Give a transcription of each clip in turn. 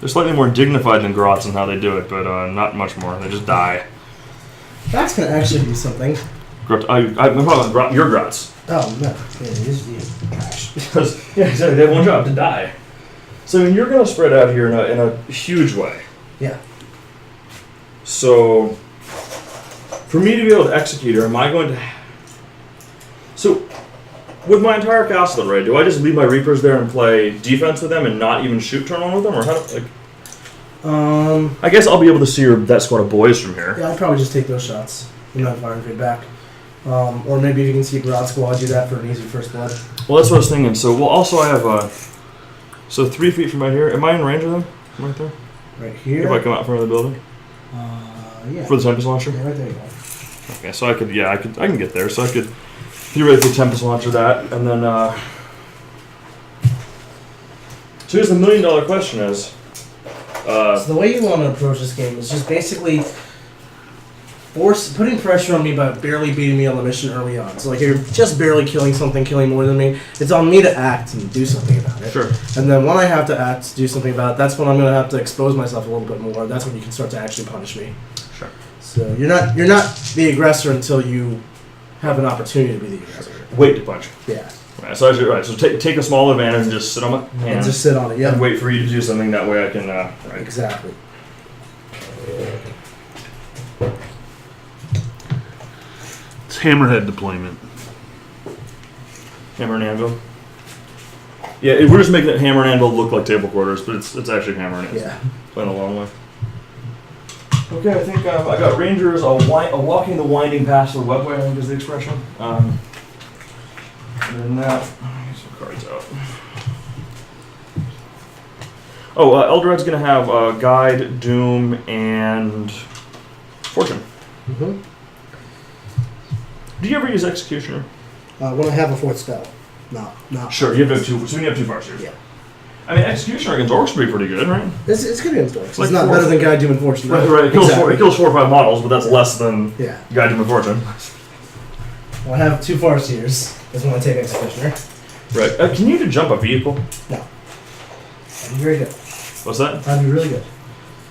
They're slightly more dignified than Grots in how they do it, but not much more. They just die. That's going to actually be something. I'm talking about your Grots. Oh, no. Yeah, it is trash. Yeah, exactly. They have one job, to die. So, I mean, you're going to spread out here in a huge way. Yeah. So, for me to be able to execute her, am I going to... So, with my entire castle already, do I just leave my Reapers there and play defense with them and not even shoot turn one with them? Or how do, I guess I'll be able to see that squad of boys from here. Yeah, I'd probably just take those shots and not fire and fade back. Or maybe if you can see a Grot squad, do that for an easy first blood. Well, that's what I was thinking. So, also I have... So 3 feet from right here. Am I in range of them? Right there? Right here? If I come out from the building? Yeah. For the Tempest Launcher? Yeah, right there you go. Okay, so I can get there. So I could theoretically Tempest Launcher that, and then, so here's the $1 million question is, so the way you want to approach this game is just basically putting pressure on me by barely beating me on the mission early on. So like you're just barely killing more than me. It's on me to act and do something about it. Sure. And then when I have to act to do something about it, that's when I'm going to have to expose myself a little bit more. That's when you can start to actually punish me. Sure. So you're not the aggressor until you have an opportunity to be the aggressor. Wait to punch. Yeah. Right, so take a small advantage and just sit on my hand. And just sit on it, yeah. And wait for you to do something, that way I can, right. Exactly. It's Hammerhead deployment. Hammer and anvil. Yeah, we're just making it hammer and anvil look like table quarters, but it's actually hammer and anvil. Yeah. Playing a long way. Okay, I think I got Rangers a walking the winding path of the webway, I think is the expression. And then that, get some cards out. Oh, Eldred's going to have Guide, Doom, and Fortune. Mm-hmm. Do you ever use Executioner? When I have a fourth spell. Not. Sure, you have two. So you have 2 Farseers. Yeah. I mean, Executioner against Orks would be pretty good, right? It's good against Orcs. Like it's not better than Guide, Doom, and Fortune. Right. It kills, exactly. it kills 4 or 5 models, but that's less than Yeah. Guide, Doom, and Fortune. Well, I have 2 Farseers. That's when I take Executioner. Right. Can you even jump a vehicle? No. That'd be very good. What's that? That'd be really good.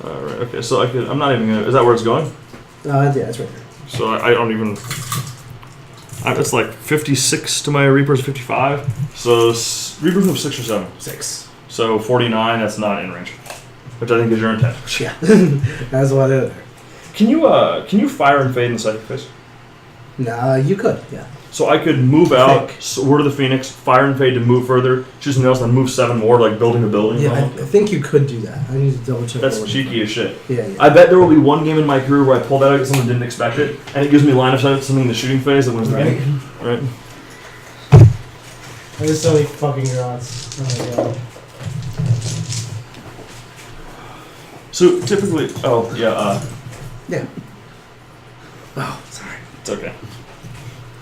Alright, okay, so I'm not even gonna, is that where it's going? Yeah, it's right there. So I don't even, it's like 56 to my Reaper's 55. So Reaper's move 6 or 7? 6. So 49, that's not in range. Which I think is your intent. Yeah. That's why they're there. Can you fire and fade in the psychic phase? Nah, you could, yeah. So I could move out, Word of the Phoenix, fire and fade to move further, choose something else, and then move 7 more, like building a building. Yeah, I think you could do that. I need to double check. That's cheeky as shit. Yeah. I bet there will be one game in my career where I pull that out because someone didn't expect it, and it gives me line of sight to something in the shooting phase that wins the game. Right. There's so many fucking Grots. Oh my god. So typically, Yeah. Oh, sorry. it's okay.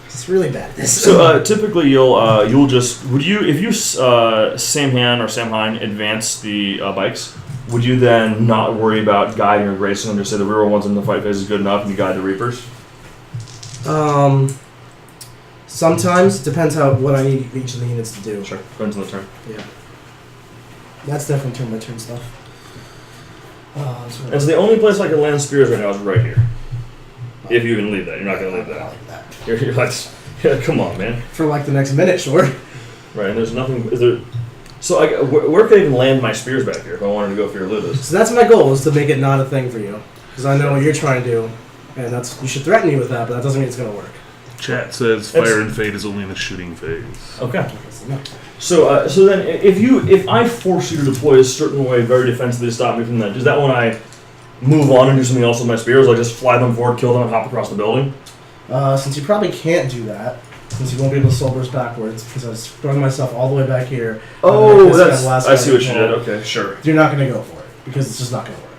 It's really bad. This. So typically you'll just if you Samhan or Samhain advance the bikes, would you then not worry about guiding or racing and just say the rear ones in the fight phase is good enough and you guide the Reapers? Sometimes depends what I need each of the units to do. Sure, depends on the turn. Yeah. That's definitely turn by turn stuff. And so the only place I can land spears right now is right here. If you even leave that, you're not going to leave that. You're like, yeah, come on, man. For like the next minute, sure. Right, and there's nothing. Is there? So where could I even land my spears back here if I wanted to go for your Ludas? So that's my goal, is to make it not a thing for you, because I know what you're trying to do, and you should threaten me with that, but that doesn't mean it's going to work. Chat says fire and fade is only in the shooting phase. Okay. So then if I force you to deploy a certain way very defensively to stop me from that, does that when I move on and do something else with my spears, like just fly them forward, kill them, and hop across the building? Since you probably can't do that, since you won't be able to soul burst backwards, because I was throwing myself all the way back here. Oh, I see what you did. Okay, sure. You're not going to go for it, because it's just not going to work.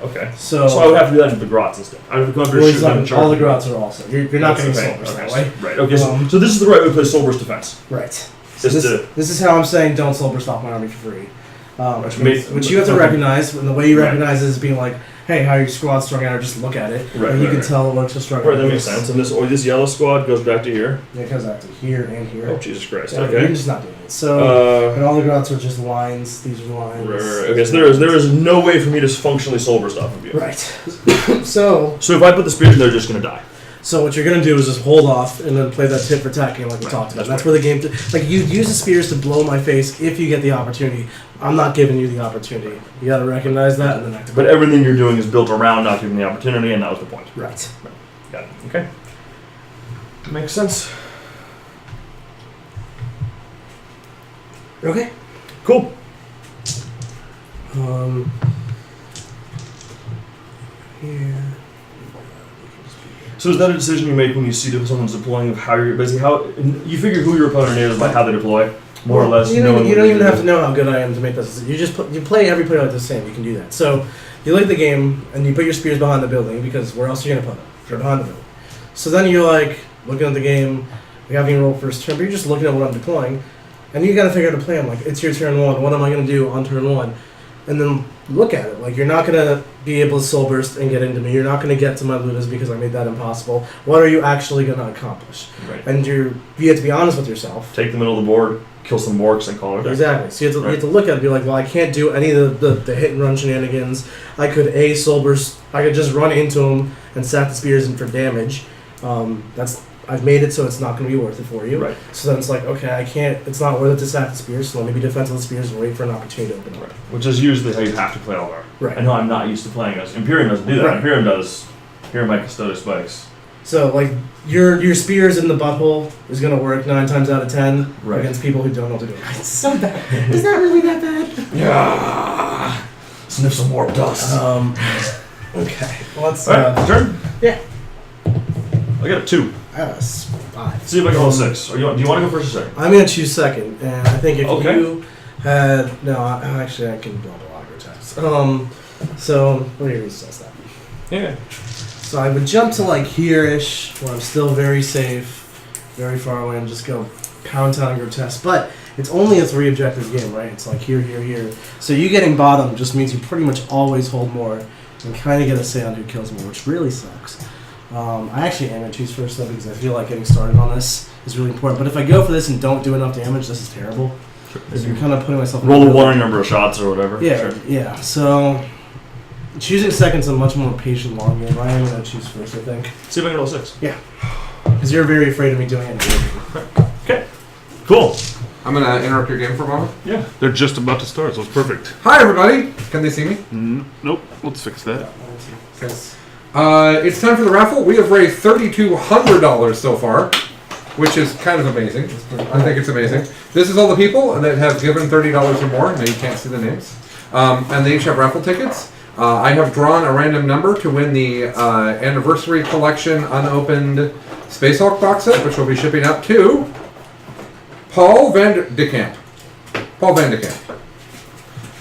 Okay. So I would have to do that into the Grots instead. I would have to come up here and shoot them and charge. All the Grots are also. You're not getting soul burst that way. Right. Okay. So this is the right way to play soul burst defense. Right. This is how I'm saying don't soul burst off my army for free. which you have to recognize, and the way you recognize it is being like, hey, how are your squad strung out, or just look at it, and you can tell it looks strung out. Right, that makes sense. And this yellow squad goes back to here. Yeah, it goes back to here and here. Oh, Jesus Christ. Yeah, Okay. you're just not doing it. So, and all the grots are just lines. These are lines. Right. Okay, so there is no way for me to functionally soul burst off of you. Right. So if I put the spears in, they're just going to die. So what you're gonna do is just hold off and then play that tit for tat game like we talked about. That's where the game, like you use the spears to blow my face if you get the opportunity. I'm not giving you the opportunity. You gotta recognize that and then activate. But everything you're doing is built around not giving the opportunity, and that was the point. Right. Got it. Okay. Makes sense. Okay. Cool. Yeah. So is that a decision you make when you see that someone's deploying of how you're basically how you figure who your opponent is by how they deploy, more or less? You don't even have to know how good I am to make that decision. You just you play every player like the same. You can do that. So you look at the game and you put your spears behind the building because where else are you gonna put them? They're behind the building. So then you're like looking at the game. You haven't even rolled first turn, but you're just looking at what I'm deploying, and you gotta figure out a plan. Like it's your turn one. What am I gonna do on turn one? And then look at it. Like you're not gonna be able to soul burst and get into me. You're not gonna get to my Ludas because I made that impossible. What are you actually gonna accomplish? Right. And you have to be honest with yourself. Take the middle of the board, kill some Orks, and call it a day. Exactly. So you have to look at it and be like, well, I can't do any of the hit and run shenanigans. I could soul burst. I could just run into him and sack the spears in for damage. I've made it so it's not going to be worth it for you. Right. So then it's like, okay, I can't. It's not worth it to sack the spears. So let me be defensive of the spears and wait for an opportunity to open up. Right. Which is usually how you have to play Eldar. Right. I know I'm not used to playing as Imperium doesn't do that. Right. Imperium does. Imperium by Custodes spikes. So like your spears in the butthole is going to work 9 times out of 10 Right. against people who don't know what to do. It's so bad. It's not really that bad. Yeah. Sniff some warp dust. Okay. Let's. Alright, turn. Yeah. I got a 2. I got a 5. See if I can roll a 6. Or do you want to go first or second? I'm going to choose second, and I think if Okay. you had... No, actually, I can build a lot of attacks. So, let me recess that. Yeah. So I would jump to, like, here-ish, where I'm still very safe, very far away, and just go pound town and grotesque. But it's only a 3-objective game, right? It's like here, here, here. So you getting bottom just means you pretty much always hold more and kind of get a say on who kills more, which really sucks. I actually am going to choose first, though, because I feel like getting started on this is really important. But if I go for this and don't do enough damage, this is terrible. So you're kind of putting myself... Roll a warning number of shots or whatever. Yeah, Sure. yeah. So choosing second's a much more patient, long game. I am going to choose first, I think. See if I can roll a 6. Yeah. Because you're very afraid of me doing it. Okay. Cool. I'm going to interrupt your game for a moment. Yeah. They're just about to start, so it's perfect. Hi, everybody. Can they see me? Nope. Let's fix that. It's time for the raffle. We have raised $3,200 so far, which is kind of amazing. I think it's amazing. This is all the people that have given $30 or more. Now you can't see the names. And they each have raffle tickets. I have drawn a random number to win the Anniversary Collection unopened Space Hulk box set, which will be shipping out to Paul Van de Camp.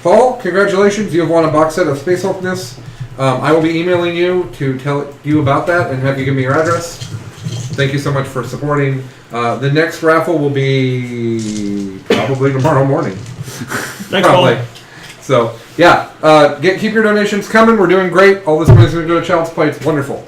Paul, congratulations. You have won a box set of Space Hulkness. I will be emailing you to tell you about that and have you give me your address. Thank you so much for supporting. The next raffle will be probably tomorrow morning. Thanks, Probably. Paul. So, yeah. Keep your donations coming. We're doing great. All this money's going to go to Child's Play. It's wonderful.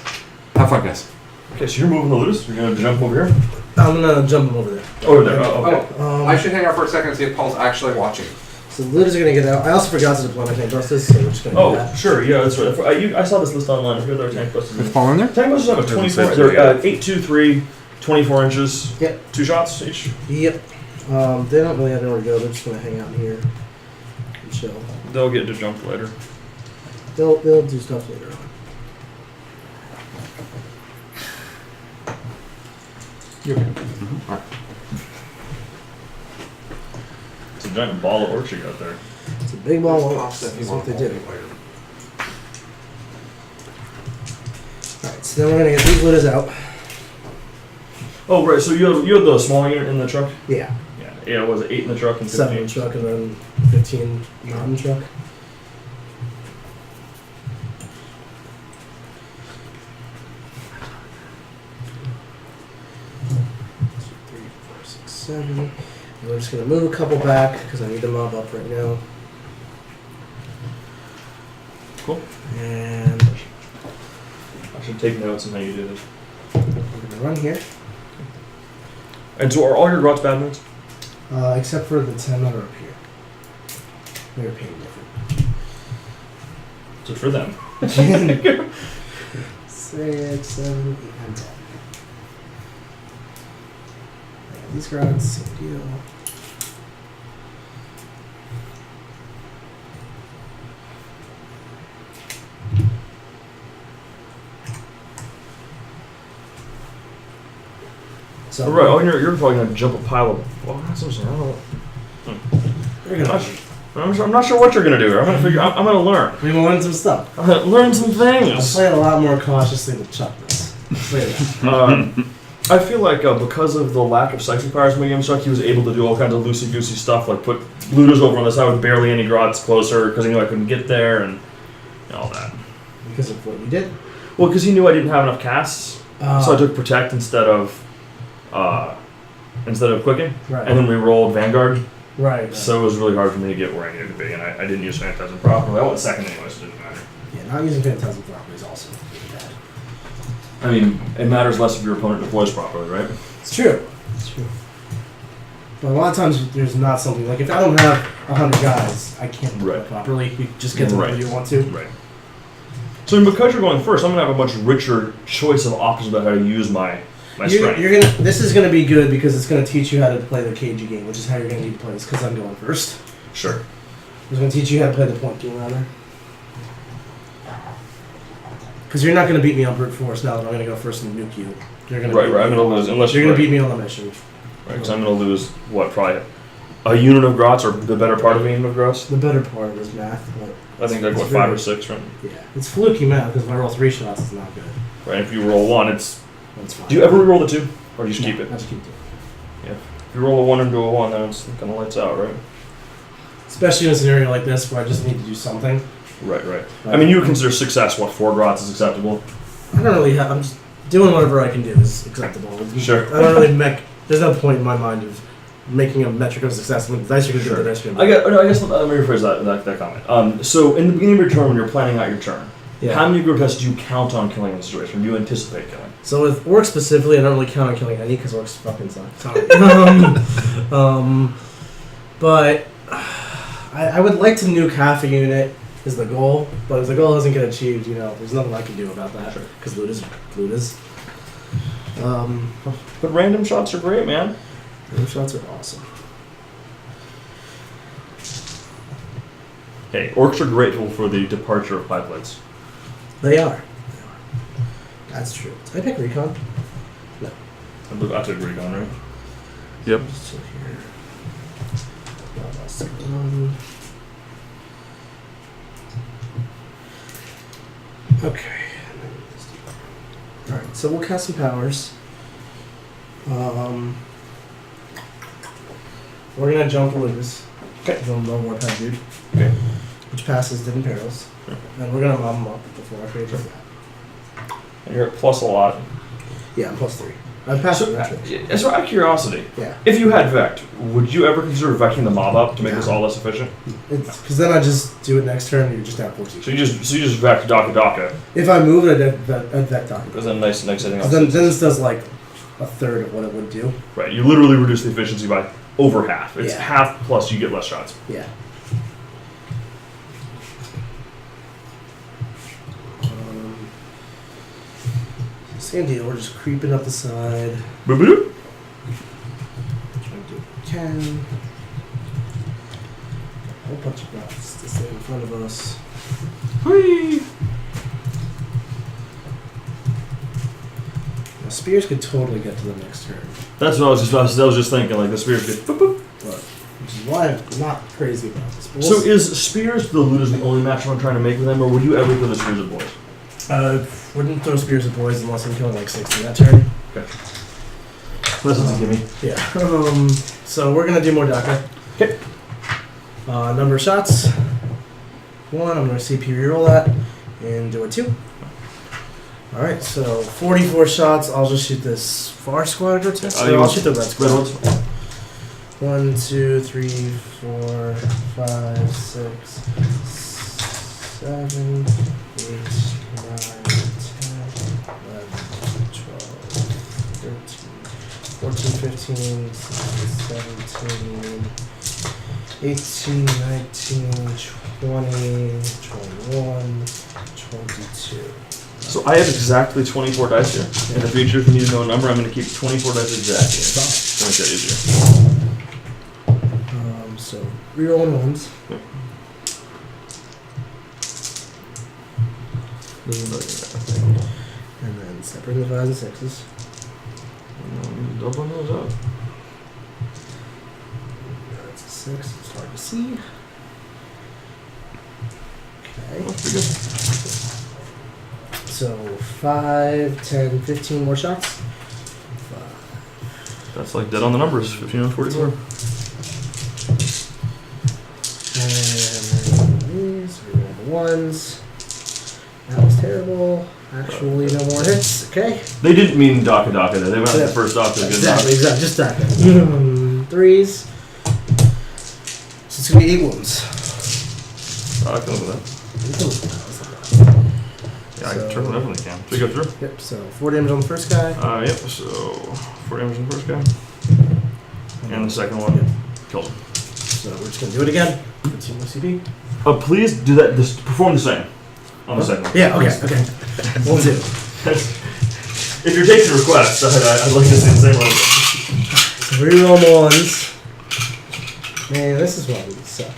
Have fun, guys. Okay, so you're moving the Ludus. You're going to jump over here? I'm going to jump him over there. Over there. Oh, okay. I should hang out for a second and see if Paul's actually watching. So the Ludas are going to get out. I also forgot to deploy my tank busters, so we're just going to do Oh, that. sure. Yeah, that's right. I saw this list online. I forgot there were tank busters. Is Paul in there? Tank busters have a 24. Doesn't say They're 8, 2, 3, 24 inches. Yep. 2 shots each. Yep. They don't really have anywhere to go. They're just going to hang out here and chill. They'll get to jump later. They'll do stuff later on. You okay? Alright. It's a giant ball of orcs you got there. It's a big ball of Orks. That's what they do. Alright, so then we're going to get these Ludas out. Oh, right. So you had the smaller unit in the truck? Yeah. Yeah, was it 8 in the truck and 15? 7 in the truck and then 15 not in the truck. Three, four, six, 7. And we're just going to move a couple back because I need the mob up right now. Cool. And I should take notes on how you do this. we're gonna run here, And so are all your grots bad moves? except for the 10 that are up here. They're a pain different. So for them. 6, 7, 8, and 10. And these grots, same deal. So Right, oh, you're probably going to jump a pile of... Well, that's what I'm saying. you're gonna I'm not sure what you're going to do here. I'm going to figure... I'm going to learn. we're gonna learn some stuff. I'm going to learn some I'll things. play it a lot more cautiously to Chuck this. Play that. I feel like because of the lack of psychic powers in the game, Chuck, he was able to do all kinds of loosey-goosey stuff, like put looters over on the side with barely any grots closer, because he knew I couldn't get there, and all that. Because of what you did. Well, because he knew I didn't have enough casts, so I took Protect instead of Quicken, Right. and then we rolled Vanguard, Right. so it was really hard for me to get where I needed to be, and I didn't use Phantasm properly. I went second anyway, so it didn't matter. Yeah, not using Phantasm properly is also really bad. I mean, it matters less if your opponent deploys properly, right? It's true. It's true. But a lot of times there's not something like if I don't have 100 guys, I can't do it Right. properly. You just get to Right. where you want to. Right. So because you're going first, I'm gonna have a much richer choice of options about how to use my strength. You're gonna. This is gonna be good because it's gonna teach you how to play the KG game, which is how you're gonna need to play this. Because I'm going first. Sure. It's gonna teach you how to play the point game rather. Because you're not gonna beat me on brute force now that I'm gonna go first and nuke you. You're gonna Right, beat right. I'm me. gonna lose unless You're gonna right. beat me on the mission. Right, because I'm gonna lose what probably a unit of grots or the better part of a unit of grots. The better part of this math, but I think like what it's 5 really- or 6, right? yeah, it's fluky math because if I roll 3 shots, it's not good. Right. If you roll 1, it's. That's fine. Do you ever re-roll the 2, or do you just keep it? I just keep it. If you roll a 1 into a 1, then it's kind of lights out, right? Especially in a scenario like this where I just need to do something. Right, right. I mean, you would consider success what 4 grots is acceptable. I don't really have. I'm just doing whatever I can do is acceptable. Sure. I don't really make. There's no point in my mind of making a metric of success. When the dice are going to do the dice are gonna do. I guess let me rephrase that comment. So in the beginning of your turn, when you're planning out your turn, Yeah. how many group tests do you count on killing in the situation? Or do you anticipate killing? So with orcs specifically, I don't really count on killing any because orcs fucking suck. But I would like to nuke half a unit is the goal. But if the goal doesn't get achieved, there's nothing I can do about that Sure. because loot is. But random shots are great, man. Those shots are awesome. Hey, orcs are grateful for the departure of pipelinets. They are. That's true. Did I pick recon? I believe I took recon, right? Yep. So here. Okay. Alright, so we'll cast some powers. We're gonna jump Lucas. Okay. He's on low warpath dude. Okay. Which passes Hidden Perils. Sure. And we're gonna mob him up before I create that. And you're at plus a lot. Yeah, I'm +3. I passed So, it naturally. so out of curiosity, Yeah. if you had Vect, would you ever consider Vecting the mob up to make this Yeah. all less efficient? Because then I just do it next turn and you're just at 14. So you just Vect Daka, If I move it, I'd that talk. because then nice setting else. Then this does like a third of what it would do. Right, you literally reduce the efficiency by over half. It's Yeah. half plus you get less shots. Yeah. Same deal, we're just creeping up the side. Boop-a-doop. Trying to do 10. A whole bunch of dots to stay in front of us. Whee! Now, spears could totally get to the next turn. That's what I was just thinking. Like the spears get. Boop, boop. Which is why I'm not crazy about this. But So is spears the looters the only match I'm trying to make with them, or would you ever throw the spears at boys? Wouldn't throw spears at boys unless I'm killing like 60 that turn. Okay. This is a gimme. Yeah. So we're gonna do more Daka. Okay. Number of shots. 1. I'm gonna CP reroll that and do a 2. All right. So 44 shots. I'll just shoot this far squad grotesque. Oh, you I'll want- shoot the red Red squad. ones? 1, 2, 3, 4, 5, 6, 7, 8, 9, 10, 11, 12, 13, 14, 15, 16, 17, 18, 19, 20, 21, 22. So I have exactly 24 dice here. In the future, if you need to know a number, I'm going to keep 24 dice exactly. To make that easier. So rerolling ones. Yep. And then separating the 5s and 6s. Doubling those up. That's a 6. It's hard to see. Okay. That's pretty good. So 5, 10, 15 more shots. 5. That's like dead on the numbers. 15 and 44. And these, reroll the ones. That was terrible. Actually, no more hits. Okay. They didn't mean Daka Daka there. They went the first off to a good Exactly. Just that. 3s. So it's gonna be 8 wounds. I can live with that. Yeah, I So- definitely can. So you go through? Yep. So 4 damage on the first guy. Yep, so 4 damage on the first guy. And the second one kills him. So we're just gonna do it again. 15 more CP. Please do that. Just perform the same on the second one. Yeah. Okay. We'll do. If you're taking requests, I'd like to see the same one. So reroll ones. Man, this is why we suck.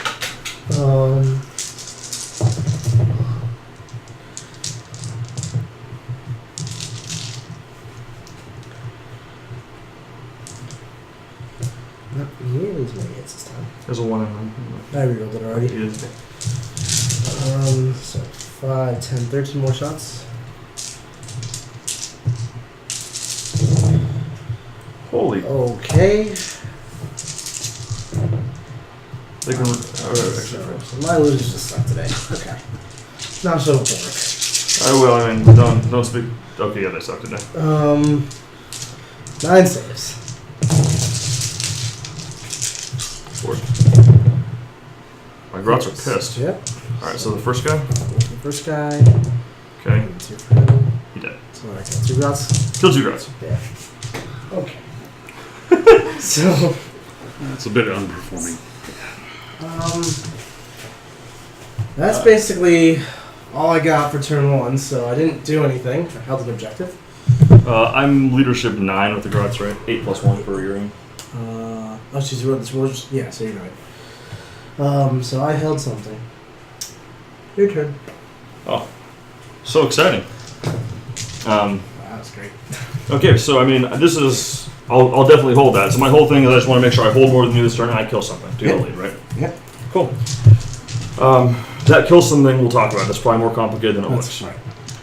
Not nearly as many hits this time. There's a 1 in there. I rerolled it already. So 5, 10, 13 more shots. Holy. Okay. They can. So my losers just suck today. Okay. Not so boring. I will. I mean, don't speak. Okay, yeah, they suck today. 9 saves. 4. My grots are pissed. Yep. All right, so the first guy. The first guy. Okay, 2 for him. he dead. So I got 2 grots. Kill 2 grots. Yeah. Okay. So, It's a bit underperforming. that's basically all I got for turn 1. So I didn't do anything. I held an objective. I'm leadership 9 with the grots, right? 8 plus 1 for your She's wrote this was yeah. So you're right. So I held something. Your turn. Oh, so exciting. Wow, that was great. Okay, so I mean, this is. I'll definitely hold that. So my whole thing is I just want to make sure I hold more than you this turn and I kill something to get a lead, right? Yep. Cool. That kill something we'll talk about. That's probably more complicated than it looks. Right.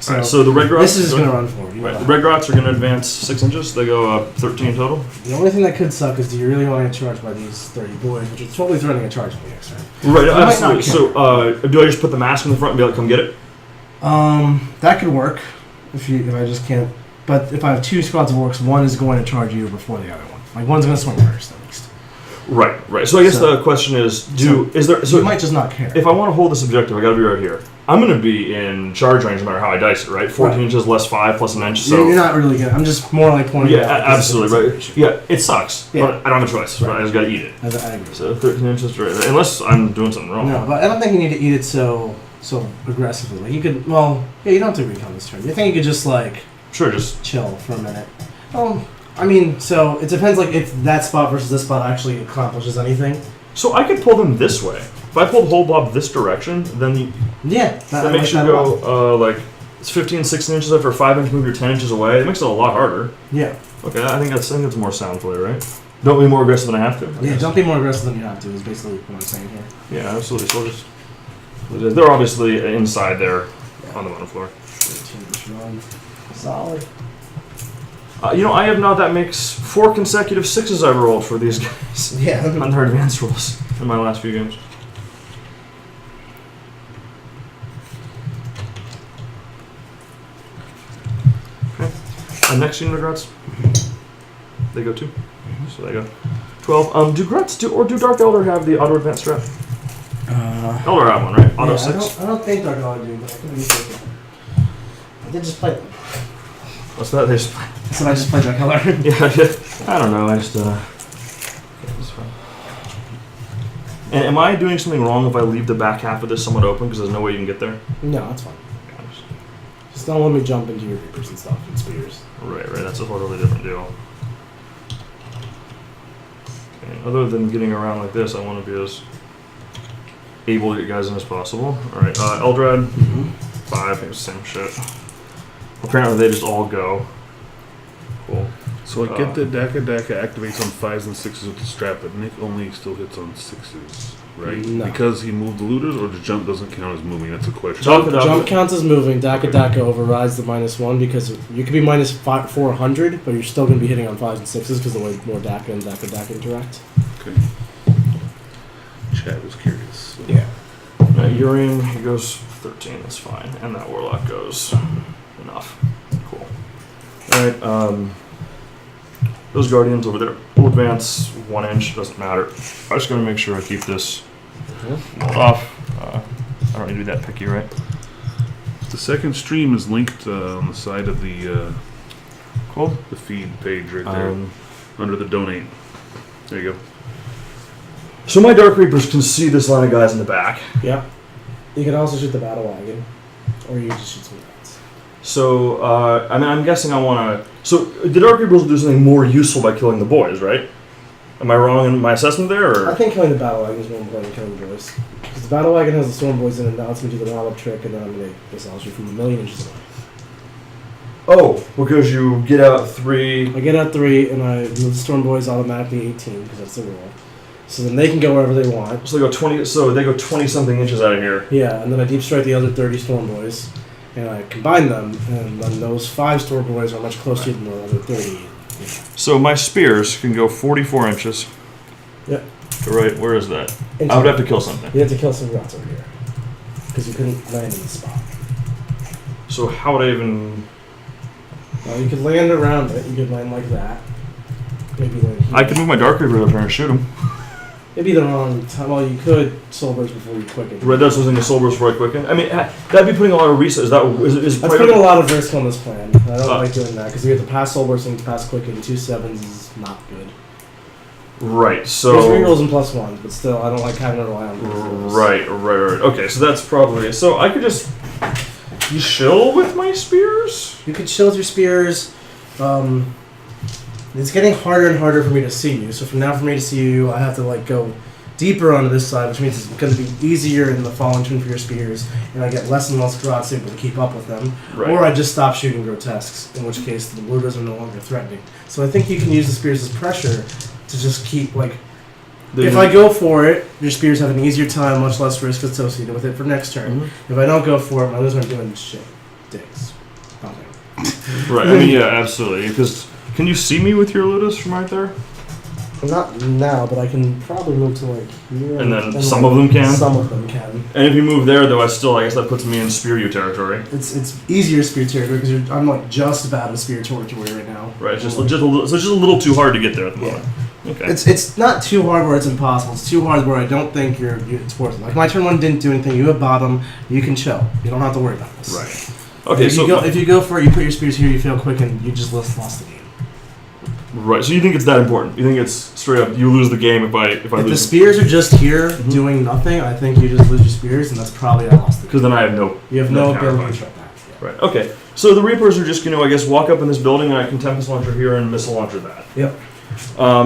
All right, so the red grots. This is going to run forward. Right, the red grots are going to advance 6 inches. They go up 13 total. The only thing that could suck is do you really want to get charged by these 30 boys, which is totally threatening a charge for the X, right? Right, You might absolutely. not So, do I just put the mask in the front and be like, come get it? That could work if I just can't. But if I have 2 squads of orcs, one is going to charge you before the other one. Like one's going to swing first, at least. Right. So I guess the question is, you might just not care. If I want to hold this objective, I got to be right here. I'm going to be in charge range no matter how I dice it, right? 14 inches less 5 plus an inch. So you're not really gonna. I'm just more like pointing. yeah, out absolutely right. Yeah, it sucks, Yeah. but I don't have a choice. Right. I just got to eat it. I agree. So 13 inches, right? Unless I'm doing something wrong. No, but I don't think you need to eat it so aggressively. Like you could. Well, yeah, you don't have to recon this turn. You think you could just like Sure, just chill for a minute. I mean, so it depends. Like if that spot versus this spot actually accomplishes anything. so I could pull them this way. If I pulled whole blob this direction, then Yeah, that makes you go like it's 15, 16 inches after a 5-inch move. You're 10 inches away. It makes it a lot harder. Yeah. Okay, I think that's more sound play, right? Don't be more aggressive than I have to. I Yeah, guess. don't be more aggressive than you have to. Is basically what I'm saying here. Yeah, absolutely. So they're obviously inside there on the bottom floor. 18-inch run, solid. I have now that makes 4 consecutive 6s I've rolled for these guys Yeah. on their advanced rolls in my last few games. Okay. Next unit of Gruts. They go 2. So they go 12. Do Gruts do Dark Elder have the auto advance strat? Elder had one, right? Auto Yeah, 6. I don't think Dark Elder do, but I could be mistaken. I did just play them. What's that? They just, So I just played Dark Elder. yeah, I don't know. I just it's fine. And am I doing something wrong if I leave the back half of this somewhat open because there's no way you can get there? No, that's fine. Just don't let me jump into your Reapers and stuff and spears. Right. That's a totally different deal. Okay, other than getting around like this, I want to be as able to get guys in as possible. All right, Eldrad, 5, it's the same shit. Apparently they just all go. Cool. So I get that Daka activates on 5s and 6s with the strap, but Nick only still hits on 6s, right? No. Because he moved the looters, or the jump doesn't count as moving? That's a question. Jump counts as moving. Daka overrides the -1 because you could be -400, but you're still going to be hitting on 5s and 6s because the way more Daka and Daka interact. Okay. Chad was curious. So. Yeah. Urian, he goes 13, that's fine. And that Warlock goes enough. Cool. Alright, those Guardians over there will advance 1 inch, doesn't matter. I'm just going to make sure I keep this off. I don't need to be that picky, right? The second stream is linked on the side of the Cool. the feed page right there, under the donate. There you go. So my Dark Reapers can see this line of guys in the back. Yeah. You can also shoot the battle wagon, or you can just shoot some guns. So, I mean, I'm guessing I want to... So, the Dark Reapers will do something more useful by killing the boys, right? Am I wrong in my assessment there, or...? I think killing the battle wagon is more important than killing the boys. Because the battle wagon has the storm boys in it, now it's going to do the round-up trick, and then I'm going to dissolve you from a million inches away. Oh, because you get out 3... I get out 3, and I move the storm boys automatically 18, because that's the rule. So then they can go wherever they want. So they go 20. So they go 20-something inches out of here. Yeah, and then I deep strike the other 30 storm boys, and I combine them, and then those 5 storm boys are much closer than the other 30. Yeah. So my spears can go 44 inches. Yep. Right, where is that? Into I would have to kill something. You have to kill some rats over here, because you couldn't land in the spot. So how would I even... Well, you could land around it. You could land like that. Maybe land here. I could move my Dark Reaper up here and shoot him. Maybe the wrong time. Well, you could soul burst before you quicken. Red Dust was in the Soul Burst before I quicken. I mean, that'd be putting a lot of resources. Is That's putting a lot of risk on this plan. I don't like doing that because you have to pass soul bursting to pass quicken. 2 7s is not good. Right, so... There's rerolls and +1s, but still, I don't like having to rely on rerolls. Right. Okay, so that's probably... So I could just... chill with my spears? You could chill with your spears. It's getting harder and harder for me to see you. So from now, for me to see you, I have to like go deeper onto this side, which means it's going to be easier in the fallen tune for your spears, and I get less and less grots able to keep up with them. Right. Or I just stop shooting grotesques, in which case the looters are no longer threatening. So I think you can use the spears as pressure to just keep like. If I go for it, your spears have an easier time, much less risk associated with it for next turn. Mm-hmm. If I don't go for it, my looters aren't doing shit. Dicks. Nothing. Right, I mean, yeah, absolutely. Because can you see me with your Ludus from right there? Not now, but I can probably move to like here. And then some of them can? Some of them can. And if you move there, though, I guess that puts me in Spear You territory. It's easier spear territory because I'm like just about in spear territory right now. Right, it's just a little too hard to get there at the moment. Okay. It's not too hard where it's impossible. It's too hard where I don't think it's worth it. Like my turn 1 didn't do anything. You have bottom. You can chill. You don't have to worry about this. Right. Okay, if you go for it, you put your spears here. You feel quick, and you just lost the game. Right. So you think it's that important? You think it's straight up you lose the game if I If lose? the spears are just here doing nothing, I think you just lose your spears, and that's probably I lost the game. Because then I have no. You have no ability counterpunch. to threat that. Yeah. Right. Okay. So the Reapers are just going to, I guess, walk up in this building, and I can Tempest Launcher here and Missile Launcher that. Yep.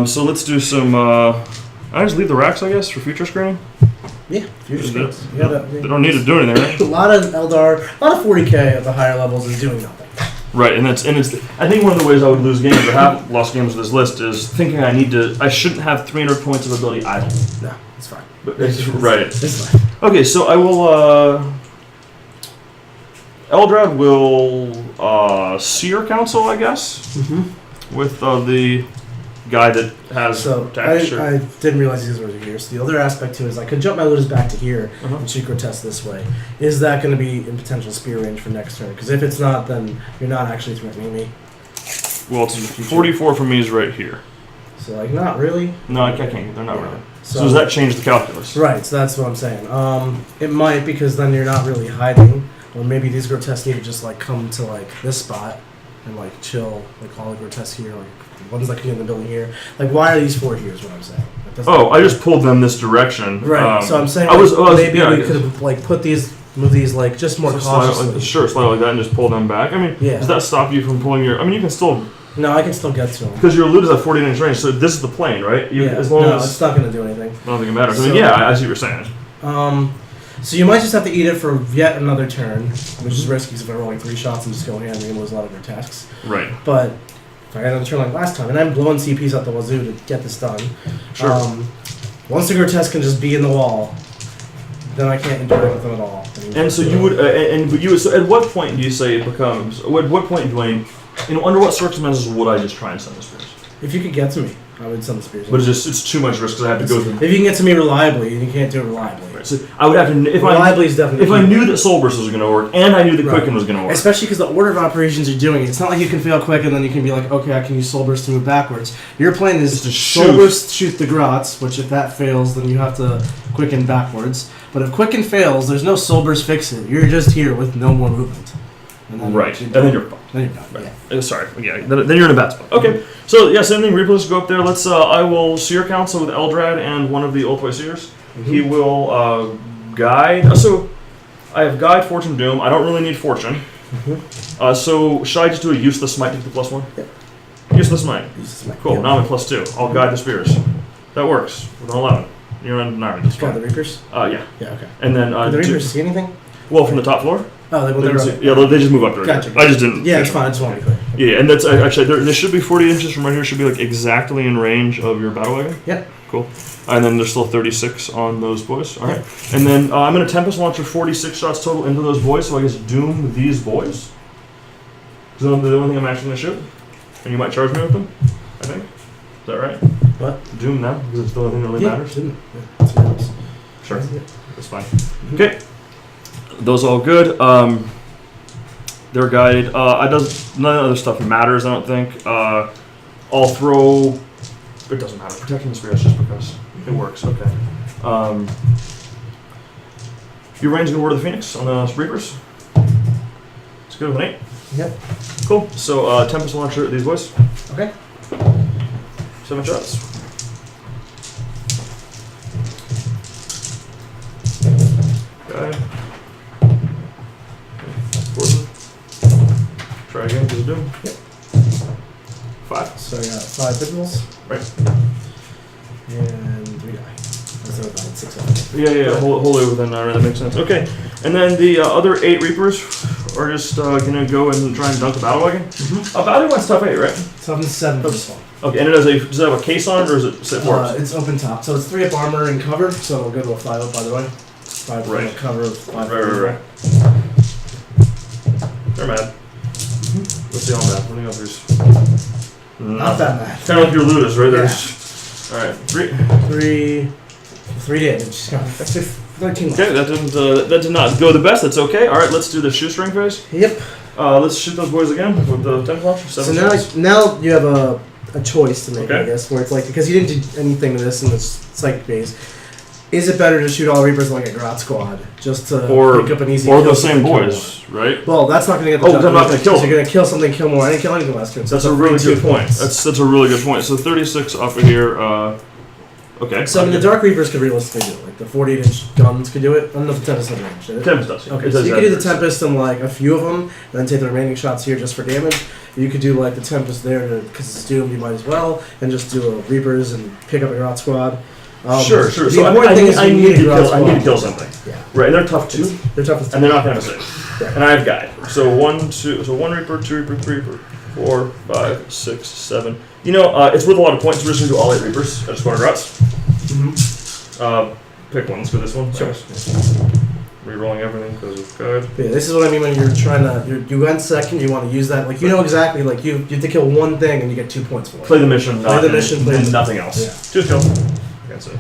So let's do some. I just leave the racks, I guess, for future screening. Yeah. They They don't need to do anything, right? A lot of Eldar, a lot of 40k at the higher levels is doing nothing. Right, and it's. I think one of the ways I would lose games or have lost games with this list is thinking I shouldn't have 300 points of ability idle. No, it's fine. But right. It's fine. Okay, so I will. Eldrad will Seer Council, I guess, with the guy that has So attack. Sure. I didn't realize these were here. So the other aspect to it is I could jump my looters back to here Uh-huh. and shoot grotesque this way. Is that going to be in potential spear range for next turn? Because if it's not, then you're not actually threatening me. Well, it's 44 for me is right here. So like not really. No, I can't. They're not really. So does that change the calculus? Right, so that's what I'm saying. It might, because then you're not really hiding, or maybe these grotesques need to just like come to like this spot and like chill, like all the grotesques here, like the ones that can get in the building here. Like, why are these 4 here? Is what I'm saying. Oh, I just pulled them this direction. Right. So I'm saying maybe we could have like move these like just more cautiously. Slide like that and just pull them back. I mean, does that stop you from pulling your? I mean, you can still. No, I can still get to them. Because your loot is at 49-inch range, so this is the plane, right? As long as it's not going to do anything. I don't think it matters. I mean, I see what you're saying. So you might just have to eat it for yet another turn, which is risky because if I roll like 3 shots and just go hand, I'm going to lose a lot of your tasks. Right. But if I had another turn like last time, and I'm blowing CPs out the wazoo to get this done. Sure. Once the grotesque can just be in the wall, then I can't interact with them at all. And so you would, so at what point do you say it becomes? At what point do I? Under what circumstances would I just try and send the spears? If you could get to me, I would send the spears. But it's too much risk because I have to go through. If you can get to me reliably, you can't do it reliably. Right. So I would have to. Reliably is definitely. If I knew that Soul Burst was going to work and I knew that Quicken was going to work, especially because the order of operations you're doing, it's not like you can fail Quick and then you can be like, okay, I can use Soul Burst to move backwards. Your plan is to Soul Burst, shoot the grots, which if that fails, then you have to Quicken backwards. But if Quicken fails, there's no Soul Burst fix it. You're just here with no more movement. And then and then you're fine. Then you're done. Right. Yeah. Sorry. Yeah. Then you're in a bad spot. Okay. So same thing. Reapers go up there. Let's. I will Seer Council with Eldrad and one of the Ultway Seers. He will guide. So I have guide, fortune, doom. I don't really need fortune. So should I just do a useless smite to get the +1? Yep. Useless smite. Cool. Yep. Now I'm at +2. I'll guide the spears. That works with an 11. You're on Ynarri. That's Got fine. the Reapers? Yeah. Yeah. Okay. And then Did the Reapers see anything? well, from the top floor. Oh, They just move up there. Gotcha. I just didn't. Yeah, it's fine. I just want to be clear. Yeah, and that's actually there should be 40 inches from right here. Should be like exactly in range of your battle wagon. Yep. Cool. And then there's still 36 on those boys. All right. And then I'm gonna Tempest launcher 46 shots total into those boys. So I guess doom these boys. Because they're the only thing I'm actually gonna shoot. And you might charge me with them. I think. Is that right? What? Doom them because it's the only thing that really matters. Yeah. Sure. That's fine. Okay. Those all good. They're guided. None of the other stuff matters, I don't think. I'll throw. It doesn't matter. Protecting the spears just because it works. Okay. Your range in Word of the Phoenix on the Reapers. It's good with an 8. Yep. Cool. So Tempest launcher these boys. Okay. 7 shots. Okay. Try again, because of doom. Yep. 5. So I got 5 visuals. Right. And 3 die. That's about 6 of them. Yeah. Wholly within that makes sense. Okay. And then the other 8 Reapers are just gonna go and try and dunk the battle wagon. Battle wagon's top 8, right? So I'm 7 for this one. Okay. And does it have a case on it, or is it sit forward? It's open top. So it's 3 up armor and cover. So we'll go to a 5 up, by the way. 5 Right. cover of 5. Right. They're mad. Let's see how mad. What do you got? There's Not that mad. kind of like your loot is, right? Yeah. There's all right. 3 damage. That's 13 left. Okay, that did not go the best. That's okay. All right, let's do the shoestring phase. Yep. Let's shoot those boys again with the 10 launcher. So now you have a choice to make, Okay. I guess, where it's like, because you didn't do anything to this in this psychic phase, is it better to shoot all Reapers like a Grot squad just to pick up an easy or kill those same kill boys, right? Well, that's not going to get the Oh, I'm not going to kill them. You're going to kill something, kill more. I didn't kill anything last turn. So That's a really good point. points. That's a really good point. So 36 up here. Okay. So I mean, the Dark Reapers could realistically do it. Like the 48-inch guns could do it. I don't know if the Tempest has range. Did it? Tempest does. Okay, It so does you could do the that. Tempest and like a few of them, and then take the remaining shots here just for damage. You could do like the Tempest there because it's doomed, you might as well, and just do a Reapers and pick up a Grot squad. Sure. The So important thing is I you need to a Grot kill. I squad. need to kill something. Yeah, Right, and they're tough too, they're tough as and they're not going to save. And I have guide. So 1, 2. So 1 Reaper, 2 Reaper, 3 Reaper, 4, 5, 6, 7. You know, it's worth a lot of points. We're just going to do all 8 Reapers. I just go to Grots. Pick one. Let's go this one. Sure. Rerolling everything because of guide. Yeah, this is what I mean when you're trying to. You went second. You want to use that. Like you know exactly. Like you have to kill one thing and you get 2 points for it. Play the mission. Play the mission, play and the- nothing else. Yeah. Just kill. That's it.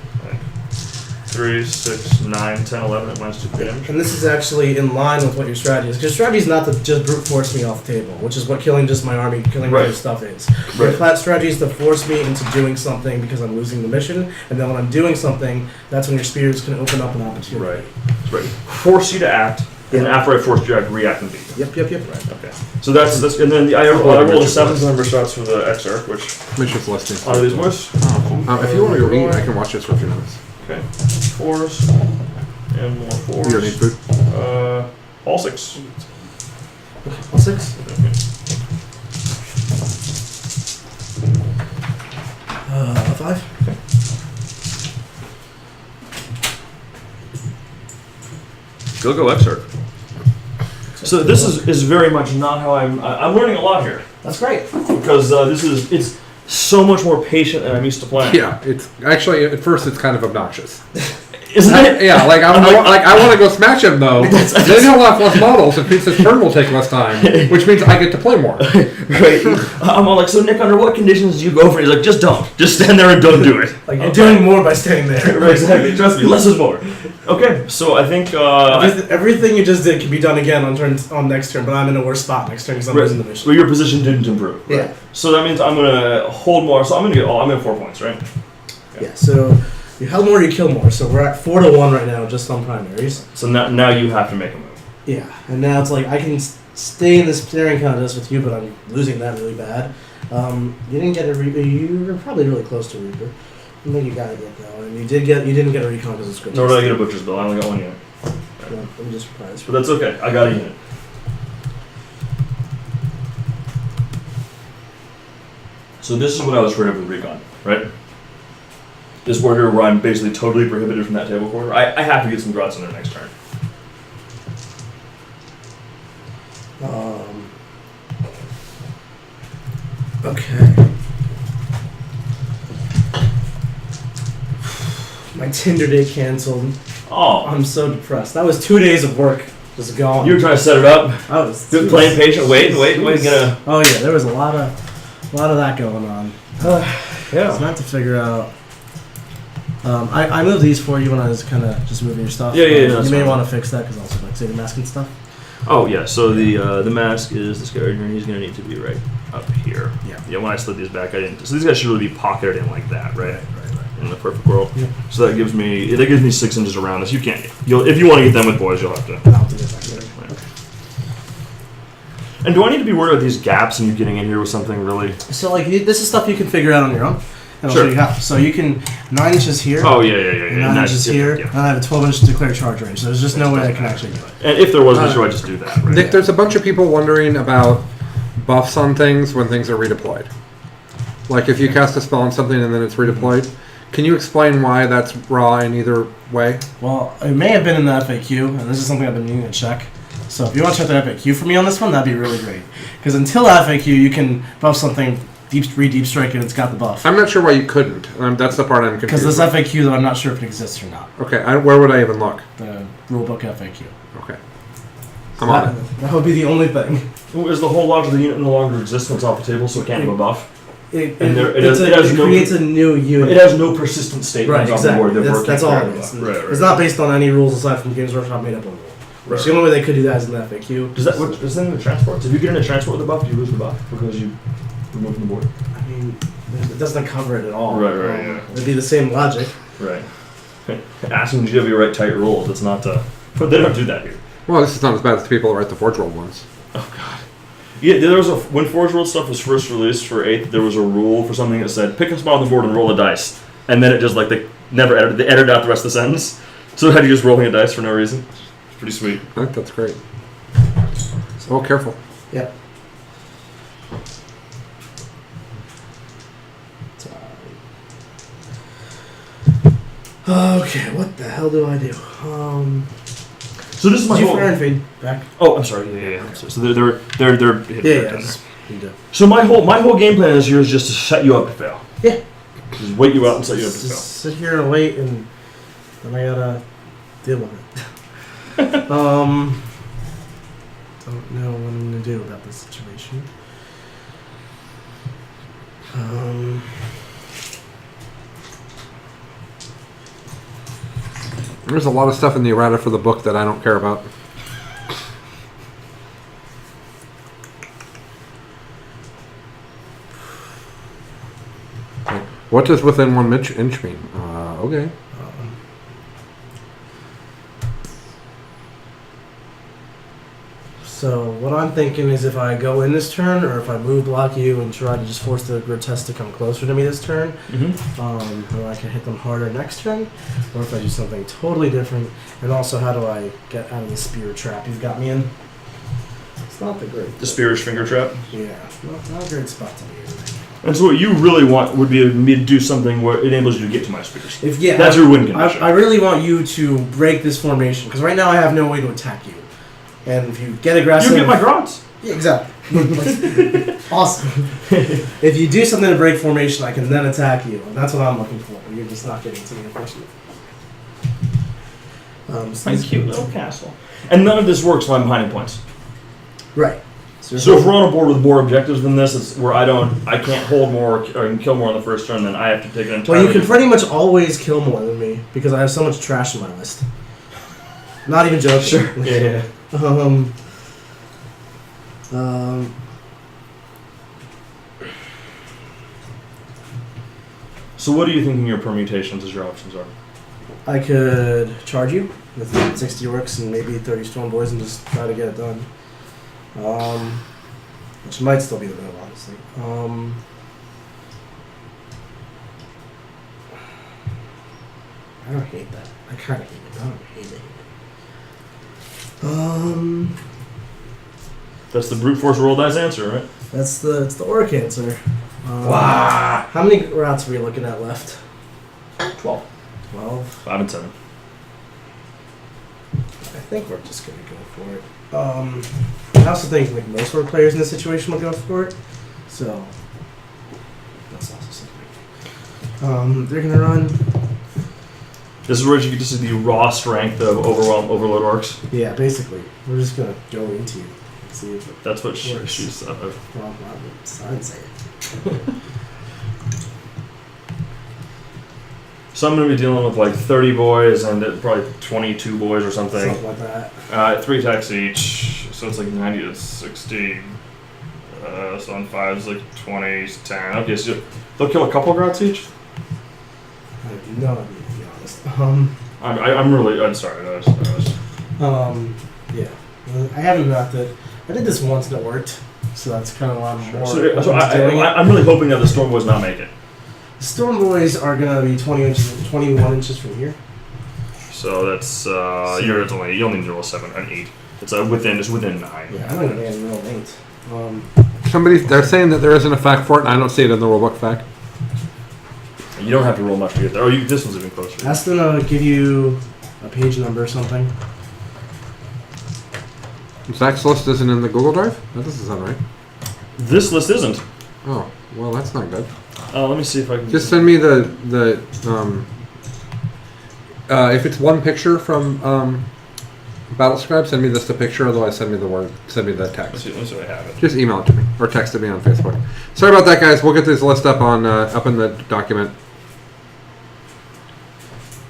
3, 6, 9, 10, 11 at minus 2 damage. And this is actually in line with what your strategy is. Because strategy is not to just brute force me off the table, which is what killing just my army, killing my Right. stuff is. Right. Your flat strategy is to force me into doing something because I'm losing the mission, and then when I'm doing something, that's when your spears can open up an opportunity. Right. That's right. Force you to act, and after I force you to act, react and beat you. Yep. Right. Okay. So that's and then I rolled a 7 number shots for the X-Arc, which Mitchell's listing. are these boys? If you want to go eat, I can watch this for a few minutes. Okay. 4s and more 4s. You don't need food? All 6. All 6? Okay. 5? Go X-Arc. So this is very much not how I'm learning a lot here, That's great. because it's so much more patient than I'm used to playing. Yeah, it's actually at first it's kind of obnoxious. Isn't it? Yeah, like I want to go smash him though. Then he'll have less models, and means his turn will take less time, which means I get to play more. Right. I'm all like, so Nick, under what conditions do you go for it? He's like, just don't. Just stand there and don't do it. Like, you're doing more by standing there. Right, exactly. Trust me, less is more. Okay, so I think Everything you just did can be done again on next turn, but I'm in a worse spot next turn because I'm losing the mission. well, your position didn't improve. Yeah. So that means I'm gonna hold more. So I'm at 4 points, right? Yeah, so you held more, you kill more. So we're at 4-1 right now, just on primaries. So now you have to make a move. Yeah, and now it's like I can stay in this clearing contest with you, but I'm losing that really bad. You didn't get a Reaper. You were probably really close to a Reaper. I think you got it yet though, and you didn't get a recon because it's good. Nor did I get a butcher's bill. I only got 1 unit. No, I'm just surprised. But that's okay. I got a unit. So this is what I was afraid of with recon, right? This border where I'm basically totally prohibited from that table quarter. I have to get some grots in there next turn. Okay. My Tinder date canceled. Oh, I'm so depressed. That was 2 days of work just gone. you were trying to set it up. I was Just playing patient, wait, gonna. Oh yeah, there was a lot of that going on. It's not to figure out. I moved these for you when I was kind of just moving your stuff. Yeah, You that's may fine. want to fix that because also like say the mask and stuff. Oh yeah, so the mask is this guy right here, and he's gonna need to be right up here. Yeah. Yeah. When I slid these back, I didn't. So these guys should really be pocketed in like that, right? Right. In the perfect world. Yeah. So that gives me 6 inches around this. You can't. If you want to get them with boys, you'll have to. I'll do this back there. Right. And do I need to be worried about these gaps and you getting in here with something really? So like this is stuff you can figure out on your own. And I'll Sure. show you how. So you can 9 inches here. Oh yeah. And 9 inches here. Yeah. And I have a 12-inch declared charge range. So there's just no way I can actually do it. And if there was an issue, I'd just do that. Right? Nick, there's a bunch of people wondering about buffs on things when things are redeployed. Like if you cast a spell on something and then it's redeployed. Can you explain why that's raw in either way? Well, it may have been in the FAQ, and this is something I've been meaning to check. So if you want to check the FAQ for me on this one, that'd be really great. Because until FAQ, you can buff something, deep strike, and it's got the buff. I'm not sure why you couldn't. That's the part I'm confused. Because this with. FAQ, though, I'm not sure if it exists or not. Okay, where would I even look? The rulebook FAQ. Okay. I'm on it. That would be the only thing. Is the whole logic of the unit no longer existence off the table, so it can't have a buff? It has creates a new unit. It has no persistent state Right, off the exactly. board. Therefore, That's it all can't it carry is. a buff. Right. It's not based on any rules aside from Games Workshop made up a rule. Which the only way they could do that is in the FAQ. Does that in the transports? If you get in a transport with a buff, do you lose the buff because you remove from the board? I mean, it doesn't cover it at all. Right, yeah. It'd be the same logic. Right. Asking GW to write tight rules. It's not. But they don't do that here. Well, this is not as bad as the people who write the Forge World ones. Oh God. Yeah, there was when Forge World stuff was first released for 8th, there was a rule for something that said pick a spot on the board and roll a dice, and then it just like they never edited. They edited out the rest of the sentence, so it had you just rolling a dice for no reason. It's pretty sweet. I think that's great. Oh, careful. Yep. Okay, what the hell do I do? So this is my Did you whole. fire and fade back? Oh, I'm sorry. Yeah. So they're hidden Yeah. down there. You do. So my whole game plan this year is just to set you up to fail. Yeah. Just wait you out and set you up to Just fail. sit here and wait, and then I gotta deal with it. Don't know what I'm gonna do about this situation. There's a lot of stuff in the errata for the book that I don't care about. What does within 1 inch mean? Okay. So what I'm thinking is if I go in this turn, or if I move block you and try to just force the grotesque to come closer to me this turn, or I can hit them harder next turn, or if I do something totally different. And also, how do I get out of the spear trap you've got me in? It's not the great. The Spear's Finger Trap. Yeah, not a great spot to be in. And so what you really want would be me to do something where it enables you to get to my spears. That's your win condition. I really want you to break this formation, because right now I have no way to attack you. And if you get aggressive... You get my Grunts. Yeah, exactly. Awesome. If you do something to break formation, I can then attack you. And that's what I'm looking for. You're just not getting to me, unfortunately. My cute little castle. And none of this works while I'm behind in points. Right. So if we're on a board with more objectives than this, it's where I can't hold more or I can kill more on the first turn, then I have to take an entire... Well, you can pretty much always kill more than me, because I have so much trash in my list. Not even joking. Sure. Yeah. So what are you thinking your permutations as your options are? I could charge you with 60 Orks and maybe 30 Storm Boys and just try to get it done. Which might still be the move, honestly. I don't hate that. I kind of hate it. I don't hate it. That's the brute force roll dice answer, right? It's the Orc answer. Wow. How many routes are we looking at left? 12. 12. 5 and 7. I think we're just gonna go for it. I also think like most of our players in this situation will go for it. So that's also something. They're gonna run. This is where you get to see the raw strength of Overload Orcs. Yeah, basically. We're just gonna go into you. See if it That's what works. she's... Well, I didn't say it. So I'm going to be dealing with like 30 boys and probably 22 boys or something. Something like that. 3 attacks each, so it's like 90 to 60. So on 5 is like 20, 10. Okay, so they'll kill a couple of grots each? I have no idea, to be honest. I'm sorry. Yeah. I haven't mapped it. I did this once and it worked, so that's kind of why I'm more So doing it. I'm really hoping that the Storm Boys not make it. The Storm Boys are gonna be 21 inches from here. So that's you only need to roll 7 and 8. It's within 9. Yeah, I don't even roll 8. They're saying that there isn't a fact for it, and I don't see it in the rulebook fact. You don't have to roll much to get there. This one's even closer. Ask them to give you a page number or something. Zach's list isn't in the Google Drive? That doesn't sound right. This list isn't. Oh, well, that's not good. Let me see if I can... Just send me the if it's one picture from Battlescribe, send me just the picture, otherwise send me the text. Let me see if I have it. Just email it to me, or text it me on Facebook. Sorry about that, guys. We'll get this list up in the document.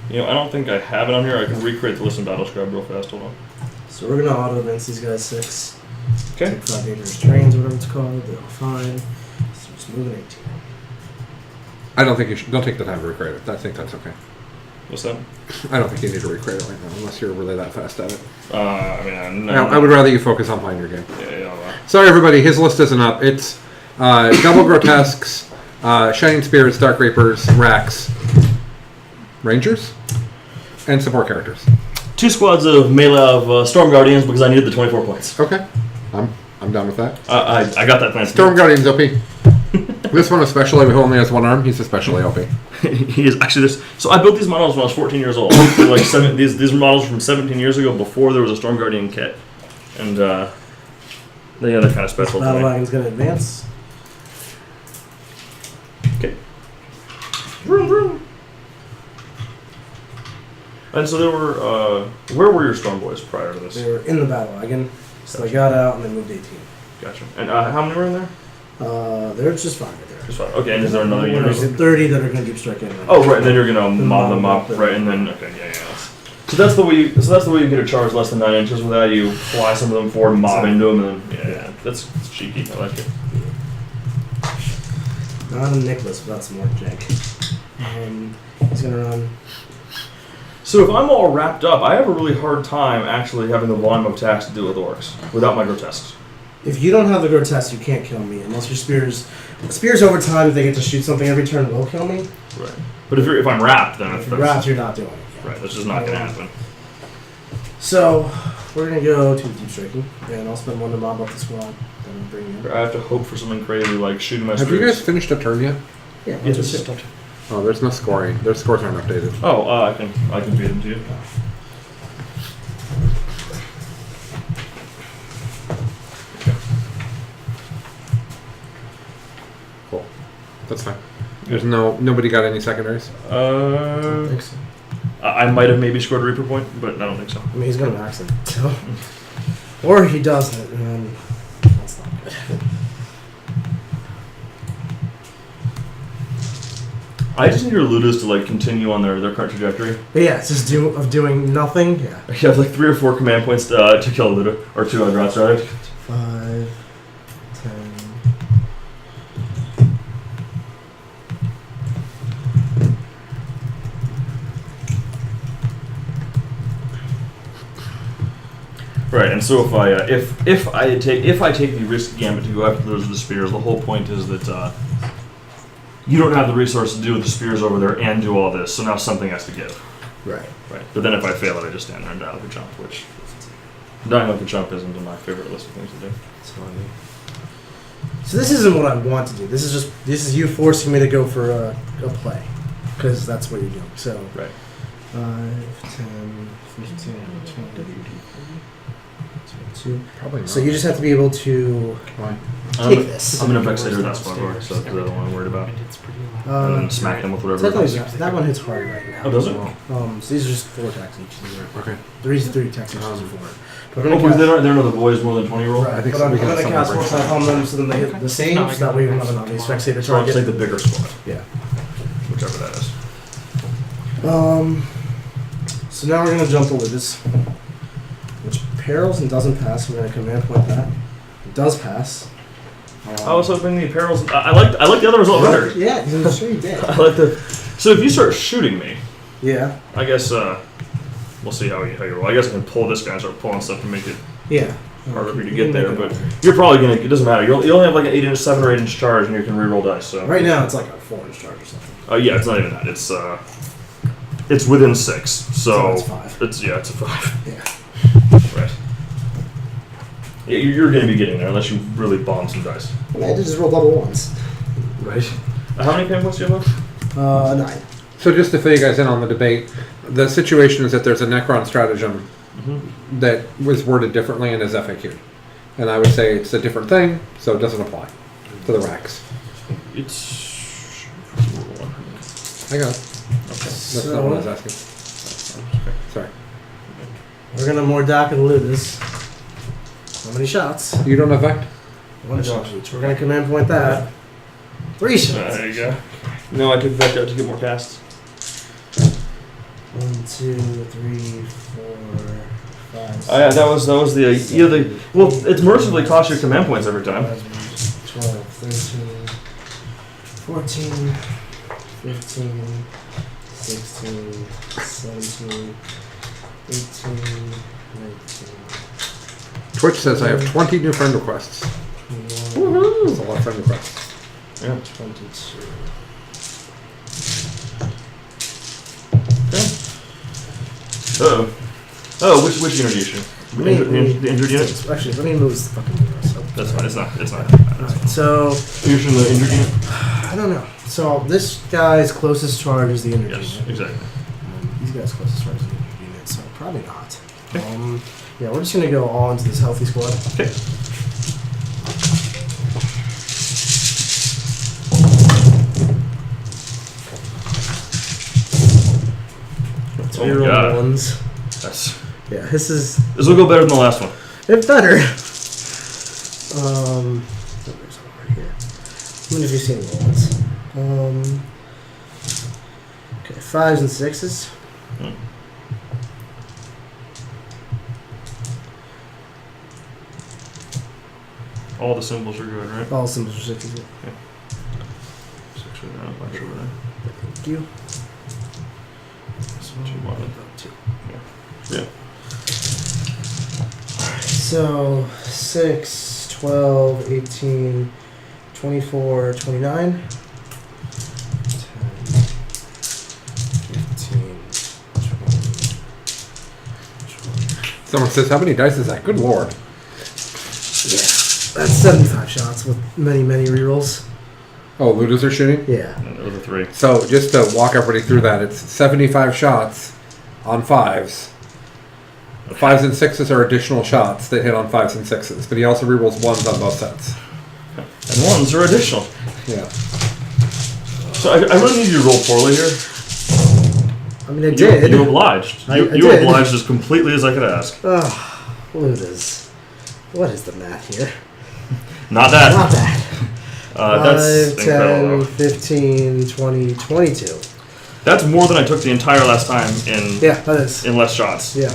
I don't think I have it on here. I can recreate the list in Battlescribe real fast. Hold on. So we're gonna auto advance these guys 6. Okay. Take 5 dangerous terrains, whatever it's called. They're all fine. So just moving 18. I don't think you should. Don't take the time to recreate it. I think that's okay. What's that? I don't think you need to recreate it right now, unless you're really that fast at it. I I would rather you focus on playing your game. Yeah. Sorry, everybody. His list isn't up. It's double grotesques, shining spirits, dark reapers, racks, rangers, and support characters. 2 squads of melee of Storm Guardians because I needed the 24 points. Okay, I'm down with that. I got that plan. Storm Guardians OP. This one especially, who only has 1 arm, he's especially OP. He is actually this. So I built these models when I was 14 years old. They're like these are models from 17 years ago, before there was a Storm Guardian kit, and they're kind of special. Battle wagon's gonna advance. Okay. Vroom, vroom. And so there were. Where were your Storm Boys prior to this? They were in the battle wagon, so I got out and they moved 18. Gotcha. And how many were in there? They're just fine right there. Just 5. Okay. And is there another unit? There's 30 that are gonna deep strike in. Oh, right. And then you're gonna mob them up, right? And then yeah. So that's the way you get a charge less than 9 inches with that. You fly some of them forward, mob into them, and then yeah, that's cheeky. I like it. Not a Nicholas without some more jank. He's gonna run. So if I'm all wrapped up, I have a really hard time actually having the volume of attacks to deal with orcs without my grotesques. If you don't have the grotesque, you can't kill me unless your spears. Spears over time, if they get to shoot something every turn, will kill me. Right. But if I'm wrapped, then If you're wrapped, you're not doing it. Yeah. right. That's just not gonna happen. So we're gonna go to deep striking, and I'll spend one to mob up the squad. Then I'll bring in. I have to hope for something crazy like shooting my Have spears. you guys finished a turn yet? Yeah, Yeah, this is- Oh, there's no scoring. Their scores aren't updated. Oh, I can feed them to you. Cool. That's fine. There's nobody got any secondaries. I don't think so. I might have maybe scored a Reaper point, but I don't think so. I mean, he's gonna max it. So. Or he doesn't, and that's not good. I just need your Ludas to like continue on their current trajectory. But yeah, it's just doing nothing. Yeah. You have like 3 or 4 command points to kill a Luda, or 2 drops, right? 5, 10. Right, and so if I take the risk gambit to go after those with the spears, the whole point is that you don't have the resource to do with the spears over there and do all this, so now something has to give. Right. Right. But then if I fail it, I just stand there and die like a chump, which dying like a chump isn't on my favorite list of things to do. So this isn't what I want to do. This is you forcing me to go for a play, because that's what you're doing. So Right. 5, 10, 15, 20, 22. Probably not. So you just have to be able to Why? take this. I'm gonna vexate her that spot bar, so that's the other one I'm worried about. And then smack them with whatever. Technically, that one hits hard right now. Oh, does it? So these are just 4 attacks each. These are Okay. 3 attacks each. These are 4. But Oh, because they don't know the boys more than 20 roll. Right, I think but so. I'm We can going to have cast someone force break on them so then they hit the same, so that way we have an obvious vexator So I'll just take target. the bigger squad, Yeah. whichever that is. So now we're going to jump to Libis, which perils and doesn't pass. We're going to command point that. It does pass. I was hoping the apparels. I like the other result better. Yeah, I'm sure you did. I like the. So if you start shooting me, Yeah. I guess we'll see how you roll. I guess I can pull this guy and start pulling stuff to make it Yeah. harder for you to You get can there. make But it you're probably gonna. It doesn't matter. You only have like an 8-inch, 7 or 8-inch charge, and you can reroll dice. So right now it's like a 4-inch charge or something. yeah, it's not even that. It's within 6. So it's 5. It's a 5. Yeah. Right. Yeah, you're gonna be getting there unless you really bomb some dice. I mean, I did just roll double ones. Right. How many pin points do you have left? 9. So just to fill you guys in on the debate, the situation is that there's a Necron stratagem that was worded differently in his FAQ. And I would say it's a different thing, so it doesn't apply to the racks. It's. I got it. Okay. That's not what I was asking. Sorry. We're going to Mordak and Libis. How many shots? You don't affect? 1 shot each. We're going to command point that. 3 shots. There you go. No, I took that out to get more casts. 1, 2, 3, 4, 5. Oh yeah, that was the well. It's mercifully cost you command points every time. 12, 13, 14, 15, 16, 17, 18, 19, Twitch says I have 20 new friend requests. 21, That's a lot of friend requests. Yeah. 22. Oh, which unit issue? The injured unit? Actually, let me move this fucking unit. So. That's fine. It's not. Alright, so, You're shooting the injured unit? I don't know. So, this guy's closest charge is the injured Yes, unit. exactly. These guys' closest charge is the injured unit, so probably not. Yeah, we're just going to go all into this healthy squad. Okay. So you're rolling ones. That's. Yeah, this This will go better than the last one. it's better. There's one right here. How many have you seen ones? Okay, 5s and 6s. All the symbols are good, right? All symbols are 6 as well. Six right now, bunch over there. Thank you. Two more. Two. Yeah. So 6, 12, 18, 24, 29. 10, 15, 20. Someone says, how many dice is that? Good lord. Yeah, that's 75 shots with many, many rerolls. Oh, Ludas are shooting? Yeah. And those are 3. So just to walk everybody through that, it's 75 shots on 5s. 5s and 6s are additional shots that hit on 5s and 6s, but he also rerolls 1s on both sets. And 1s are additional. Yeah. So I really need you to roll poorly here. I mean, I did. You obliged. I You did. obliged as completely as I could ask. Oh, Ludas. What is the math here? Not that. Not that. That's 5, 10, incredible. 15, 20, 22. That's more than I took the entire last time in Yeah, that is. in less shots. Yeah.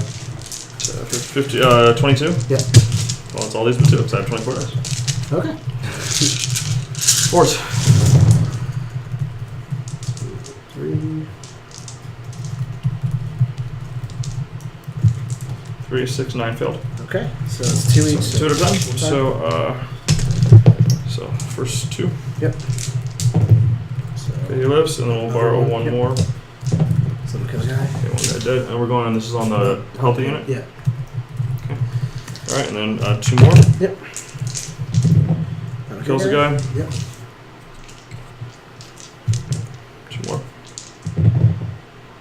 So 50, 22? Yeah. Well, it's all these but 2, because I have 24 dice. Okay. Fours. 3. 3, 6, 9 failed. Okay. So it's 2 each. 2 at a time. So first 2. Yep. Okay, he lives, and then we'll borrow 1 Yep. more. Some kill guy. Okay, 1 guy dead. And we're going on, this is on the healthy unit? Yeah. Alright, and then 2 more. Yep. Kills the guy. Yep. 2 more.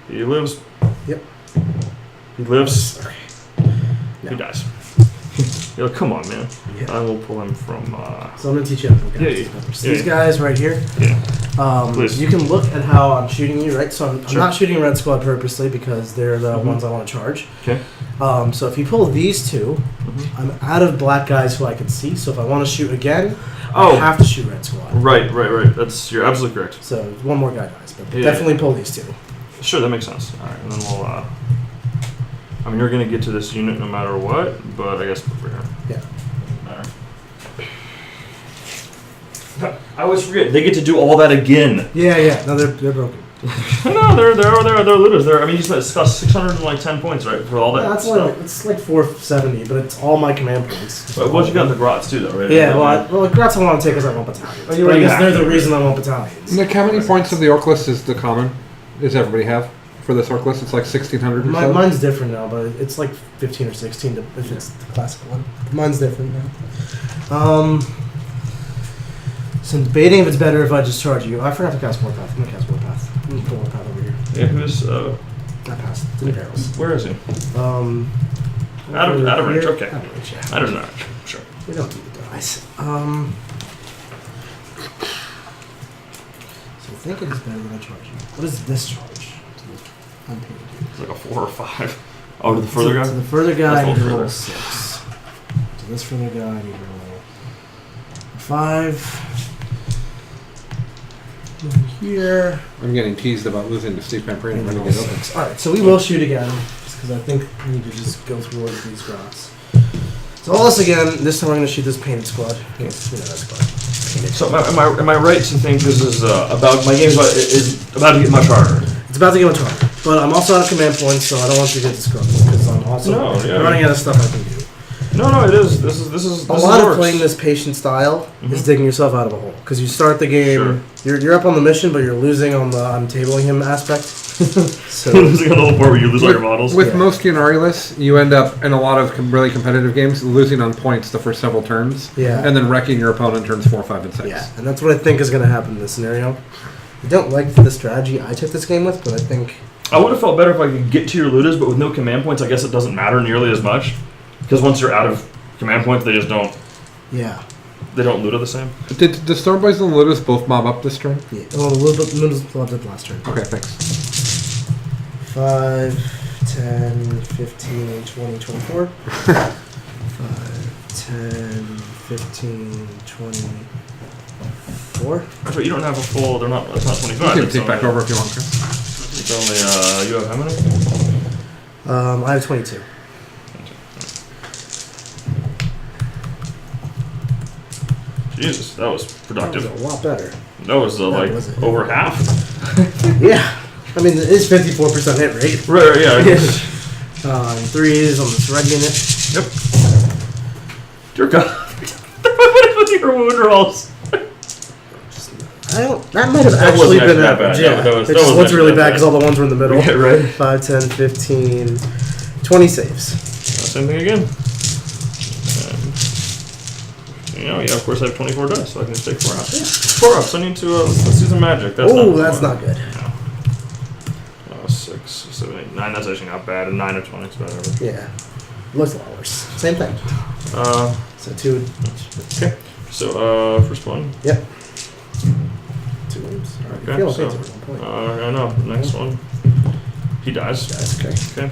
He lives. Yep. He lives. No. He dies. You're like, come on, man. Yeah. I will pull him from. So I'm gonna teach you how to Yeah, guys. yeah. These guys right here. Yeah. Please. You can look at how I'm shooting you, right? So I'm Sure. not shooting Red Squad purposely because they're the Mhm. ones I want to charge. Okay. So if you pull these two, I'm out of black guys who I can see. So if I want to shoot again, I have to shoot Red Squad. Right. That's you're absolutely correct. So one more guy dies, but Yeah. definitely pull these two. Sure, that makes sense. All right, and then we'll. I mean, you're gonna get to this unit no matter what, but I guess over here. Yeah. I always forget they get to do all that again. Yeah. No, they're broken. No, they're looters. I mean, you spent 610 points, right, for all that That's stuff. like it's like 470, but it's all my command points. But what you got in the Grots too, though, right? Yeah, well, Grats I want to take because I want battalions. Oh, you But I already guess have they're to, the reason right? I want battalions. Nick, how many points of the orc list is the common? Does everybody have for this orc list? It's like 1,600 or so? Mine's different now, but it's like 15 or 16 if it's the classic one. Mine's different now. So I'm debating if it's better if I just charge you. I forgot to cast Warpath. I'm gonna cast Warpath. I'm gonna put Warpath over here. Yeah, who's I passed. It's in barrels. where is he? Out of range, okay. Out of range, yeah. I don't know. Sure. We don't need the dice. So I think it is better than I charge you. What is this charge? Unpaid. It's like a 4 or 5. Oh, to the further guy. To the further guy, I That's need to all roll further. 6. To this further guy, I need to roll 5. Over here. I'm getting teased about losing to Steve Pamprin. And I'm going roll to get open. 6. Alright, so we will shoot again. Just because I think we need to just go through all of these grots. So all this again. This time we're going to shoot this painted squad. Yes, that squad. Painted. So am I right to think this is about my game is about to get much harder? It's about to get much harder. But I'm also out of command points, so I don't want you to get disgruntled because I'm also running out of stuff I can do. No, it is. This is A lot of playing this patient style is digging yourself out of a hole because you start the game, you're up on the mission, but you're losing on the I'm tabling him aspect. So losing on the whole board where you lose all your models. With most Ynarri lists, you end up in a lot of really competitive games losing on points the first several turns, Yeah. and then wrecking your opponent turns 4, 5, and 6. yeah, and that's what I think is going to happen in this scenario. I don't like the strategy I took this game with, but I think I would have felt better if I could get to your looters, but with no command points, I guess it doesn't matter nearly as much. Because once you're out of command points, they just don't. yeah. They don't loot the same. Did the Stormboys and the Ludus both mob up this turn? Yeah. Well, a little bit loved it last turn. Okay, thanks. 5, 10, 15, 20, 24. 5, 10, 15, 24. Actually, you don't have a full. They're not. It's not 25. You can it's take back only- over if you want, Chris. It's only. You have how many? I have 22. Jesus, that was That productive. was a lot better. That was like was it? over half. Yeah. I mean, it is 54% hit rate. Right, yeah. Threes on this red unit. Dear God. What is with your wound rolls? That might have That actually wasn't been that bad. average. Yeah. That was It just wasn't looks really that bad bad. because all the ones were in the middle. Yeah, right. 5, 10, 15, 20 saves. Same thing again. And, yeah, of course I have 24 dice, so I can just take 4 ups. 4 ups. I need to let's do some magic. Oh, that's not good. No. 6, 7, 8, 9. That's actually not bad. A 9 or 20 is better. Yeah. Looks a lot worse. Same thing. So 2. Okay. So first one. Yep. 2 wounds. Alright, Okay, you feel so, okay to 1 point. I know. Next one. He dies. That's okay. Okay.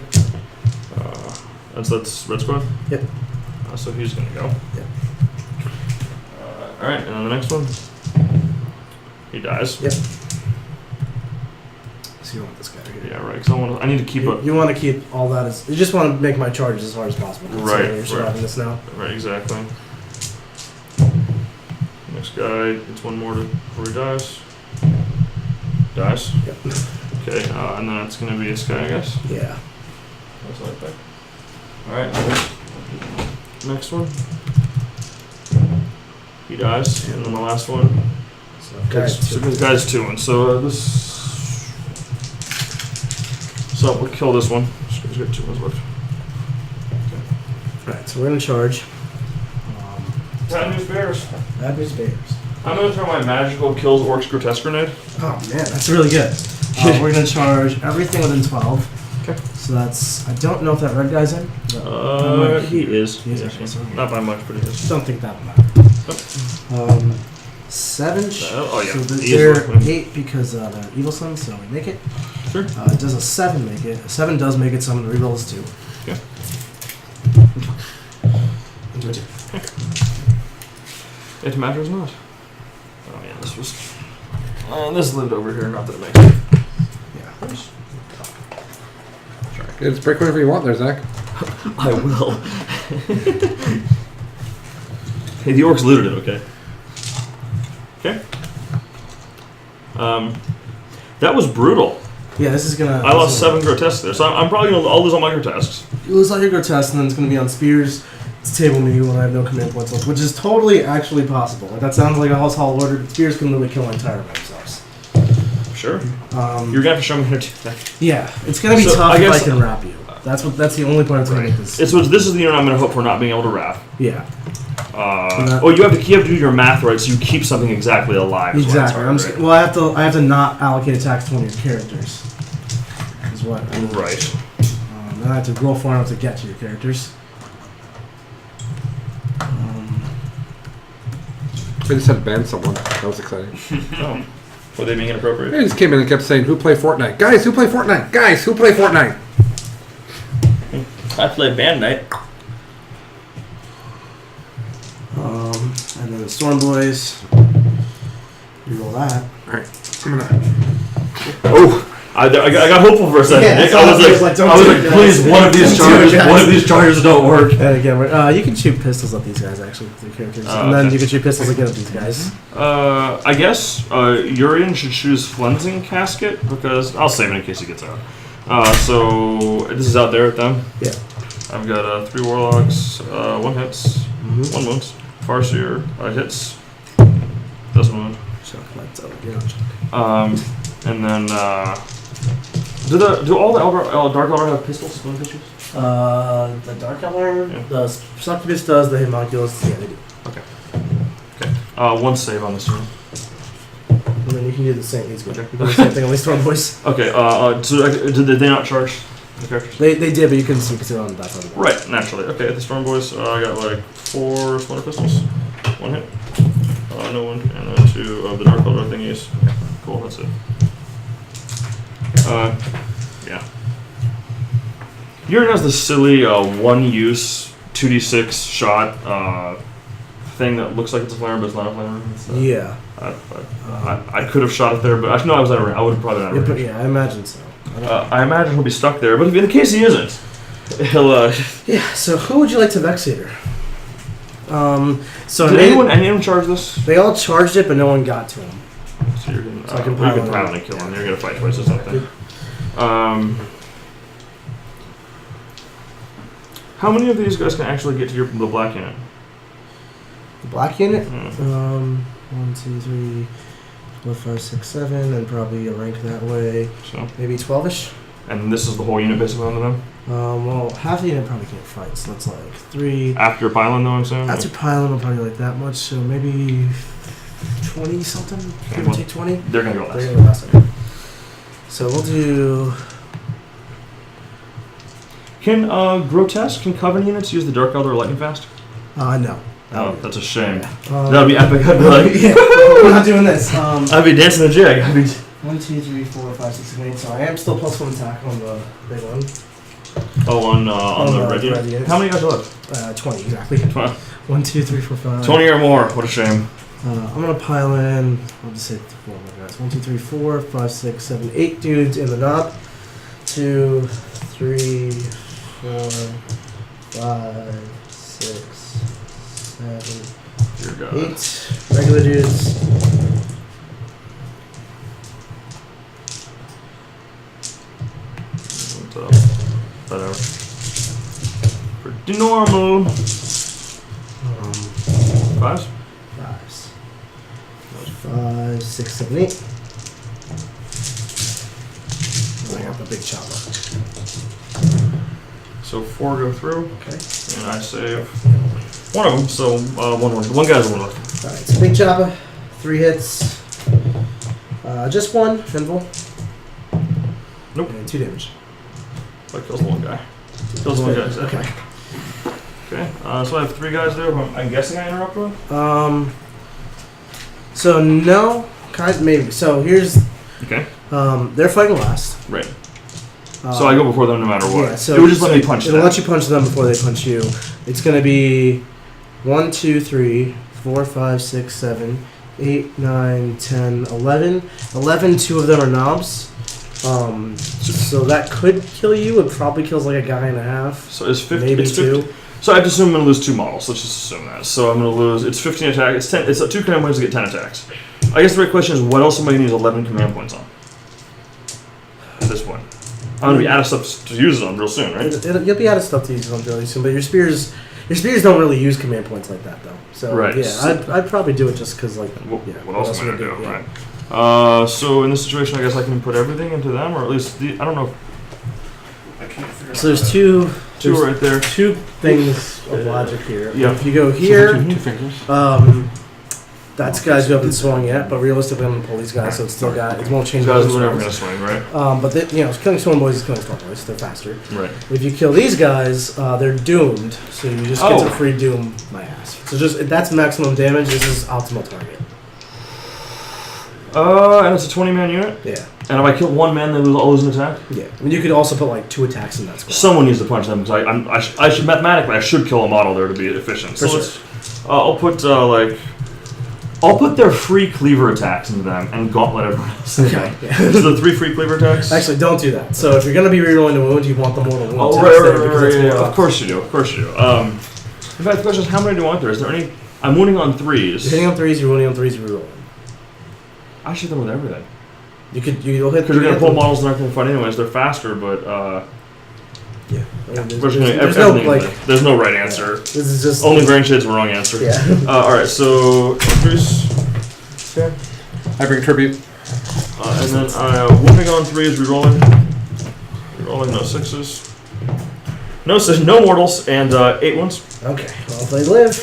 That's red squad. Yep. So he's gonna go. Yep. All right, and then the next one. He dies. Yep. So you want this guy right here. Yeah, right. Because I need to keep a. You want to keep all that as. You just want to make my charges as hard as possible. Right, So you're surviving this now. Right, exactly. Next guy gets one more before he dies. Dies. Yep. Okay, and then it's gonna be this guy, I guess. Yeah. That's what I think. All right. Next one. He dies, and then the last one. So This guy's 2, and so this. So we'll kill this one. He's got 2 ones left. Alright, so we're gonna charge. Bad news bears. Bad news bears. I'm gonna throw my magical kills orcs grotesque grenade. Oh man, that's really good. We're gonna charge everything within 12. Okay. So that's. I don't know if that red guy's in. But He is. He is okay, so Not by much, but he is. don't think that'll matter. 7. Oh, yeah. So Easily. they're 8 because they're evil sons, so we make it. Sure. It does a 7 make it. A 7 does make it, so I'm gonna reroll this 2. Okay. Into a 2. It matters not. Oh yeah, this was. This lived over here, not that it makes it. Yeah. Just break whatever you want there, Zach. I will. Hey, the orcs looted it, okay? Okay. That was brutal. Yeah, this is gonna. I lost 7 grotesques there, so I'm probably gonna. I'll lose all my grotesques. You lose all your grotesque, and then it's gonna be on spears. It's table me when I have no command points left, which is totally actually possible. Like, that sounds like a household order. Spears can literally kill my entire themselves. Sure. You're gonna have to show me how to do that. Yeah, it's gonna be So, tough I if I guess- can wrap you. That's the only part that's gonna make this. This is the unit I'm gonna hope for not being able to wrap. Yeah. You have to do your math right, so you keep something exactly alive. is what it's Exactly. hard, right? Well, I have to not allocate attacks to one of your characters. Is what. Right. Then I have to roll far enough to get to your characters. I just had to ban someone. That was exciting. Oh. Were they being inappropriate? He just came in and kept saying, "Who play Fortnite? Guys, who play Fortnite? Guys, who play Fortnite?" I play Band Night. And then the Storm Boys. You roll that. All right, I'm gonna. Oh, I got hopeful for a second. Yeah, Nick. that's all I was like, don't do it, please, guys. one of these Don't do it, guys. charges don't work. And again, you can shoot pistols at these guys actually with your characters, and then okay. you can shoot pistols again at these guys. I guess Urian should choose Flensing Casket because I'll save it in case he gets out. So this is out there at them. Yeah. I've got 3 warlocks, 1 hits, 1 wounds. Farseer hits, doesn't wound. Chuck, that's And then do all the Dark Elder have pistols? Wound pistols? the Dark Elder, the Succubus does, the Homunculus, yeah, they do. Okay. 1 save on this one. And then you can do the same. He's good. You can do the same thing on these Storm Boys. Okay. So did they not charge the characters? They did, but you can see because they're on that side of the Right, naturally. Okay, the Storm Boys, I got like 4 smaller pistols. 1 hit. No wound. And then 2 of the Dark Elder thingies. Okay, cool, that's it. Yeah. Urian has the silly 1-use 2d6 shot thing that looks like it's a flamer, but it's not a flamer. It's, Yeah. I could have shot it there, but actually no, I was out of range. I would have probably been out of range. Yeah, I imagine so. I imagine he'll be stuck there, but in the case he isn't, he'll. Yeah. So who would you like to vexator? So Did they, anyone charge this? they all charged it, but no one got to him. So you're gonna, So I can you pile can it pile on. and kill him. You're gonna fight twice or something. How many of these guys can actually get to the black unit? The black unit? Hmm. 1, 2, 3, 4, 5, 6, 7, and probably a rank that way. So, Maybe 12ish. and this is the whole unit basically under them? Well, half the unit probably can't fight, so that's like 3. After piling though, I'm saying? After piling, will probably like that much, so maybe 20 something? Give or well, take 20? They're gonna go last. They're gonna go last, okay. So we'll do. Can Grotesque, can Coven units use the Dark Elder Lightning Fast? No. Oh, that's a shame. Um, That'd be epic. I'd be like, yeah, we're not doing this. I'd be dancing the jig. I'd be 1, 2, 3, 4, 5, 6, 7, 8. So I am still +1 attack on the big one. on the the red unit. red units. How many guys are left? 20 exactly. 20. 1, 2, 3, 4, 5. 20 or more. What a shame. I'm gonna pile in. I'll just say 4 more guys. 1, 2, 3, 4, 5, 6, 7, 8 dudes in the knob. 2, 3, 4, 5, 6, 7, Dear God. 8 regular dudes. What's up? Whatever. Pretty normal. Fives? 5s. 5, 6, 7, 8. I got the big chopper. So 4 go through, Okay. and I save one of them. So one guy's one left. Alright, so big chopper. 3 hits. Just 1. Finval. Nope. And 2 damage. That kills one guy. Kills one guy. Okay. Okay. So I have 3 guys there. Who I'm guessing I interrupt with. So no, maybe. So here's Okay. they're fighting last. Right. So I go before them no matter what. Yeah, so it would just let me punch it'll them. let you punch them before they punch you. It's gonna be 1, 2, 3, 4, 5, 6, 7, 8, 9, 10, 11. 11, 2 of them are knobs. So that could kill you. It probably kills like a guy and a half. So it's 50. Maybe it's 2. 50. So I have to assume I'm going to lose 2 models. Let's just assume that. So I'm going to lose. It's 15 attack. It's 10. It's 2 command points to get 10 attacks. I guess the right question is, what else am I going to use 11 command points on? At this point, I'm going to be out of stuff to use it on real soon, right? You'll be out of stuff to use on really soon. But your spears don't really use command points like that though. So Right. yeah, I'd probably do it just because like What else am I going to do? Yeah. Right. So in this situation, I guess I can put everything into them, or at least I don't know. I can't figure So there's two right there. 2 things of logic here. Yeah. If you go here, 2 fingers. that's guys who haven't swung yet, but realistically I'm gonna pull these guys, so it's still got it won't These change. guys the are never swings. going to swing, right? But they, killing storm boys is killing storm boys. They're faster. Right. If you kill these guys, they're doomed. So you just get to Oh. free doom my ass. So that's maximum damage. This is optimal target. And it's a 20-man unit. Yeah. And if I kill 1 man, they all lose an attack. Yeah. I mean, you could also put like 2 attacks in that squad. Someone needs to punch them because I should mathematically I should kill a model there to be efficient. So For let's, I'll put their free cleaver attacks into them and gauntlet everyone else. Okay. Yeah. So the 3 free cleaver attacks. Actually, don't do that. So if you're gonna be rerolling the wound, you want the mortal wound. Oh, attacks right, there because that's yeah, more of tough. course you do. Of course you do. In fact, the question is, how many do I want there? Is there any? I'm wounding on 3s. You're hitting on 3s. You're wounding on 3s. You're rerolling. I should them with everything You'll hit because you're gonna pull models that aren't gonna fight anyways. They're faster, but Yeah. I mean, there's no right answer. This is just Only Grand Shade's the wrong answer. Yeah. All right, so Chris. Okay. I bring tribute. And then wounding on 3 is rerolling. Rerolling no 6s. No mortals and 8 ones. Okay. Well, if they live,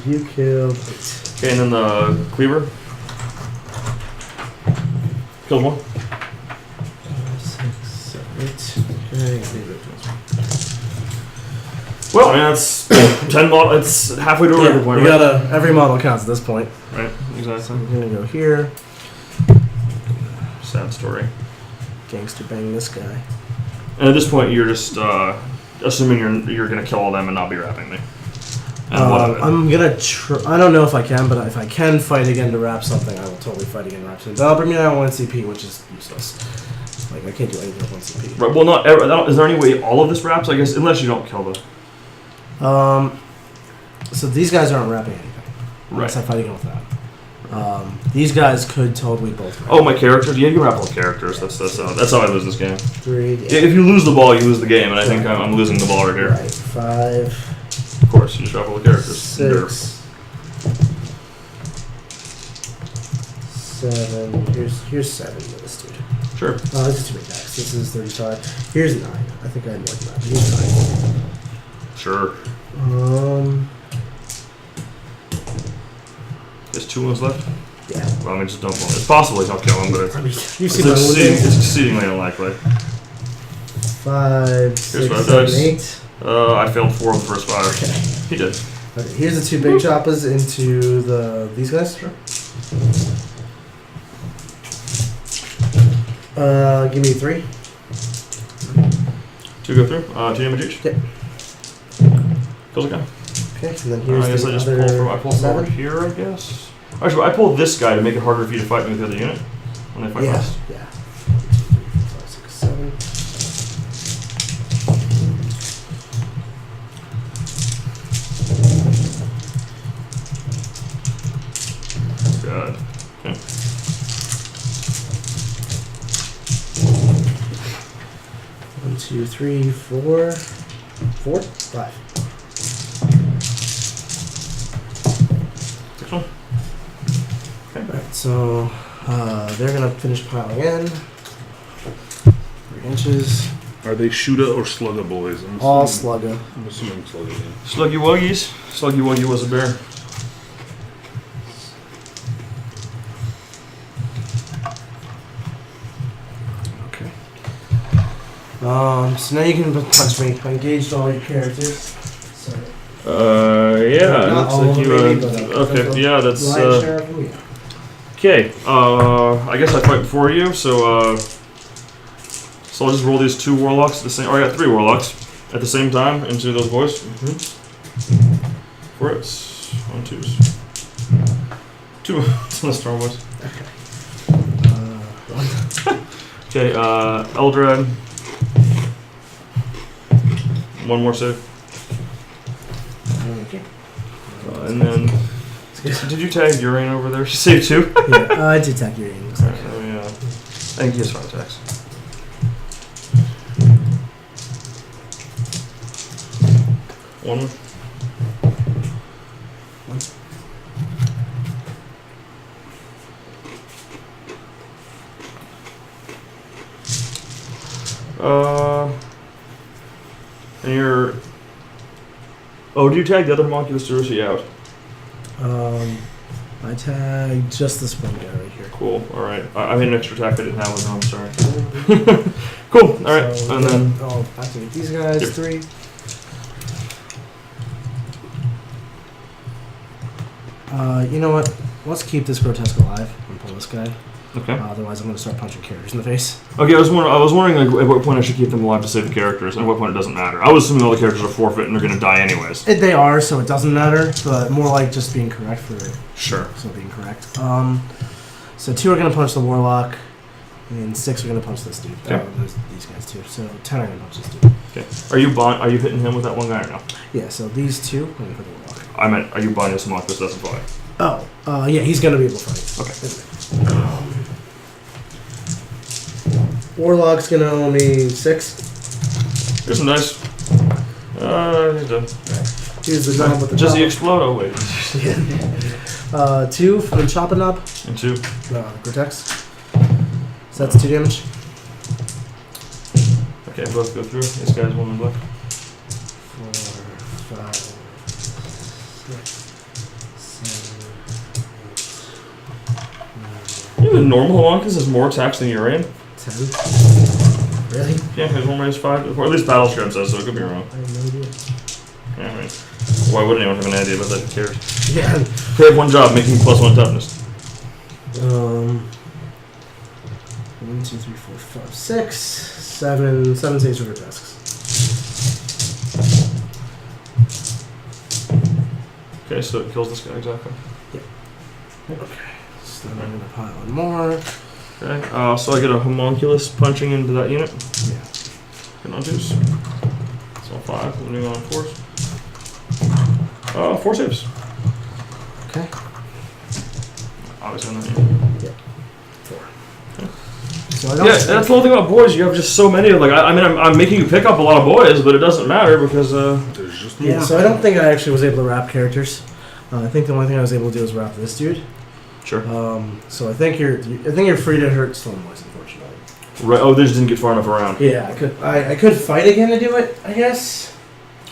you killed 8. Okay, and then the cleaver. Kills 1. 6, 7, 8. Okay. Well, I mean that's 10 model. It's halfway to a record point, You right? gotta. Every model counts at this point. Right, exactly. I'm gonna go here. Sad story. Gangster bang this guy. And at this point, you're just assuming you're gonna kill all them and not be wrapping me. And what of it? I'm gonna. I don't know if I can, but if I can fight again to wrap something, I will totally fight again to wrap something. But I'll bring me down 1 CP, which is useless. Like I can't do anything with 1 CP. Right. Well, not. Is there any way all of this wraps? I guess unless you don't kill the. So these guys aren't wrapping anything. Unless I fight again with that. These guys could totally both. Oh, my characters? Yeah, you can wrap all characters. That's how I lose this game. 3. Yeah, if you lose the ball, you lose the game, and I think I'm losing the ball right here. Right. 5. Of course, you just wrap all the characters. 6. 7. Here's 7 to this dude. Sure. Oh, this is too many decks. This is 35. Here's 9. I think I had more than that. Here's 9. Sure. There's 2 moves left? Yeah. Well, I mean, just don't. It's possible he'll kill him, but it's, I mean, it's exceedingly unlikely. 5, 6, my 7, dice. 8. I failed 4 of the first 5. Okay. He did. Okay, here's the 2 big choppers into these guys. Sure. Give me 3. 2 go through. 2 damage each. Okay. Kills a guy. Okay, and then here's I guess the I just other pull from over here, I guess. Actually, I pull this guy to make it harder for you to fight me with the other unit when they fight us. Yeah. 1, 2, 3, 4, 5, 6, 7. God. Okay. One, 2, 3, 4, 4, 5. Next one. Okay. Alright, so they're gonna finish piling in. 3 inches. Are they shooter or slugger boys? All slugger. I'm assuming slugger. Yeah. Sluggy Wuggies. Sluggy Wuggy was a bear. Okay. So now you can punch me. I engaged all your characters. Sorry. Yeah. Not Looks all like of you. them, maybe, but Okay. Yeah, that's. Lion's share of them, yeah. Okay. I guess I fight before you, so I'll just roll these 2 warlocks at the same. Or I got 3 warlocks at the same time into those boys. For it's 1, 2s. 2 to the Star Wars. Okay. Eldrad. 1 more save. Okay. And then, did you tag Urain over there? She saved 2. Yeah, I did attack your aim. Oh yeah. I think he has 5 attacks. One. And you're. Oh, do you tag the other homunculus to Rushi out? I tagged just this one guy right here. Cool. All right. I made an extra attack I didn't have with him. I'm sorry. Cool. All right. So And then. I'll activate these guys. Yep. 3. You know what? Let's keep this grotesque alive and pull this guy. Okay. Otherwise, I'm going to start punching characters in the face. Okay. I was wondering like, at what point I should keep them alive to save the characters, and at what point it doesn't matter. I was assuming all the characters are forfeit and they're going to die anyways. They are, so it doesn't matter. But more like just being correct for Sure. so being correct. So 2 are going to punch the warlock, and 6 are going to punch this dude. Okay. There's these guys too. So 10 are going to punch this dude. Okay. Are you hitting him with that one guy or no? Yeah. So these 2 are going to hit the warlock. I meant, are you buying this homunculus doesn't fight? Oh. Yeah. He's going to be able to fight. Okay. Warlock's going to owe me 6. Here's some dice. He's done. Here's the gun with the Does he top. explode? Oh wait. 2 for the chopping up. And 2. Grotesque. So that's 2 damage. Okay, both go through. This guy's 1 left. 4, 5, 6, 7, 8, 9, You know the normal homunculus has more attacks than Urain? 10. Really? Yeah, his 1 raise 5. Or at least Battle Scrim says so. It could be wrong. I have no idea. Yeah, I mean, why would anyone have an idea about that? Who cares? Yeah. They have one job, making +1 toughness. 1, 2, 3, 4, 5, 6, 7 saves for grotesques. Okay, so it kills this guy exactly. Okay. So then I'm gonna pile on more. Okay, so I get a homunculus punching into that unit. Yeah. Get on 2s. So 5, moving on 4s. 4 saves. Okay. Obviously not you. 4. So I don't Yeah, that's the whole thing about boys. You have just so many. Like, I'm making you pick up a lot of boys, but it doesn't matter because There's just more. Yeah, so I don't think I actually was able to wrap characters. I think the only thing I was able to do was wrap this dude. sure. So I think you're free to hurt Stormboys, unfortunately. Right. Oh, they just didn't get far enough around. Yeah, I could fight again to do it, I guess.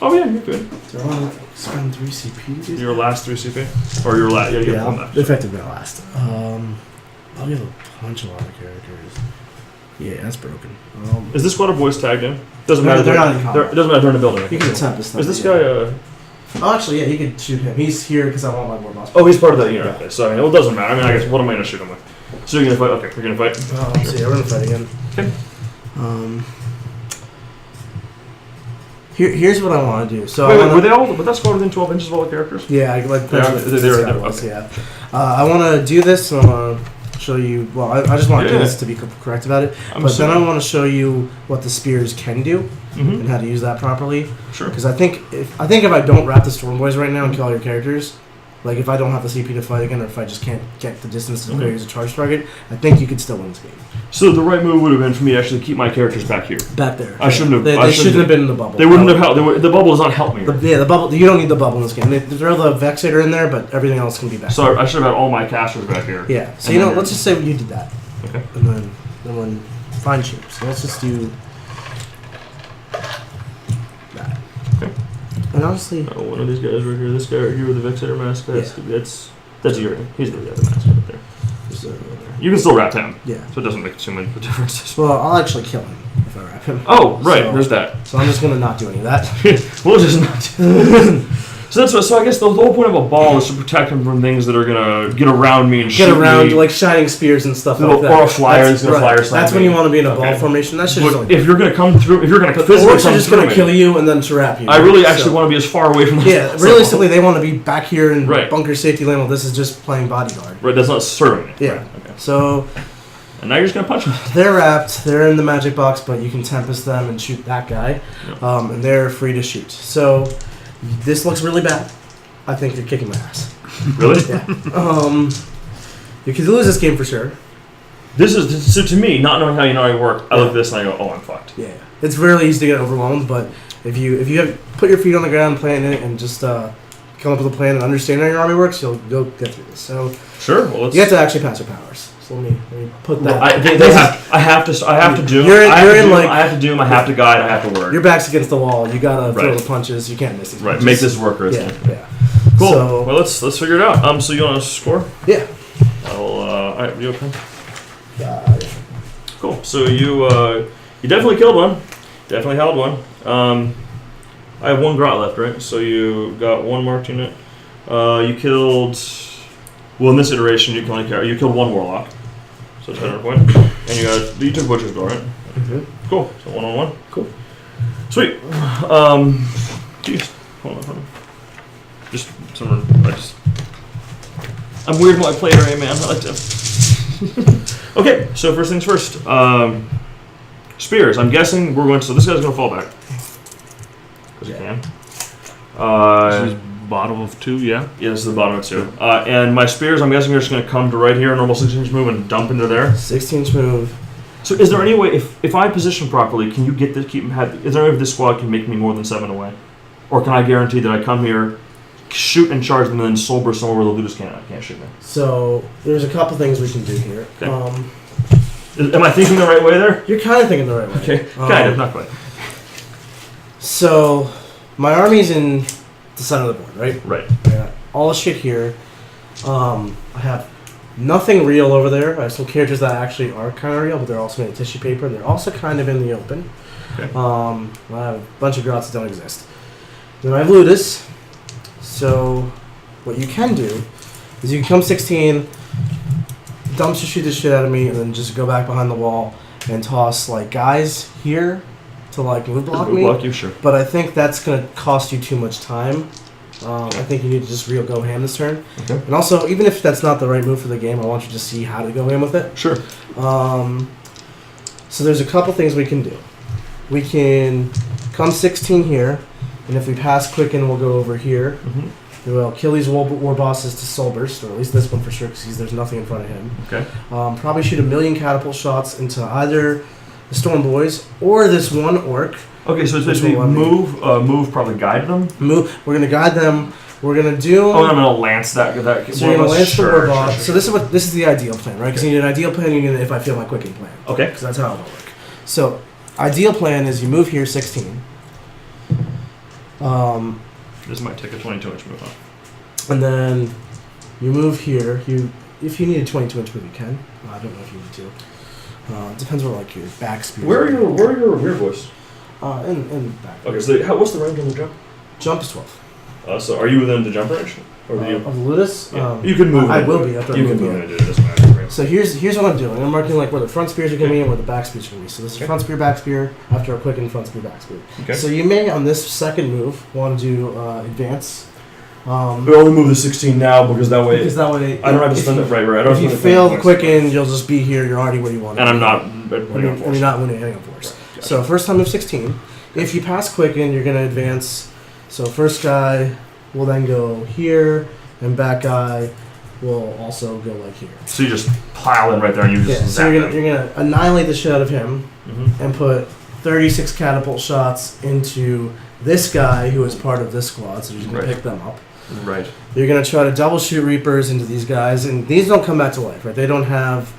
Oh yeah, you're good. So I want to spend 3 CP. Dude. Your last 3 CP, or your last? Yeah, you have 1 left. Effectively my last. I'll give a bunch of other characters. Yeah, that's broken. Is this squad of boys tagged in? Doesn't No, matter. they're not in combat. It doesn't matter. They're in the building. You can attempt this. Is this guy? Oh, actually, yeah, you could shoot him. He's here because I want my war boss. Oh, he's part of that unit. Okay, so I mean, it doesn't matter. I mean, I guess what am I gonna shoot him with? So you're gonna fight? Okay, you're gonna fight. So yeah, we're gonna fight again. Okay. Here's what I want to do. So Wait, were they all? Would that squad within 12 inches of all the characters? Yeah, I like. They are- they're- was, okay. yeah. I want to do this. And I want to show you. Well, I just want to do Yeah. this to be correct about it. I'm But then I assuming. want to show you what the spears can do Mm-hmm. and how to use that properly. Sure. Because I think if I don't wrap the Storm Boys right now and kill all your characters, like if I don't have the CP to fight again, or if I just can't get the distance to clear as a charge target, I think you could still win this game. So the right move would have been for me to actually keep my characters back here. Back there. I shouldn't have- They I shouldn't have been in the bubble. They wouldn't have helped. The bubble does not help me. The bubble. You don't need the bubble in this game. They throw the Vexator in there, but everything else can be back. So I should have had all my casters back here. Yeah. So And then let's just say you did that. Okay. And then find shape. So let's just do that. Okay. And honestly, Oh, one of these guys right here. This guy right here with the Vexator mask. That's Ynarri. He's the other mask right there. just, You can still wrap him. yeah. So it doesn't make too much of a difference. Well, I'll actually kill him if I wrap him. Oh, right. So- There's that. So I'm just gonna not do any of that. We'll just not. So that's what, so I guess the whole point of a ball is to protect him from things that are gonna get around me and Get shoot around me. like shining spears and stuff Little- like that. or a flyer that's gonna flyer slam That's when me. you want to be in a Okay. ball formation. That shit is But only. if you're gonna come through, if you're gonna But the physically orcs come are just through gonna me, kill you and then trap you. I really actually So- want to be as far away from. Yeah, so- realistically, they want to be back here in Right. bunker safety lane. Well, this is just playing bodyguard. Right, that's not serving me. Yeah. Right, okay. So And now you're just gonna punch me. they're wrapped. They're in the magic box, but you can tempest them and shoot that guy, and they're free to shoot. So this looks really bad. I think you're kicking my ass. Really? Yeah. You could lose this game for sure. This is so to me, not knowing how Ynarri work. I look at this and I go, "Oh, I'm fucked." Yeah. It's really easy to get overwhelmed, but if you have put your feet on the ground, plan it, and just come up with a plan and understand how your army works, you'll get through this. So Sure. Well, let's. you have to actually pass your powers. So let me put that. Well, I have to doom. You're in I have to doom, like- I have to doom. I have to guide. I have to work. Your back's against the wall. You gotta throw Right. the punches. You can't miss these Right. punches. Make this work, right? Yeah, yeah. Cool. So, Well, let's figure it out. So you want to score? yeah. I'll. All right. You okay? Yeah. Cool. So you definitely killed one. Definitely held one. I have 1 grot left, right? So you got 1 marked unit. You killed. Well, in this iteration, you can only carry. You killed 1 warlock. So it's 100 point. And you took butcher's blow, right? Mm-hmm. Cool. So 1-on-1. Cool. Sweet. Jeez. Hold on. Just some. I'm weird when I play area, man. I like to. Okay. So first things first. Spears. I'm guessing we're going. So this guy's gonna fall back. Because he can. This is bottom of 2, yeah. Yeah, this is the bottom of 2. And my spears, I'm guessing, are just going to come to right here, normal 16-inch move, and dump into there. 16-inch move. So is there any way, if I position properly, can you get this, is there any way if this squad can make me more than 7 away? Or can I guarantee that I come here, shoot and charge them, and then soul burst somewhere where the looters can't shoot me? So there's a couple things we can do here. Okay. Am I thinking the right way there? You're kind of thinking the right way. Okay, kind of, not quite. So my army's in the center of the board, right? Right. I got all the shit here. I have nothing real over there. I have some characters that actually are kind of real, but they're also made of tissue paper. And they're also kind of in the open. Okay. I have a bunch of grots that don't exist. Then I have Ludus. So what you can do is you can come 16, dumps to shoot the shit out of me, and then just go back behind the wall and toss like guys here to like move block me. Block you, sure. But I think that's going to cost you too much time. I think you need to just real go ham this turn. Okay. And also, even if that's not the right move for the game, I want you to see how to go ham with it. Sure. So there's a couple things we can do. We can come 16 here, and if we pass quicken, we'll go over here. Mm-hmm. He will kill these war bosses to soul burst, or at least this one for sure, because there's nothing in front of him. Okay. Probably shoot 1,000,000 catapult shots into either the Storm Boys or this one orc. Okay, so it's basically move, probably guide them. Move. We're gonna guide them. We're gonna do. Oh, and I'm gonna lance that. So you're gonna lance the war boss. So this is the ideal plan, right? Because you need an ideal plan. You're gonna, if I feel my quicking plan. Okay. Because that's how it'll work. So ideal plan is you move here 16. This might take a 22-inch move, huh? And then you move here. If you need a 22-inch move, you can. I don't know if you need to. It depends where like your back speed. Where are your weird boys? In back. Okay, so what's the range on the jump? Jump is 12. So are you within the jump range? Or do you? Of the Ludus? Yeah. You can move. I will be after I You move can move here. into it. It doesn't matter. Right? So here's what I'm doing. I'm marking like where the front spears are going to be and where the back spears are going to be. So this is front spear, back spear, after a quicken front spear, back spear. Okay. So you may, on this second move, want to do advance. We only move the 16 now because that way. I don't have to spend it right. I don't if you have to fail the quicken, you'll just be here. You're already where you want to and be. I'm not. And you're not winning any force. Gotcha. So first time move 16. If you pass quicken, you're going to advance. So first guy will then go here, and back guy will also go like here. So you just pile in right there and you just. So you're gonna annihilate the shit out of him and put 36 catapult shots into this guy who is part of this squad. So you're just gonna pick them up. Right. You're gonna try to double shoot Reapers into these guys, and these don't come back to life, right? They don't have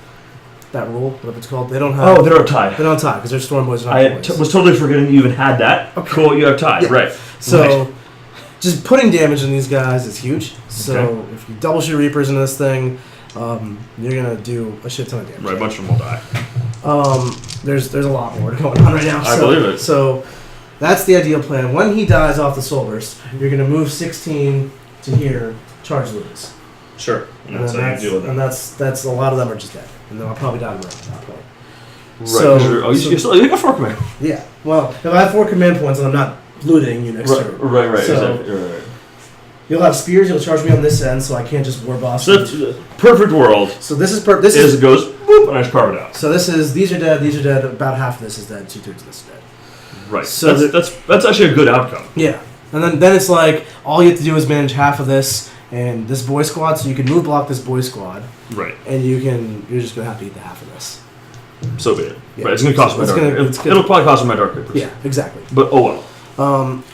that rule, whatever it's called. They don't have. Oh, they don't tie. They don't tie because they're Storm Boys. I was totally forgetting you even had that. Okay. Cool, you have tie. Yeah. Right. So. Right. Just putting damage in these guys is huge. So Okay. if you double shoot Reapers into this thing, you're gonna do a shit ton of damage. Right, a bunch of them will die. There's a lot more going on right now. I believe it. So that's the ideal plan. When he dies off the Soul Burst, you're gonna move 16 to here, charge Ludus. Sure. And And that's how you deal with that. and that's a lot of them are just dead, and then I'll probably die around at that point. Right. So- You got 4 command. Yeah. Well, if I have 4 command points and I'm not looting you next turn, Right. So- Exactly. Right. you'll have spears. You'll charge me on this end, so I can't just war boss. So that's perfect world. So this is It goes boop and I just carve it out. So this is these are dead. About half of this is dead. 2/3 of this is dead. Right. So That's actually a good outcome. Yeah, and then it's like all you have to do is manage half of this and this boy squad. So you can move block this boy squad, Right. and you're just gonna have to eat the half of this. So be it. Yeah. Right. It's gonna cost me my It's dark. gonna- it's gonna- It'll probably cost me my dark papers. Yeah, exactly. But oh well.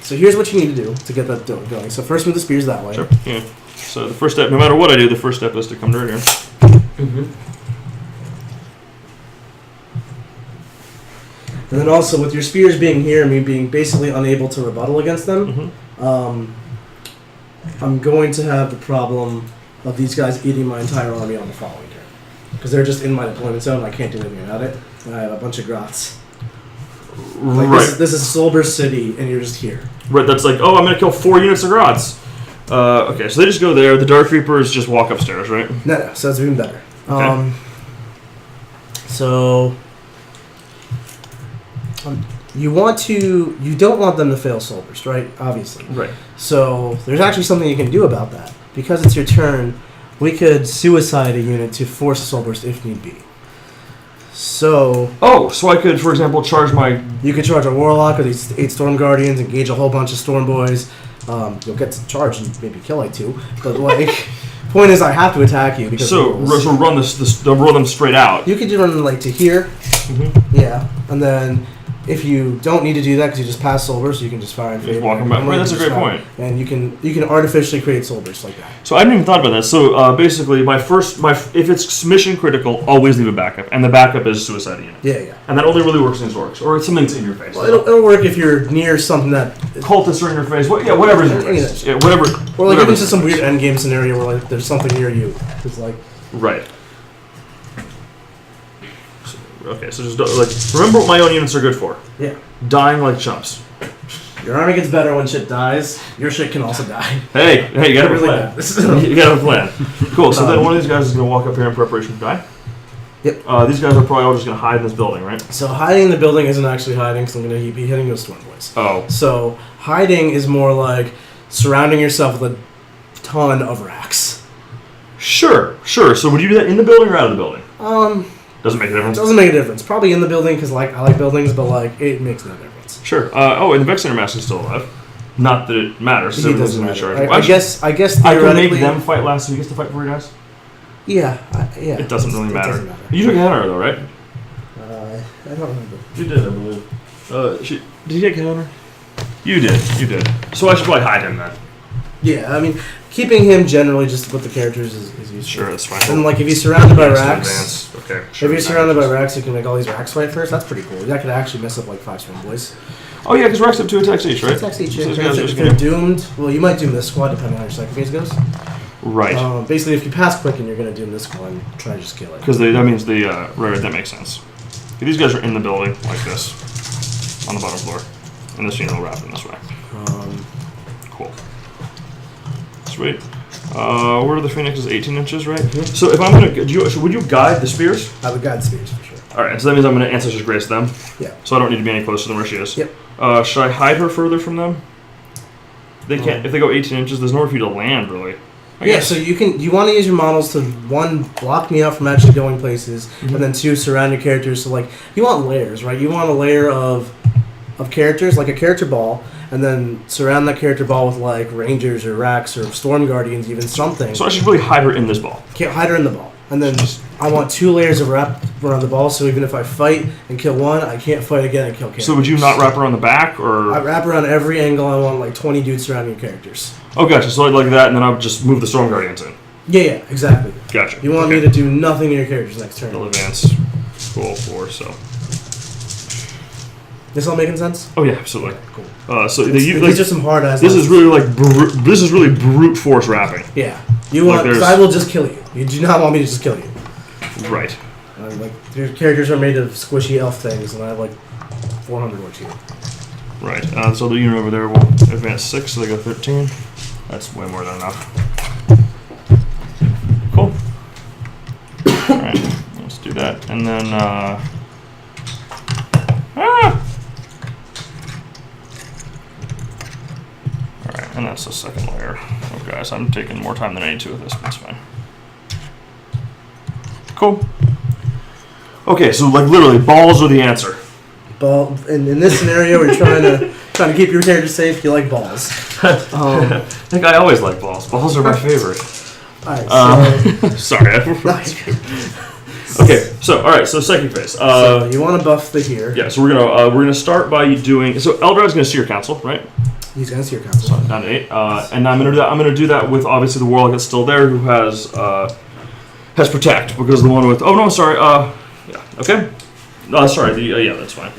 So here's what you need to do to get that going. So first move the spears that way. Sure. Yeah. So the first step, no matter what I do, the first step is to come right here. And then also with your spears being here and me being basically unable to rebuttal against them, I'm going to have the problem of these guys eating my entire army on the following turn. Because they're just in my deployment zone, I can't do anything about it. And I have a bunch of grots. Like Right. this is Solber's city, and you're just here. Right. That's like, oh, I'm gonna kill 4 units of grots. Okay, so they just go there. The Dark Reapers just walk upstairs, right? No, so that's even better. Okay. So you don't want them to fail Solber's, right? Obviously. Right. So there's actually something you can do about that. Because it's your turn, we could suicide a unit to force a Soul Burst if need be. So Oh, so I could, for example, charge my. you could charge a Warlock or these 8 Storm Guardians, engage a whole bunch of Storm Boys. You'll get to charge and maybe kill like 2. But like, point is I have to attack you because So run run them straight out. you could run like to here, yeah, and then if you don't need to do that because you just pass Soul Burst, you can just fire and Just fade. walk 'em back. Right, that's a great point. And you can artificially create Soul Bursts like that. So I hadn't even thought about that. So basically, if it's mission critical, always leave a backup, and the backup is suicide unit, Yeah. and that only really works in Orks or it's something that's in your face. Well, it'll work if you're near something that, Cultists are in your face. Whatever's in your Any of face. that. Yeah, whatever. or like whatever's even in to your some face. weird end game scenario where like there's something near you. It's like Right. Okay, so just like remember what my own units are good for. yeah, Dying like chumps. your army gets better when shit dies. Your shit can also die. Hey, you gotta have a Really plan. bad. This is- You gotta have a plan. Cool. So then one of these guys is gonna walk up here in preparation to die. Yep. These guys are probably all just gonna hide in this building, right? So hiding in the building isn't actually hiding because I'm gonna be hitting those Storm Boys. Oh. So hiding is more like surrounding yourself with a ton of racks. Sure. So would you do that in the building or out of the building? Doesn't make a It difference. doesn't make a difference. Probably in the building because I like buildings, but like it makes no difference. Sure. And the Vex Mask is still alive. Not that it matters. He doesn't Everyone's matter. gonna charge. I guess I can theoretically. make them fight last, so he gets to fight 4 guys. Yeah. It doesn't really matter. Doesn't matter. You took Ynarri though, right? I don't remember. You did, I believe. Did you take Ynarri? You did. So I should probably hide him then. Yeah, I mean, keeping him generally just with the characters is useful. Sure, that's fine. And like if he's surrounded by Yes, racks, advance. Okay. if Sure, you're surrounded by advance. racks, you can make all these racks fight first. That's pretty cool. That could actually mess up like 5 swing boys. Oh yeah, because racks have 2 attacks each, right? Attacks each. So these If guys are if just they're gonna- doomed, well, you might doom this squad depending on how your second phase goes. Right. Basically, if you pass quick and you're going to doom this squad and try to just kill it. Because that means right, that makes sense. Okay, these guys are in the building like this, on the bottom floor, and this unit will wrap in this way. Cool. Sweet. Where are the phoenixes? 18 inches, right? Mhm. So if I'm gonna, would you guide the spears? I would guide spears for sure. All right. So that means I'm gonna ancestors grace them. Yeah. So I don't need to be any closer than where she is. Yep. Should I hide her further from them? They can't. If they go 18 inches, there's nowhere for you to land, really. I Yeah, guess. so you want to use your models to 1, block me out from actually going places, and then 2, surround your characters. So like you want layers, right? You want a layer of characters, like a character ball, and then surround that character ball with like rangers or racks or storm guardians, even something. So I should really hide her in this ball. Can't hide her in the ball, and then I want 2 layers of wrap around the ball. So even if I fight and kill one, I can't fight again and kill characters. So would you not wrap her on the back, or? I wrap around every angle. I want like 20 dudes surrounding characters. Oh, gotcha. So I'd like that, and then I would just move the storm guardians in. Yeah, exactly. Gotcha. You want me to do nothing to your characters next turn. They'll advance. Cool. 4. So. This all making sense? Oh yeah, absolutely. Cool. So These are some hard ass. this is really like this is really brute force wrapping. Yeah. You Like want? Because I will just kill you. You do not want me to just kill you. Right. Like your characters are made of squishy elf things, and I have like 400 works here. Right. So the unit over there will advance 6, so they go 13. That's way more than enough. Cool. All right. Let's do that, and then. Alright, and that's the second layer. Oh, guys, I'm taking more time than I need to with this, but that's fine. Cool. Okay, so like literally, balls are the answer. Ball. In this scenario, we're trying to keep your characters safe. You like balls. I think I always like balls. Balls are my favorite. All right. Sorry. Okay, so all right, so second phase. So you want to buff the here. Yeah, so we're gonna start by doing. So Eldrad's gonna see your council, right? He's gonna see your council. Down to 8, and I'm gonna do that with obviously the warlock that's still there, who has protect, because the one with yeah, okay, sorry, yeah, that's fine.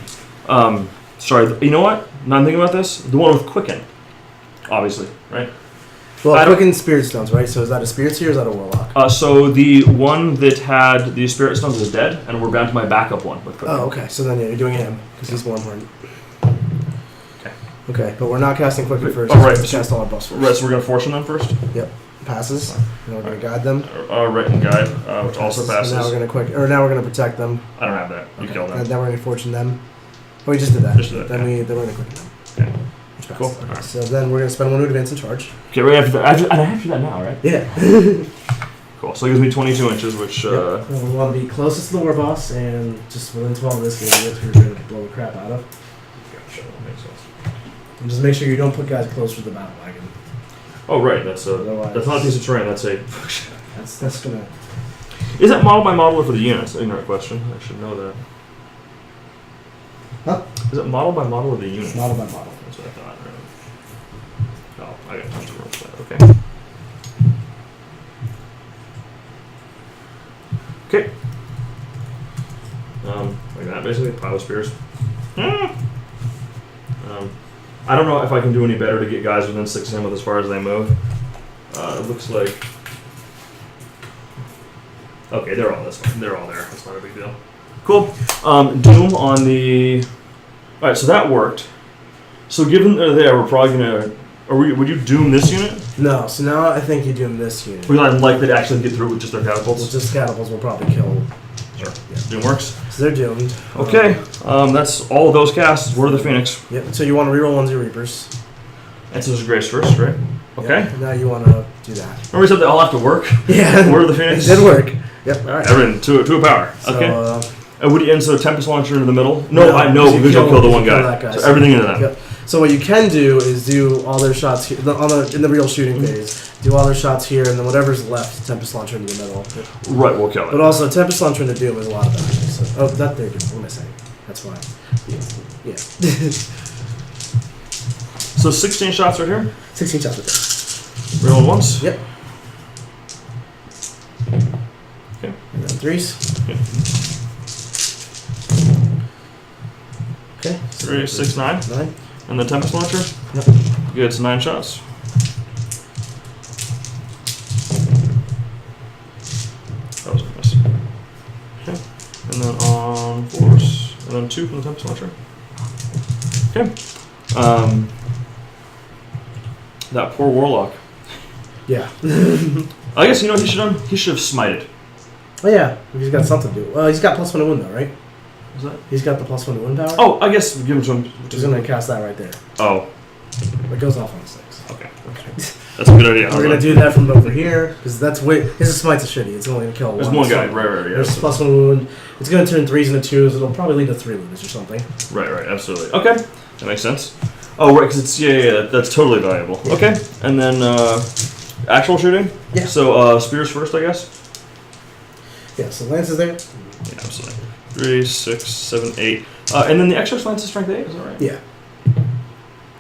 Sorry, you know what? Now I'm thinking about this. The one with quicken, obviously, right? Well, quicken spirit stones, right? So is that a spirit seer or is that a warlock? So the one that had the spirit stones is dead, and we're down to my backup one with quicken. Oh, okay. So then you're doing him because he's more important. Okay. Okay, but we're not casting quicken first. Oh, right. We're cast all our buffs first. Right, so we're gonna force them first. Yep. Passes. And we're gonna guide them. Right, and guide, which also passes. And now we're gonna protect them. I don't have that. You killed them. And then we're gonna fortune them. Oh, we just did that. Just did that, Then we're gonna quicken them. Okay. Which passes. Cool. Okay, Alright. so then we're gonna spend 1 to advance and charge. Okay, right after that. And I have to do that now, right? Yeah. Cool. So it gives me 22 inches, which. Yep. And we want to be closest to the war boss and just within 12 of this game, which we're gonna blow the crap out of. Gotcha. That makes sense. And just make sure you don't put guys closer to the battle wagon. Oh, right. That's Otherwise- that's not a piece of terrain. That's a. That's gonna. Is that model by model or for the units? Ignorant question. I should know that. Huh? Is it model by model or the units? Model by model. That's what I thought. Right? Oh, I got tons of room for that. Okay. Okay. Like that, basically. Pile of spears. I don't know if I can do any better to get guys within 6 of him with as far as they move. It looks like. Okay, they're all this one. They're all there. That's not a big deal. Cool. Doom on the. All right, so that worked. So given they're there, we're probably gonna. Would you doom this unit? No, so now I think you doom this unit. We're not likely to actually get through with just their Well, catapults. just catapults will probably kill. Sure. Yeah. Doom works. So they're doomed. Okay. That's all of those casts. What are the Phoenix? Yep. So you want to reroll 1 of your Reapers. And so this is Grace first, right? Okay. Yep, now you want to do that. Remember we said they all have to work? Yeah. What are the Phoenix? It did work. Yep. All right. Everything to a power. So, Okay. And so Tempest Launcher into the middle? No, I know because you because you'll kill the one kill guy. that guy. So everything into that. Yep. So what you can do is do all their shots here, in the real shooting phase. Do all their shots here, and then whatever's left, Tempest Launcher into the middle. Right, we'll kill But it. also, Tempest Launcher into Doom is a lot of damage. So, oh, that there. What am I saying? That's why. Yeah. So 16 shots right here. 16 shots with it. Real once. Yep. Okay. And then 3s. Okay. 3, 6, 9. 9. And the Tempest Launcher. Yep. Good, it's 9 shots. That was a miss. Okay. And then on force. And then 2 from the Tempest Launcher. Okay. That poor Warlock. Yeah. I guess you know what he should have done? He should have smited. Oh yeah, he's got something to do. Well, he's got +1 to wound though, right? Is that? He's got the +1 to wound power. Oh, I guess give him some. He's gonna cast that right there. Oh, It goes off on the 6. okay. That's a good idea. We're gonna do that from over here because that's way. His smite's a shitty. It's only gonna kill one. There's one guy. So Right, yeah. There's +1 wound. It's gonna turn 3s into 2s. It'll probably lead to 3 wounds or something. Right, absolutely. Okay, that makes sense. Oh, right, because it's, yeah, that's totally valuable. Okay, and then actual shooting? Yeah. So spears first, I guess? Yeah. So Lance is there. Yeah, absolutely. 3, 6, 7, 8. And then the extra lance is strength 8, is that right? Yeah.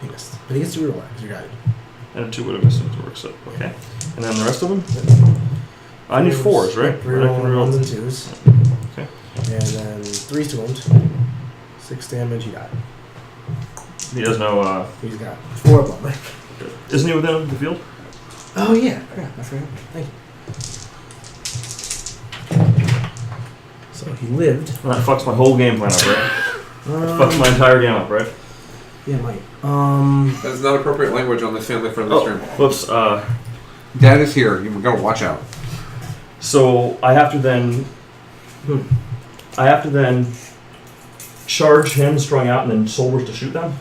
He missed, but he gets to reroll because you're guided. And a 2 would have missed it to work, so, okay. And then the rest of them? I need 4s, right? Reroll I can reroll 1s and 2s. Okay. And then 3s to wound. 6 damage. He died. He has no, He's got 4 of them. isn't he within the field? Oh yeah, crap! I forgot. Thank you. So he lived. Well, that fucks my whole game plan up, right? Fucks my entire game up, right? Yeah, might. That is not appropriate language on this family-friendly stream. Whoops, Dad is here. You gotta watch out. so I have to then charge him strung out and then soldiers to shoot them?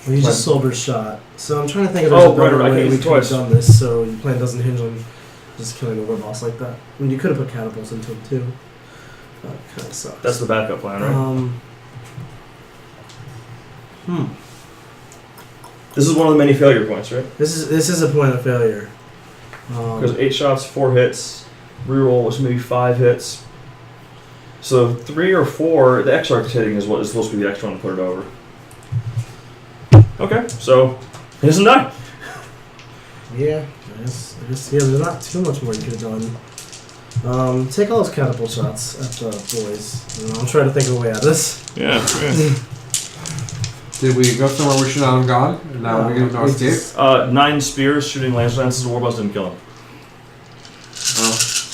Well, you just Right. sober shot. So I'm trying to think of Oh, a better right, I way can't we use could have twice. done this so your plan doesn't hinge on just killing the war boss like that. I mean, you could have put catapults into him too. That kind of sucks. That's the backup plan, right? This is one of the many failure points, right? This is a point of failure. Because 8 shots, 4 hits, reroll was maybe 5 hits. So 3 or 4, the X-Arc hitting is what is supposed to be the extra one to put it over. Okay, so he doesn't die. Yeah, I guess yeah. There's not too much more you could have done. Take all those catapult shots at the boys. I'm trying to think of a way out of this. Yeah. Did we go somewhere we should not have gone? And now we get no we escape? just- 9 spears shooting lances. Warboss didn't kill him.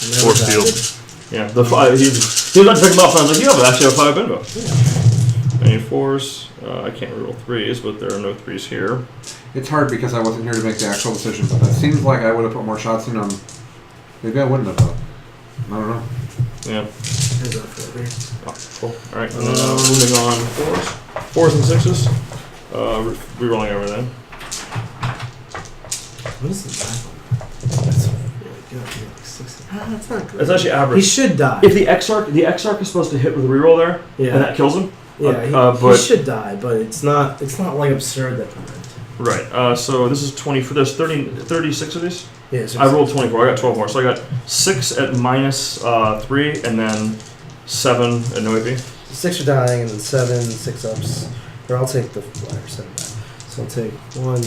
never Force died. field. Yeah, he was about to pick him up, and I was like, "You actually have 5 bingo." I need 4s. I can't reroll 3s, but there are no 3s here. It's hard because I wasn't here to make the actual decision, but that seems like I would have put more shots in them. Maybe I wouldn't have, though. I don't know. Yeah. Here's that for over here. Oh, cool. All right, and then moving on 4s and 6s. Rerolling everything. What is the back one? That's really good. Yeah, like 60. That's not good. It's actually He average. should die. If the X-Arc is supposed to hit with a reroll there, Yeah. and that kills him. Yeah, he but should die, but it's not like absurd that he went. right. So this is 20. There's 36 of these. Yeah, so I rolled 24. I got 12 more, so I got 6 at -3, and then 7 at no AP. 6 are dying, and then 7, 6 ups. Or I'll take the flyer 7 back. So I'll take 1,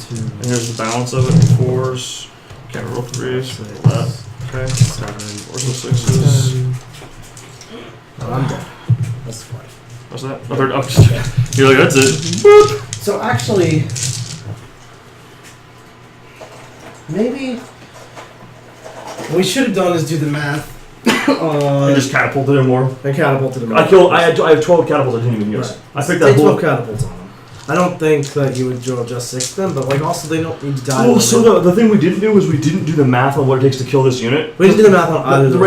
2. And here's the balance of it: 4s. Can't roll 3s. Roll that. Okay. 7, 4s and 6s. Oh, I'm dead. That's fine. What's that? Oh, you're like, that's it. Boop. So actually, maybe what we should have done is do the math I on just catapulted him more. and catapulted him. I have 12 catapults I didn't even use. Right. I picked Take that 12 whole. catapults on them. I don't think that you would draw just 6 of them, but like also they don't need to die. Oh, so the thing we didn't do is we didn't do the math on what it takes to kill this unit. we didn't do the math on either. The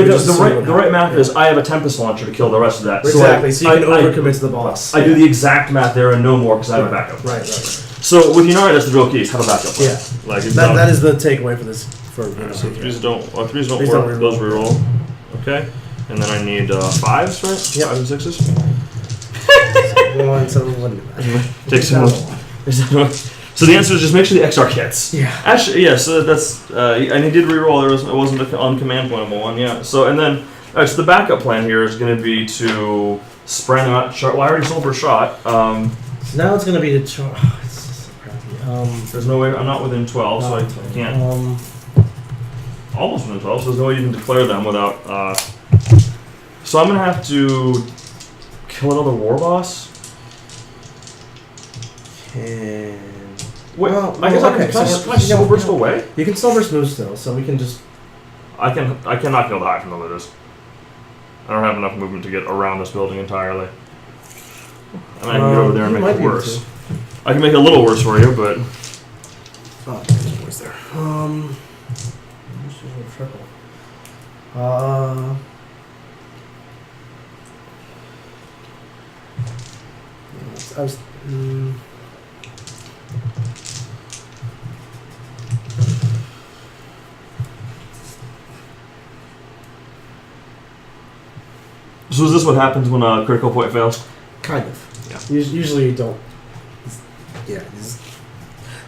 right math is I have a Tempest launcher to kill the rest of that. Exactly. So you can I overcommit to the boss. I do the exact math there and no more because I have a backup. Right. So with Ynarri, that's the real key: is have a backup. Plan. Yeah. Like it's That is the takeaway for this. For so 3s don't work. Threes don't Those reroll. reroll. Okay. And then I need 5s, right? Yep. 5s and 6s. One, so it wouldn't matter. Take some more. So the answer is just make sure the XR hits. Yeah. Actually, yeah. So that's and he did reroll. It wasn't an uncommand pointable one. Yeah. So and then so the backup plan here is going to be to spread them out. Well, I already sold for a shot. So now it's gonna be the it's just so crappy. There's no way I'm not within 12, so I can't. Almost within 12, so there's no way you can declare them without. So I'm gonna have to kill another war boss. And Wait, well, I guess okay, can I so soul burst away? you can still burst move still, so we can just. I cannot kill the high from the looters. I don't have enough movement to get around this building entirely. And I can get over there and you make might it be able worse. to. I can make it a little worse for you, but Oh, there's a voice there. This is a triple. I was. so is this what happens when a critical point fails? Kind of. Yeah. Usually you don't. Yeah. This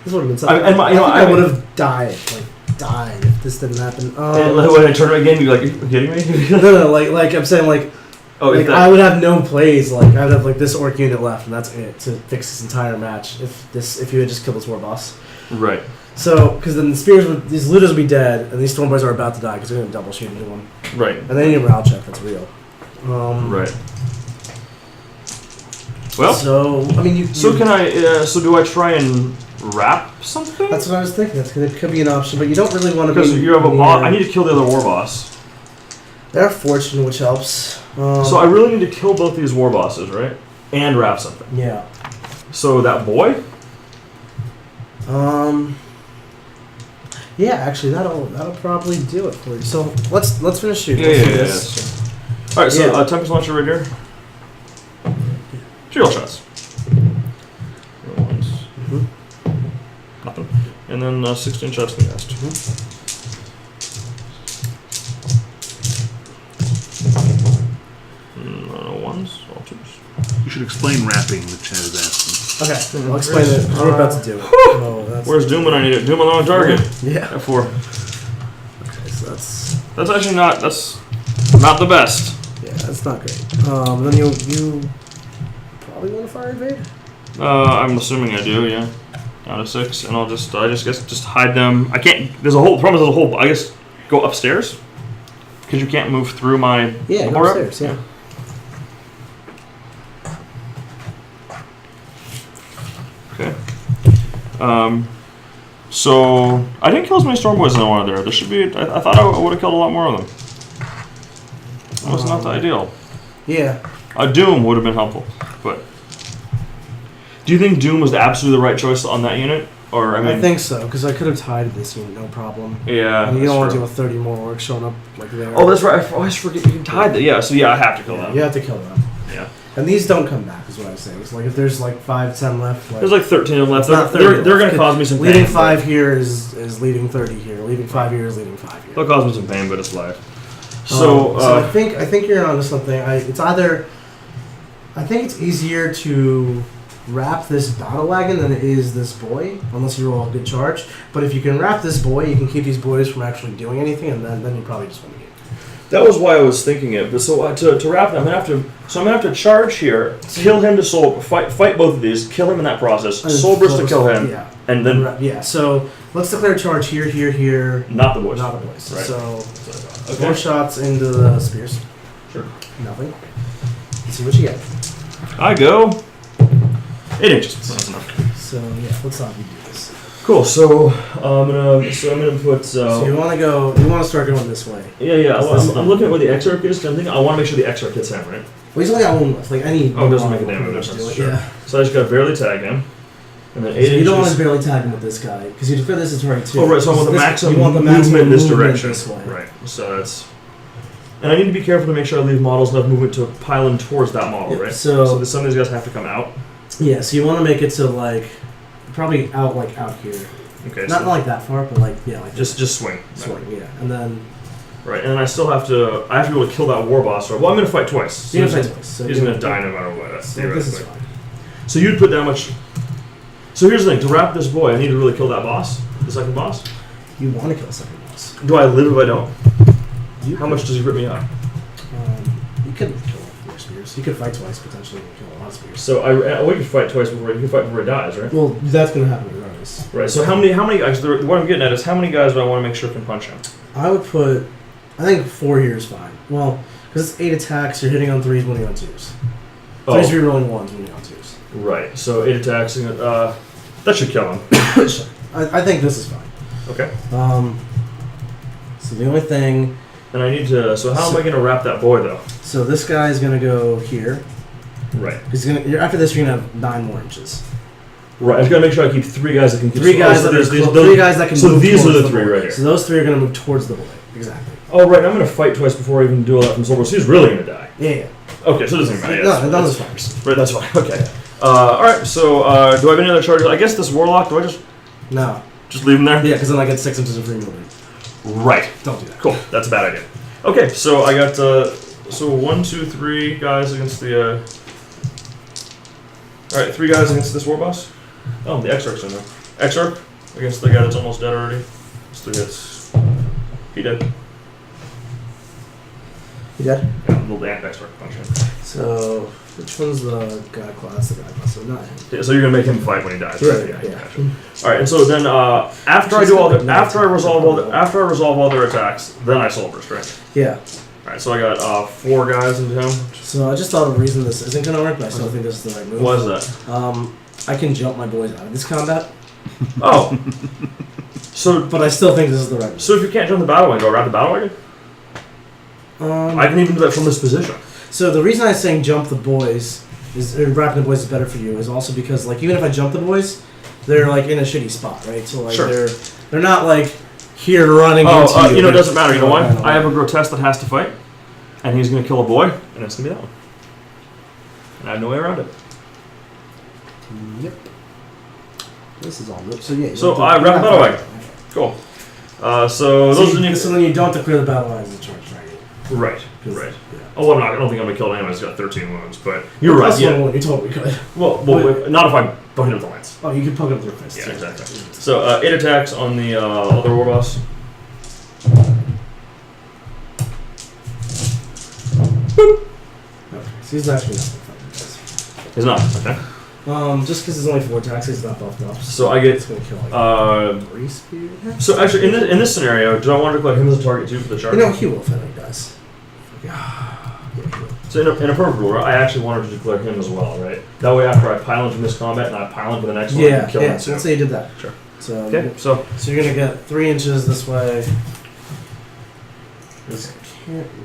would have been something. And I would have died if this didn't happen. When I turn it again, you're like, are you kidding me? No, like I'm saying, like I would have no plays. Like I would have like this orc unit left, and that's it to fix this entire match. If you had just killed this war boss. Right. So, because then these looters would be dead, and these storm boys are about to die because they're going to double shoot into one. Right. And they need a morale check. That's real. Right. Well. So I mean, So can I? So do I try and wrap something? That's what I was thinking. It could be an option, but you don't really want to. Because you have a boss. I need to kill the other war boss. They have fortune, which helps. So I really need to kill both these war bosses, right? And wrap something. Yeah. So that boy. Yeah, actually, that'll probably do it for you. So let's finish shooting. Yeah. Let's do this. All right. So Yeah. Tempest launcher right here. 3 all shots. Ones. Nothing. And then 16 shots in the nest. No ones, all twos. You should explain rapping, the chat is asking. Okay, I'll explain it. We're about to do it. Oh, that's Where's Doom when I need it? Doom on the wrong target. Yeah. F4. Okay, so That's actually not. That's not the best. yeah, that's not great. Then you probably want to fire evade. I'm assuming I do. Yeah. Down to 6, and I just hide them. I can't. There's a whole problem. There's a whole. I guess go upstairs because you can't move through my. Yeah, go aura. upstairs. Yeah. Okay. So I didn't kill as many storm boys as I wanted there. There should be. I thought I would have killed a lot more of them. That was not the ideal. Yeah. A Doom would have been helpful, but do you think Doom was absolutely the right choice on that unit? Or I think so, because I could have tied this unit, no problem. Yeah. And you don't want to true. deal with 30 more orcs showing up like there. Oh, that's right. I always forget you can tie that. Yeah. So yeah, I have to kill them. You have to kill them. Yeah. And these don't come back, is what I'm saying. It's like if there's like 5, 10 left. Like, There's like 13 of them left. It's not They're 30 going to left. cause me some pain. leading but- 5 here is leading 30 here. Leading 5 here is leading 5 here. They'll cause me some pain, but it's life. So, So I think you're onto something. I think it's easier to wrap this battle wagon than it is this boy, unless you roll a good charge. But if you can wrap this boy, you can keep these boys from actually doing anything, and then you probably just win the game. that was why I was thinking it. But so to wrap them, I'm gonna have to charge here, kill him to soul, fight both of these, kill him in that process, soul burst to kill him, Yeah. and then Yeah. So let's declare charge here, here. not the boys. Not the boys. Right. So Okay. 4 shots into the spears. Sure. Nothing. Let's see what you get. I go 8 inches. That's enough. So yeah, let's have you do this. Cool. So I'm gonna put. So you want to start going this way. Yeah. I'm looking at where the X-Arc is. 'Cause I'm thinking I want to make sure the X-Arc hits him, right? Well, he's only got 1 left. Like any. Oh, it doesn't make a will damn pretty much difference. do it, Sure. Yeah. So I just got to barely tag him, and then 8 So you inches. don't want to barely tag him with this guy because you declare this as target 2. Oh right, so I want the This- maximum you want the maximum movement in this movement direction. this way. Right. So that's. And I need to be careful to make sure I leave models enough movement to pile in towards that model, Yeah, right? so- some of these guys have to come out. Yeah. So you want to make it to like probably out here. Okay. Not so like that far, but like yeah, like just swing. swing. Yeah, and then Right, and I still have to. I have to be able to kill that war boss. Right? Well, I'm going to fight twice. So You're gonna fight twice. So he's going to die no matter what. That's So this is theoretically. fine. So you'd put that much. So here's the thing: to wrap this boy, I need to really kill that boss, the second boss. You want to kill a second boss. Do I live if I don't? You How much does he rip me up? You could kill your spears. You could fight twice potentially and kill a lot of spears. So we could fight twice before he dies, right? Well, that's gonna happen regardless. Right. So how many? Actually, what I'm getting at is how many guys do I want to make sure can punch him? I would put. I think 4 here is fine. Well, because it's 8 attacks, you're hitting on 3s, winning on 2s. 3s, rerolling 1s, winning on 2s. Right. So 8 attacks. That should kill him. I think this is fine. Okay. So the only thing. And I need to. So how am I going to wrap that boy though? So this guy's gonna go here. Right. After this, you're gonna have 9 more inches. Right. I just got to make sure I keep 3 guys that can. Three guys that can. So move these are towards the 3 boy. right here. So those 3 are gonna move towards the boy. Exactly. Oh right. I'm going to fight twice before I even do all that from Silver. So he's really going to die. Yeah. Okay. So it doesn't matter. No, that's fine. Right. That's fine. Okay. All right. So do I have any other charges? I guess this warlock. Do I No. just leave him there? Yeah, because then I get 6 inches of free movement. Right. Don't do that. Cool. That's a bad idea. Okay. So I got 1, 2, 3 guys against the. All right. 3 guys against this war boss. Oh, the X-Ork's in there. X-Ork against the guy that's almost dead already. Still gets. He dead. You dead? Yeah, little X-Ork punch him. So, which one's the god class? The god class, so not him. Yeah, so you're gonna make him fight when he dies, right? Yeah. Gotcha. All right, and so then after I resolve all their attacks, then I soul burst, right? Yeah. All right, so I got 4 guys into him. So I just thought of a reason this isn't going to work, but I still think this is the right move. What is that? I can jump my boys out of this combat, Oh, so but I still think this is the right move. so if you can't jump the battle wagon, do I wrap the battle wagon? I can even do that from this position. So the reason I'm saying jump the boys is wrapping the boys is better for you is also because like even if I jump the boys, they're like in a shitty spot, right? So like Sure. they're not like here running into you. It doesn't matter. You know why? Kind of I have a grotesque that has to fight, and he's gonna kill a boy, and it's gonna be that one. And I have no way around it. Yep. This is all good. So yeah. So I wrap the battle wagon. Cool. So those didn't even. So then you don't have to clear the battle lines and charge, right? Right. Yeah. Oh, I don't think I'm gonna kill anyone. He's got 13 wounds, but you're right. Plus Yeah. one, you totally could. Well, not if I don't hit with the lance. Oh, you can poke it with your fist. Yeah, exactly. So 8 attacks on the other war boss. Okay. So he's actually not fighting He's not. Okay. just because there's only 4 attacks, he's not buffed up. So I It's get. gonna kill like 3 spear. So actually, in this scenario, do I want to declare him as a target too for the charge? You know, he will if he does. Yeah, he will. So in a perfect rule, I actually wanted to declare him as well, right? That way, after I pile into this combat and I pile into the next one, I Yeah, can kill yeah. him So too. let's say you did that. Sure. So Okay. So you're gonna get 3 inches this way.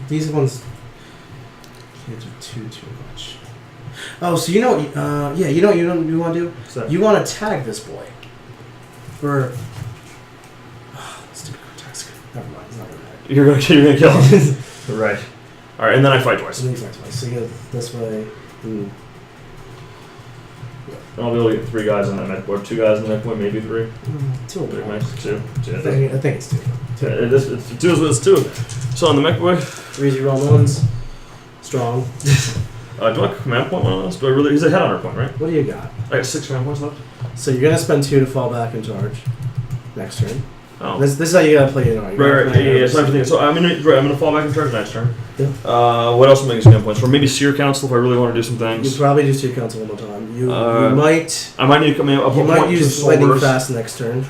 These ones can't do too much. Oh, so you know what? You know what you want to do? what's that? You want to tag this boy for. Stupid grotesque. Never mind. It's not gonna matter. You're gonna kill him. Right. All right, and then I fight twice. So then you fight twice. So you go this way. And I'll be able to get 3 guys on that mech board. 2 guys on the mech board, maybe 3. 2 will 3 be mechs, 2. I think it's 2. It's 2 is what it's 2. So on the mech board, 3 0 ones. Strong. do I command point one of those? Do I really? He's a headhunter point, right? What do you got? I got 6 command points left. So you're gonna spend 2 to fall back and charge next turn. Oh. This is how you gotta play Ynarri. Right. Yeah. So I have to think. So I'm gonna fall back and charge next turn. Yeah. What else am I making command points for? Maybe Seer Council if I really want to do some You things. probably do Seer Council one more time. You might I might need to come in. you might use lightning fast next turn.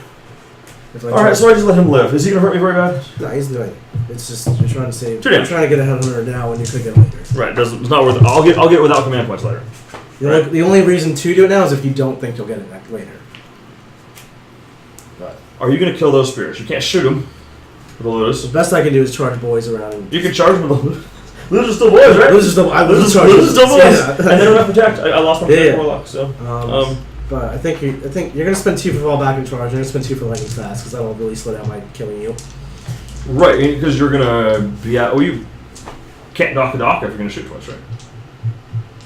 All right. So I just let him live. Is he gonna hurt me very bad? No, he's doing it. It's just you're trying to save. Too You're damn. trying to get a headhunter now when you could get later. Right. It's not worth it. I'll get it without command points later. The only reason to do it now is if you don't think you'll get it later. Are you gonna kill those spears? You can't shoot them with the lotus. The best I can do is charge boys around. And You can charge them with the lotus. Lotus are still boys, right? Lotus is still. I Lotus charge. are still boys. Yeah. And they don't have protect. I lost my Yeah. warlock. So. But I think you're gonna spend 2 for fall back and charge. You're gonna spend 2 for lightning fast because that'll really slow down my killing you. Right, because you're gonna be at. Well, you can't dock a dock if you're gonna shoot twice, right?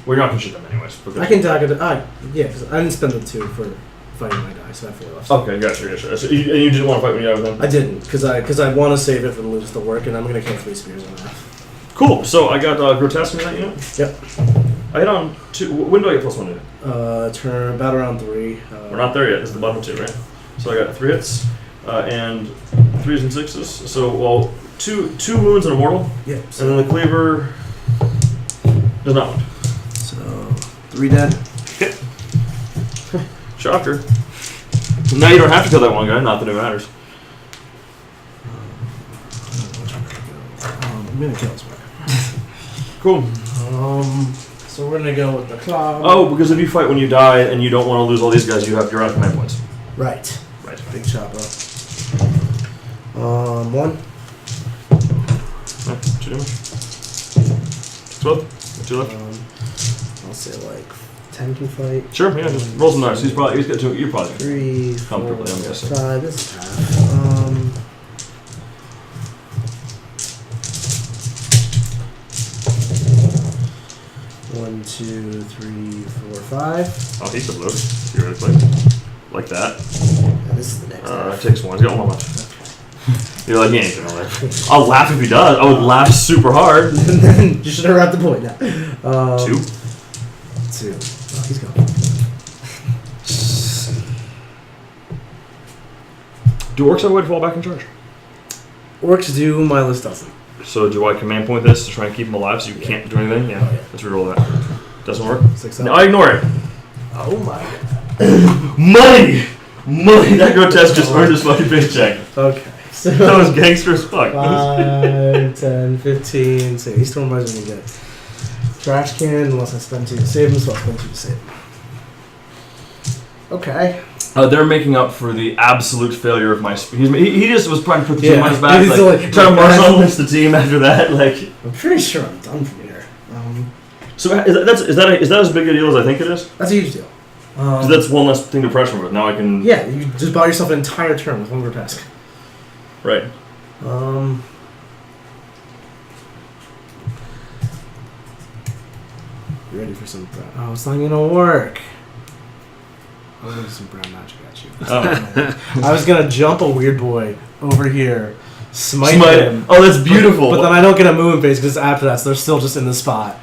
Well, you're not gonna shoot them anyways. I can tag it. Yeah, because I didn't spend the 2 for fighting my die, so I fully left. Okay, gotcha. So you didn't want to fight when you got with them? I didn't, because I want to save it for the lose the work, and I'm going to kill 3 spears on that. Cool. So I got grotesque in that unit. Yep. I hit on 2. When do I get +1 to it? Turn about around 3. We're not there yet. It's the bottom 2, right? So I got 3 hits and 3s and 6s. So well, two wounds and a mortal. Yeah. And then the cleaver is not one. So 3 dead. Okay. Shocker. Now you don't have to kill that one guy. Not that it matters. I'm gonna kill this one. Cool. So we're gonna go with the cloud. Oh, because if you fight when you die and you don't want to lose all these guys, you're out of command points. Right. Right. Big chopper. 1. Too damage. 12. 2 left. I'll say like 10 can fight. Sure. Yeah. Just roll some dice. He's got 2. You're probably 3, 4, comfortably, I'm guessing. 5. This is half. 1, 2, 3, 4, 5. Oh, he's a blue. Theoretically. Like that. And this is the next half. Takes 1. He's got 1 left. You're like, he ain't gonna live. I'll laugh if he does. I would laugh super hard. You should have wrapped the point now. 2. 2. Oh, he's gone. Do orcs have a way to fall back in charge? Orcs do, my list doesn't. So do I command point this to try and keep him alive so you can't do anything? Yeah. Oh, yeah. Let's reroll that. Doesn't work? 6 No, up. I ignore it. Oh my god. Money! Money! That grotesque just earned his fucking paycheck. Okay. So That was gangster as fuck. 5, 10, 15. So he's throwing my gonna get trash can unless I spend 2 to save him, so I'll spend 2 to save him. Okay. They're making up for the absolute failure of my he just was trying to put the team Yeah. on his back, He's like, trying to marshal the team after that. Like, I'm pretty sure I'm done from here. so is that as big a deal as I think it is? That's a huge deal. Because that's one less thing to pressure with. Now I can. Yeah, you just buy yourself an entire turn with 1 grotesque. Right. You ready for some brown? Oh, it's not gonna work. I'm gonna do some brown magic at you. Oh. I was gonna jump a weird boy over here, smite him. Oh, that's beautiful. But then I don't get a movement phase because after that, so they're still just in the spot.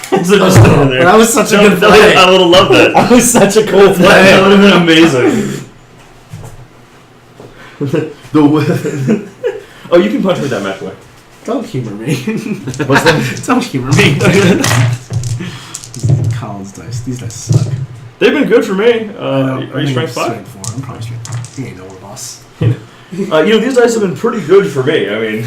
So just standing there. That was such a good play. I would have loved that. That was such a cool play. That would have been amazing. Oh, you can punch me that match way. Don't humor me. What's that? Don't humor me. Collins dice. These dice suck. They've been good for me. Are you strength 5? Strength 4. I'm probably strength 5. You ain't no more boss. These dice have been pretty good for me. I mean,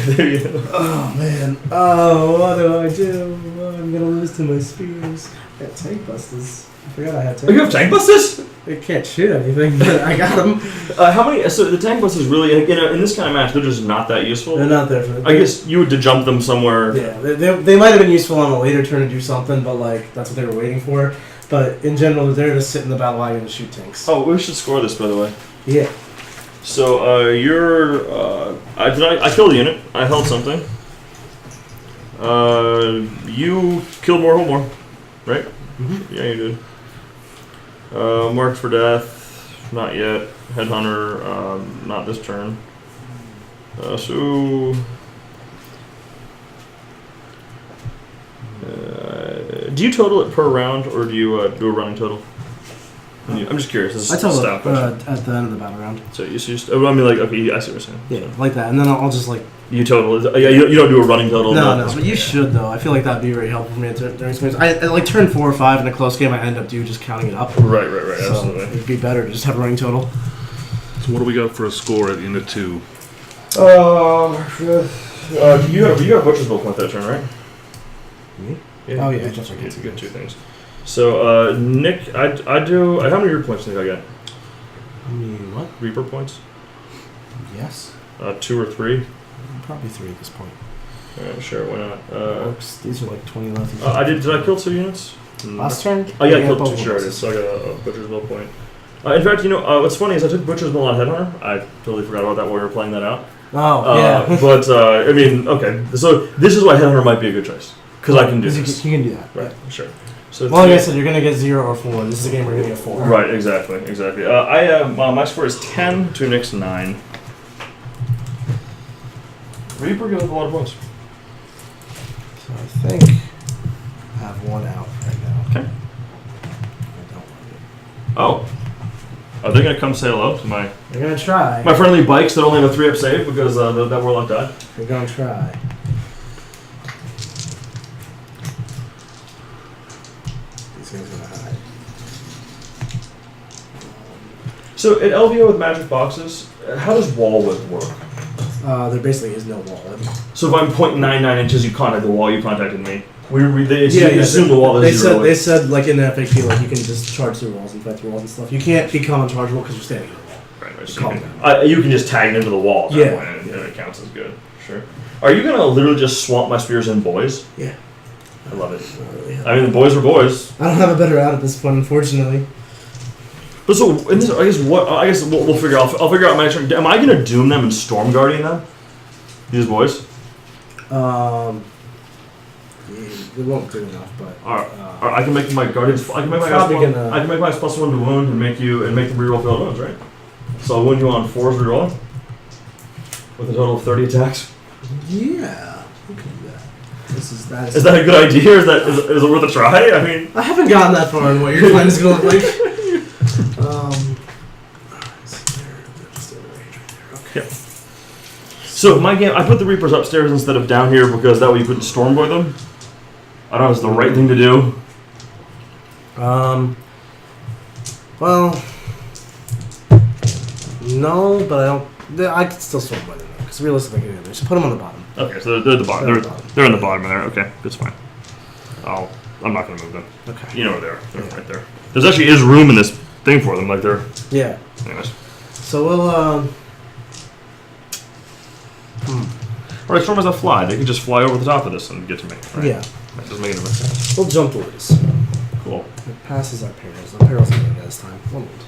Oh man. Oh, what do I do? I'm gonna lose to my spears. I got tank busters. I forgot I had tank. you have tank busters? They can't shoot anything, but I got them. How many? So the tank busters really, in this kind of match, they're just not that useful. They're not there for the I guess you would to jump them somewhere. Yeah, they might have been useful on a later turn to do something, but like that's what they were waiting for. But in general, they're there to sit in the battle wagon and shoot tanks. Oh, we should score this, by the way. Yeah. So I killed a unit. I held something. You killed more, hold more, right? Mm-hmm. Yeah, you did. Marked for death, not yet. Headhunter, not this turn. Do you total it per round, or do you do a running total? I'm just curious. This is I told a question. at the end of the battle round. So you just, I mean, like, okay, I see what you're saying. Yeah, like that, and then I'll just like. You total? Yeah, you don't do a running total. No, but you should though. I feel like that'd be very helpful for me during some games. I like turn 4 or 5 in a close game. I end up just counting it up. Right. So Absolutely. it'd be better to just have a running total. So what do we got for a score at the end of 2? You got Butcher's Bowl point that turn, right? Me? Yeah. Oh, yeah, You just like get 2 things. So Nick, I do. How many Reaper points do you think I get? I mean, what? Reaper points? Yes. 2 or 3. Probably 3 at this point. Sure, why not? Orcs, these are like 20 left. Did I kill 2 units? Last turn? Oh yeah, I killed both 2. Sure, I of did. them. So I got a Butcher's Bowl point. In fact, what's funny is I took Butcher's Bowl on Headhunter. I totally forgot about that while we were playing that out. Oh, yeah. But I mean, okay. So this is why Headhunter might be a good choice because I can do this. You can do that. Right, sure. So Well, like I said, you're gonna get 0 or 4. This is a game where you're gonna get 4. Right, exactly. My score is 10 to Nick's 9. Reaper gives up a lot of points. So I think I have 1 out right now. Okay. I don't like it. Oh. Are they going to come say hello to my They're gonna try. friendly bikes that only have a 3-up save because that warlock died? They're gonna try. These guys are gonna hide. So at LVO with magic boxes, how does wall width work? There basically is no wall. So if I'm 0.99 inches, you contact the wall, you contacted me. They Yeah, assume the wall They is said 0. they said like in the FAQ like you can just charge through walls and fight through walls and stuff. You can't become unchargeable because you're standing in the wall. Right, so Calm you, you can just tag into the wall at that Yeah. point, and it counts as good. Sure. Are you going to literally just swamp my spears in boys? Yeah. I love it. Not really. I mean, the boys are boys. I don't have a better out at this point, unfortunately. But so, in this, I guess we'll figure out. I'll figure out my next turn. Am I going to doom them and storm guardian them? These boys. It won't do enough, but Alright. I can make my guardians. I can make my guys Probably plus, gonna- I can make my +1 to wound and make them reroll failed wounds, right? So I'll wound you on 4s rerolling with a total of 30 attacks. yeah, we can do that. Is that a good idea? Or is it worth a try? I mean, I haven't gotten that far in what your plan is going to look like. Okay. so my game, I put the Reapers upstairs instead of down here because that way you couldn't stormboy them. I don't know if it's the right thing to do. Well, no, but I don't. I could still sort by them because realistically, they should put them on the bottom. Okay, so they're at the bottom. They're in the bottom of there. Okay, that's fine. I'm not gonna move them. Okay. You know where they are. They're right there. There's actually is room in this thing for them. Like they're. Yeah. Anyways. So we'll. Alright, storm as a fly. They could just fly over the top of this and get to me. Right? Yeah. That doesn't make any sense. We'll jump doors. Cool. It passes our perils. Our perils are good this time. One moment.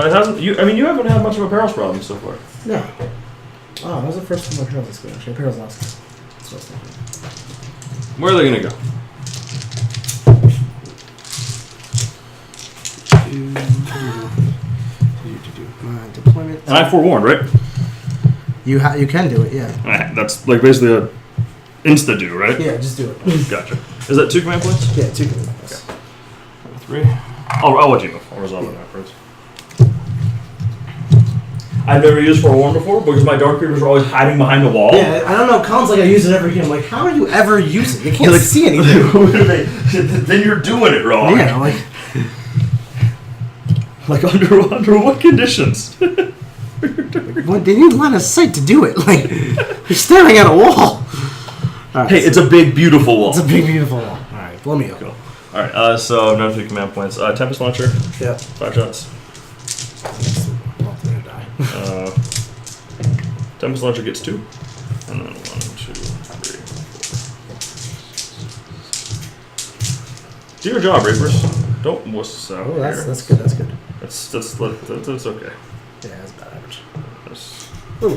It hasn't. You haven't had much of a perils problem so far. No. Oh, that was the first time my perils was good. Actually, perils last time. That's what I was thinking. Where are they gonna go? My deployment. And I forewarned, right? You can do it, yeah. That's like basically a insta do, right? Yeah, just do it. Gotcha. Is that 2 command points? Yeah, 2 command points. 3. I'll let you know. I'll resolve it afterwards. I've never used forewarn before because my dark creepers are always hiding behind the wall. Yeah, I don't know. Colin's like, I use it every game. I'm like, how are you ever using it? You can't see anything. Then you're doing it wrong. Yeah, like under what conditions? what, they need line of sight to do it. Like, you're staring at a wall. Right, Hey, it's a big, beautiful wall. It's a big, beautiful wall. All right, blow me up. Cool. All right, so another 3 command points. Tempest launcher, Yeah. 5 shots. Well, they're gonna die. Tempest launcher gets 2, and then 1, 2, 3, 4. Do your job, Reapers. Don't wuss out Oh, here. that's good. That's good. That's okay. Yeah, that's about average. That's Ooh. a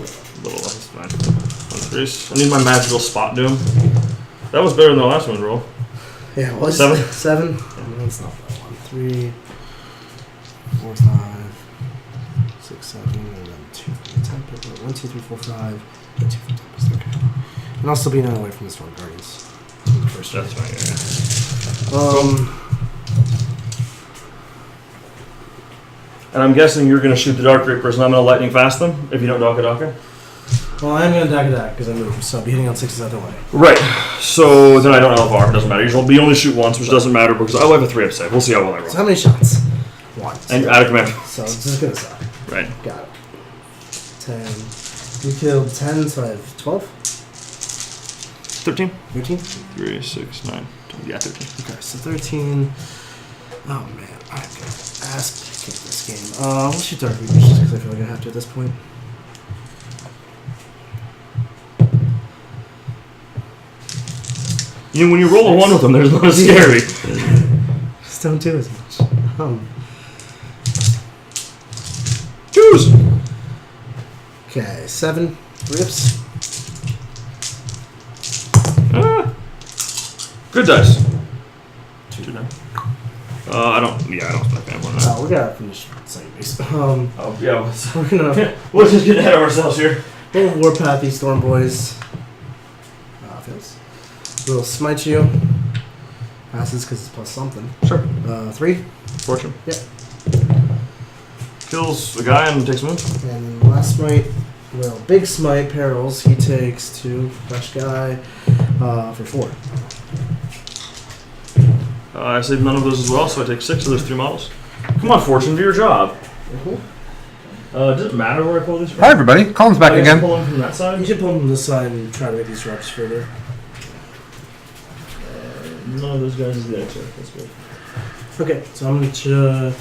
little less than 1 3. I need my magical spot doom. That was better than the last one roll. Yeah, well, it's 7? 7. That's not that one. 3, 4, 5, 6, 7, and then 2 for the tempest. 1, 2, 3, 4, 5. Yeah, 2 for the tempest. Okay. And I'll still be 9 away from the storm guardians. First That's fine. And I'm guessing you're going to shoot the Dark Reapers and I'm going to lightning fast them if you don't Daka. Well, I am going to dack because I moved, so I'll be hitting on 6s either way. Right. So then I don't LFR. It doesn't matter. You only shoot once, which doesn't matter because I will have a 3-up save. We'll see how well I roll. So how many shots? 1. And out of command. So this is going to suck. Right. Got it. 10. You killed 10, so I have 12? 13? 13? 3, 6, 9. 10. Yeah, 13. Okay, so 13. Oh man, I'm gonna ass kick this game. We'll shoot Dark Reapers just because I feel like I have to at this point. You know, when you roll a 1 with them, there's not as scary. Just don't do as much. Choose! Okay, 7 rips. Good dice. 2 2 down. I don't spec that one. We gotta finish second base. Oh, yeah. We're gonna We'll just get ahead of ourselves here. little Warpath these Storm Boys. Fails. We'll smite you. Passes because it's plus something. Sure. 3. Fortune. Yep. Kills the guy and takes a move. And then last smite, well, big smite, Perils, he takes 2, fresh guy, for 4. I saved none of those as well, so I take 6 of those 3 models. Come on, Fortune, do your job. Does it matter where I pull these from? Hi, everybody. Colin's back I guess again. pull them from that side? You should pull them from this side and try to make these drops further. None of those guys is the extra. That's good. Okay, so I'm gonna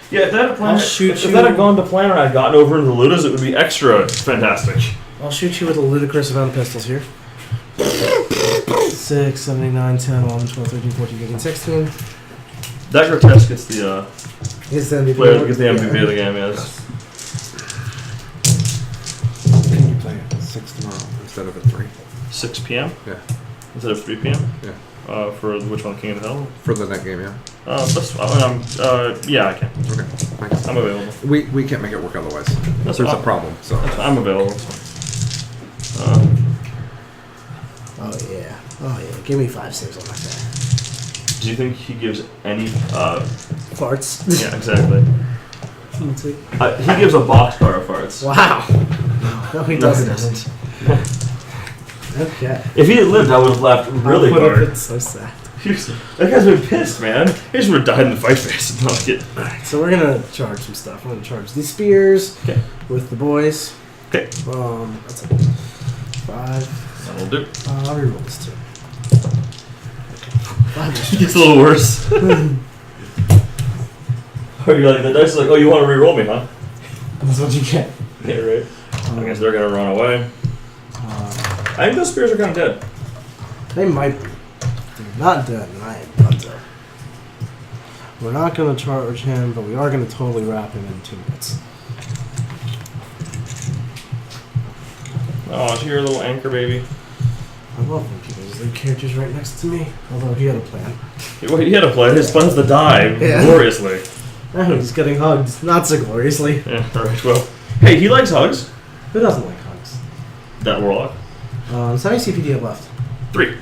Yeah, if that had I'll shoot if you. that had gone to plan and I'd gotten over into the Ludas, it would be extra fantastic. I'll shoot you with a ludicrous amount of pistols here. 6, 7, 8, 9, 10, 11, 12, 13, 14, 15, 16. That grotesque gets the Gets the MVP. player gets the MVP of the game, yes. Can you play at 6 tomorrow instead of at 3? 6 p.m. Yeah. Instead of 3 p.m. Yeah. For which one? King of the Hill. For the net game, yeah. That's yeah, I can. Okay, thanks. I'm available. We can't make it work otherwise. That's There's a fine. problem, so. I'm available. Oh yeah. Oh yeah. Give me 5 saves on that guy. Do you think he gives any? Farts. Yeah, exactly. Let's see. He gives a boxcar of farts. Wow. No, he No, he doesn't. Okay. If he had lived, I would have laughed really That would've hard. been so sad. That guy's been pissed, man. He just would have died in the fight phase. Not get. Alright, so we're gonna charge some stuff. We're gonna charge these spears Okay. with the boys. Okay. That's it. 5. That'll do. I'll reroll this too. Okay. It gets a little worse. Are you like the dice is like, oh, you want to re-roll me, huh? That's what you get. Yeah, right. I guess they're gonna run away. I think those spears are kind of dead. They might be. If they're not dead, and I am done. We're not gonna charge him, but we are gonna totally wrap him in 2 minutes. Oh, it's your little anchor, baby. I love when people just leave characters right next to me. Although he had a plan. He had a plan. His plan's to die Yeah. gloriously. Oh, he's getting hugged. Not so gloriously. Yeah, alright, well. Hey, he likes hugs. Who doesn't like hugs? That warlock. So how many CP do you have left? 3.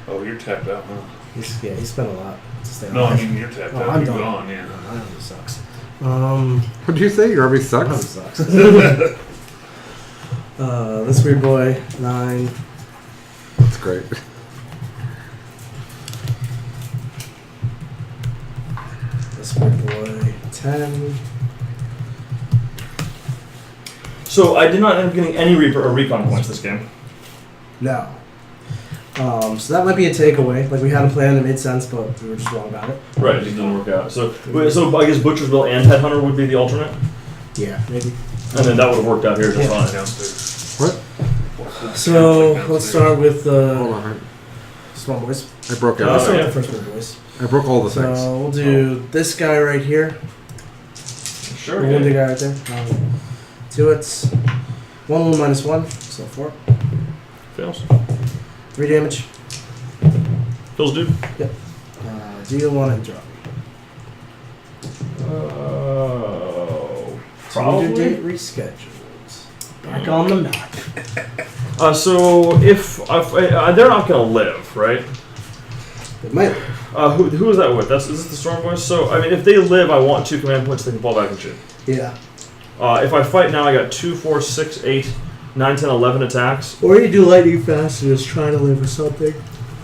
Oh, you're tapped out, huh? He spent a lot to stay No, I alive. mean, you're tapped Oh, out. I'm You're done. gone, yeah. I know this sucks. What did you say? Your RV That sucks? sucks. This weird boy, 9. That's great. This weird boy, 10. So I did not end up getting any Reaper or Recon points this game. No. So that might be a takeaway. Like we had a plan that made sense, but we were just wrong about it. Right, it just didn't work out. So I guess Butcher's Bill and Headhunter would be the alternate, Yeah, maybe. and then that would have worked out here just Yeah. fine. Downstairs. What? So let's start with Hold on. small boys. I broke Let's start yeah. with the first one, boys. I broke all the things. So we'll do this guy right here. Sure. The windy guy right there. 2 hits. 1 wound minus 1, so 4. Fails. 3 damage. Kills dude. Do you want to drop? Probably. Change your date rescheduled. Back on the map. So if they're not gonna live, right? It might. Who is that with? Is this the Storm Boys? So I mean, if they live, I want 2 command points. They can fall back and shoot. Yeah. If I fight now, I got 2, 4, 6, 8, 9, 10, 11 attacks. Or you do lightning fast and just try to live or something.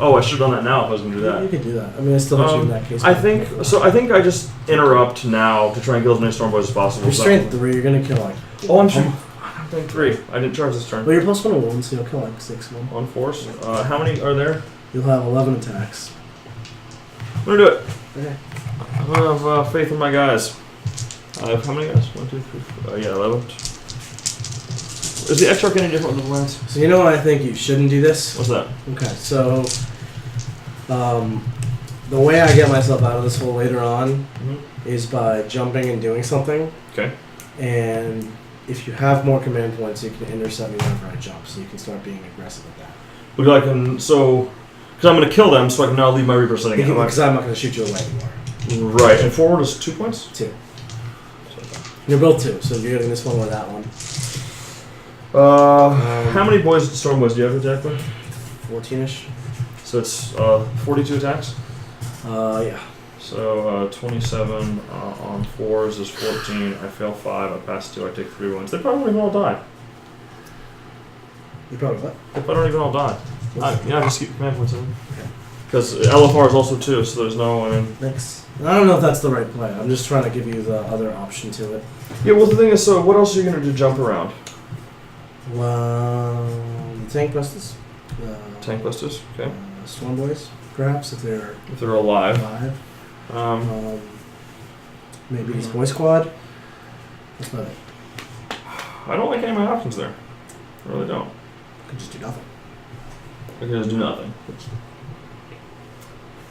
Oh, I should have done that now if I was gonna do You that. can do that. I mean, I still hit you in that case. I think so. I think I just interrupt now to try and kill as many Storm Boys as possible. Your strength 3, you're gonna kill like. Oh, I'm doing 3. I didn't charge this turn. Well, you're plus 1 to wounds, so you'll kill like 6 of them. On force. How many are there? You'll have 11 attacks. I'm gonna do it. Okay. I have faith in my guys. I have how many guys? 1, 2, 3, 4. Yeah, 11. Is the X-Arc any different with the Lance? So you know what I think you shouldn't do this? What's that? Okay, so the way I get myself out of this hole later on is by jumping and doing something. Okay. And if you have more command points, you can intercept me whenever I jump, so you can start being aggressive with that. But I can because I'm going to kill them, so I can now leave my Reaper sitting in. Because I'm not going to shoot you away anymore. Right, and forward is 2 points. 2. You're both 2, so you're getting this one or that one. How many boys Storm Boys do you have to attack with? 14ish. So it's 42 attacks. Yeah. So 27 on 4s is 14. I fail 5. I pass 2. I take 3 wounds. They probably don't even all die. You probably what? They probably don't even all die. I just keep command points in them. Because LFR is also 2, so there's no. Thanks. I don't know if that's the right play. I'm just trying to give you the other option to it. Yeah. Well, the thing is, so what else are you gonna do? Jump around? Well, tank busters. Tank busters. Okay. Storm boys, perhaps if they're alive. alive. Maybe his boy squad. That's about it. I don't like any of my options there. I really don't. Could just do nothing. I can just do nothing.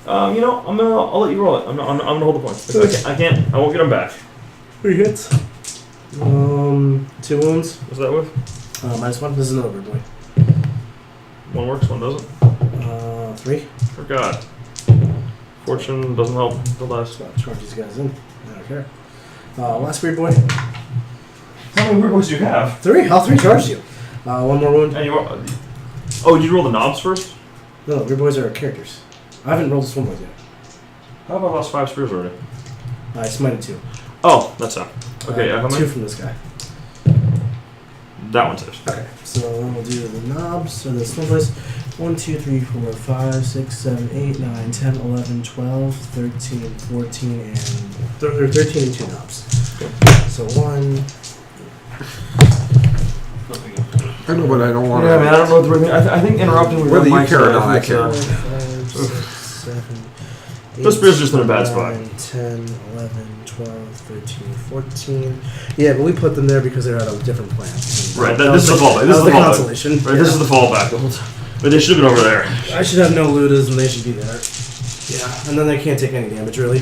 I'll let you roll it. I'm gonna hold the points. I can't. I won't get them back. 3 hits. 2 wounds. What's that with? -1. This is an overboy. One works, one doesn't. 3. For God. Fortune doesn't help the last. So I'll charge these guys in. I don't care. Last weird boy. How many weird boys do you have? 3. All 3 charged you. 1 more wound. And you are. Oh, did you roll the knobs first? No, weird boys are characters. I haven't rolled the swim boys yet. How have I lost 5 spears already? I smited 2. Oh, that's how. Okay, how 2 many? from this guy. That one saves. Okay, so then we'll do the knobs. So the swim boys. 1, 2, 3, 4, 5, 6, 7, 8, 9, 10, 11, 12, 13, 14, and 13 and 2 knobs. So 1. I know, but I don't want to. Yeah, man, I don't know what the right thing. I think interrupting with Whether you Mike's care or life, not, I it's, care. 5, 6, 7, 8, This spear's just in a bad spot. 9, 10, 11, 12, 13, 14. Yeah, but we put them there because they're out of different plans. Right, this is the fallback. This That is was the the fallback. consolation. Right, this is the fallback the whole time. But they should have been over there. I should have no Ludas and they should be there. Yeah, and then they can't take any damage really.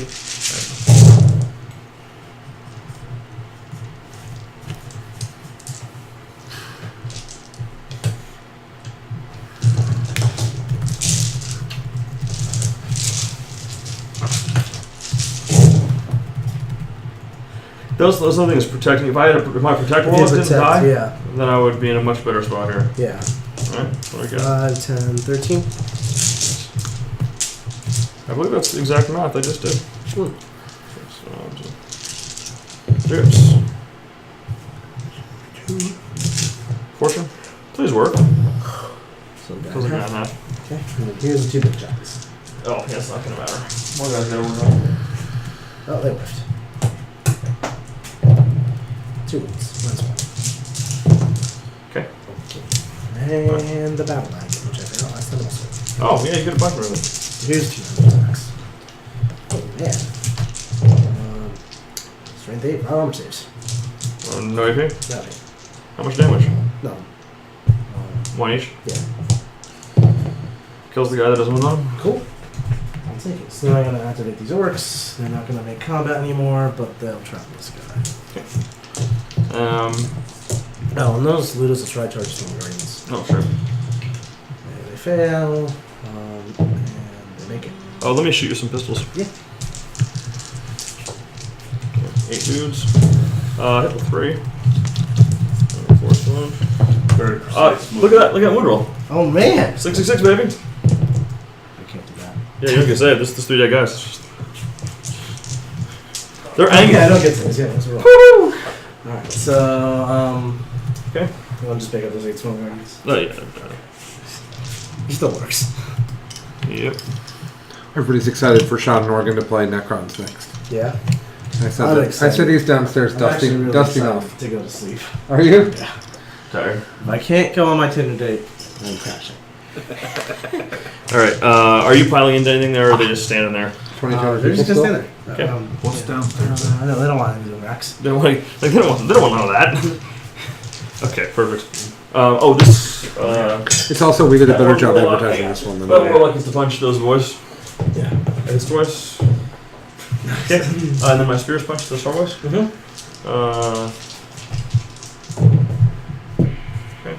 Those other things protecting. If my protect walls didn't die, Yeah, then I would be in a much better spot here. yeah. Alright, what do we got? 5, 10, 13. I believe that's the exact math I just did. Hmm. Trips. Fortune, please work. So we got Because I got half. half. Okay, and then here's the 2 big jacks. Oh, yeah, it's not gonna matter. More guys gotta work on. Oh, they left. 2 wounds. Okay. And the battle bag, which I forgot last time also. Oh, yeah, you get a button with it. Here's 2 attacks. Oh, man. Strength 8, armor saves. No AP? No, How much damage? no. 1 each. Yeah. Kills the guy that doesn't win on. Cool. I'll take it. So now I'm going to activate these orcs. They're not going to make combat anymore, but they'll trap this guy. Oh, and those Ludas will try to charge some guardians. Oh, sure. And they fail. And they make it. Oh, let me shoot you some pistols. Yeah. 8 dudes. Hit with 3. Fourth one. Very precise. Look at that! Look at that wound roll. Oh, man. 666, baby. I can't do that. Yeah, you're gonna say it. This 3 dead guys. They're angry. Yeah, I don't get things. Yeah, that's roll. Alright, so, Okay. You want to just pick up those 8 small guardians? Oh, yeah. It still works. Yep. Everybody's excited for Sean Norgan to play Necrons next. Yeah. I said, I'm that. I excited. said he's downstairs I'm actually really dusting excited off. to go to sleep. Are you? Yeah. Tired. If I can't go on my Tinder date, I'm crashing. Alright, are you piling into anything there, or are they just standing there? 22 They're just people gonna still? stand there. Okay. What's downstairs? I know, they don't want to do racks. They don't want to know that. Okay, perfect. This, It's also, we did a better That job one will, advertising this one than but that. more likely to punch those boys. Yeah. It's twice. Okay, and then my spears punch the storm boys. Mm-hmm. Okay.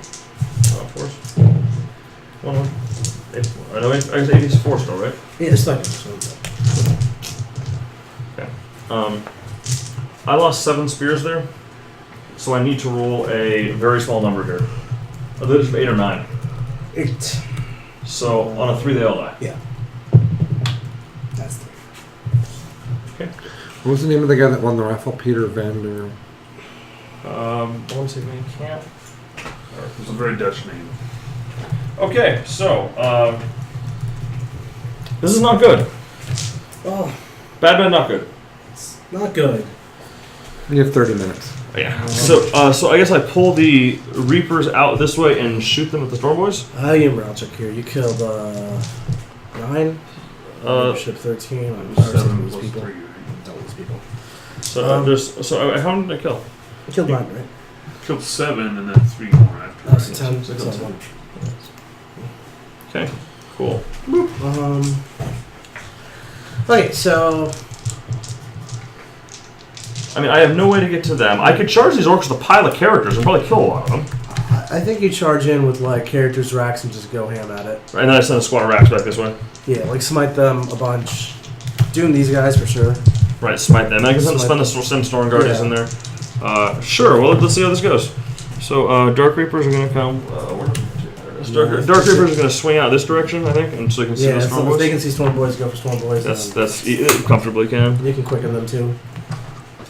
Force. 1-1. I guess 84 still, right? Yeah, it's stuck in this one. Okay. I lost 7 spears there, so I need to roll a very small number here. I think it's 8 or 9. 8. So on a 3, they all die. Yeah. That's 3. Okay. What was the name of the guy that won the raffle? Peter Vander. I want to say Van Camp. It's a very Dutch name. Okay, so this is not good. Oh, Bad, not good. it's not good. You have 30 minutes. Yeah. So I guess I pull the Reapers out this way and shoot them with the Storm Boys. You morale check here. You killed 9. Ship 13. I'm sorry, 7 these plus people. 3, right? Double these people. So how many did I kill? You killed 9, right? Killed 7 and then 3 more after. That's right? 10. So I So killed 1. Okay. Cool. Okay, so I mean, I have no way to get to them. I could charge these orcs with a pile of characters and probably kill a lot of them. I think you charge in with like characters, racks, and just go ham at it. Right, and then I send a squad of racks back this way. Yeah, like smite them a bunch. Doing these guys for sure. Right, smite them. I can send Storm Guardians in there. Sure, well, let's see how this goes. So, Dark Reapers are going to come. Dark Reapers are going to swing out this direction, I think, and so you can see the Storm so if Boys. they can see Storm Boys, go for Storm Boys. That's comfortably can. You can quicken them too.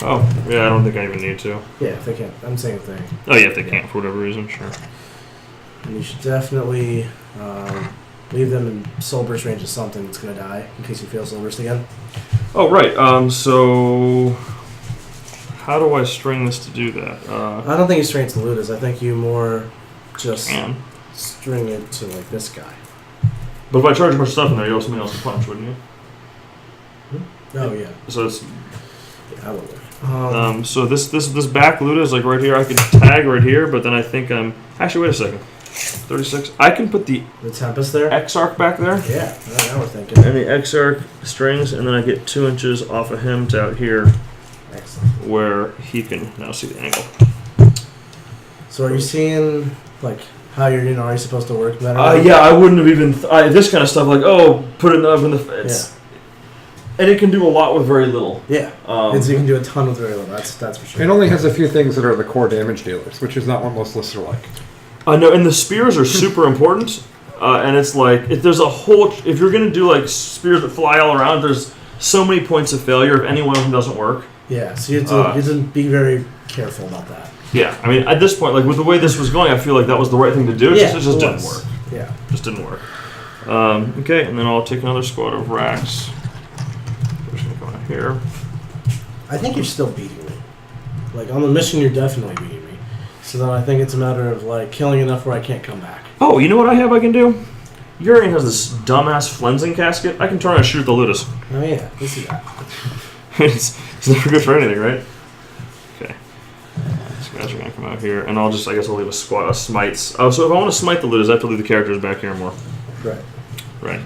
Oh, yeah, I don't think I even need to. Yeah, if they can. I'm saying if they. Oh, yeah, if they can't for whatever reason, sure. And you should definitely leave them in Soul Burst range of something that's going to die in case you fail Soul Burst again. Oh, right. So how do I string this to do that? I don't think you string it to Ludus. I think you more just Can. string it to like this guy. But if I charge a bunch of stuff in there, you'll have something else to punch, wouldn't you? Oh yeah. So it's Yeah, I will. so this back Luda is like right here. I could tag right here, but then I think I'm actually wait a second. 36. I can put the The Tempest there. Exarch back there, Yeah, now we're thinking. and the Exarch strings, and then I get 2 inches off of him to out here, Excellent. where he can now see the angle. So are you seeing like how your Ynarri is supposed to work better? Yeah, I wouldn't have even this kind of stuff like put it up in the it's, and it can do a lot with very little. Yeah. You can do a ton with very little. That's for sure. It only has a few things that are the core damage dealers, which is not what most lists are like. No, and the spears are super important, and it's like if there's a whole if you're gonna do like spears that fly all around, there's so many points of failure if any one of them doesn't work. Yeah, so you have to be very careful about that. Yeah, I mean at this point, like with the way this was going, I feel like that was the right thing to do. It just didn't work. Yeah. Just didn't work. Okay, and then I'll take another squad of racks. I'm just gonna go in here. I think you're still beating me. Like on the mission, you're definitely beating me. So then I think it's a matter of like killing enough where I can't come back. Oh, you know what I can do? Urian has this dumbass flensing casket. I can turn and shoot the Ludus. Oh yeah, let's see that. it's never good for anything, right? Okay. These guys are gonna come out here, and I guess I'll leave a squad of smites. Oh, so if I want to smite the Ludus, I have to leave the characters back here more. Right. Right.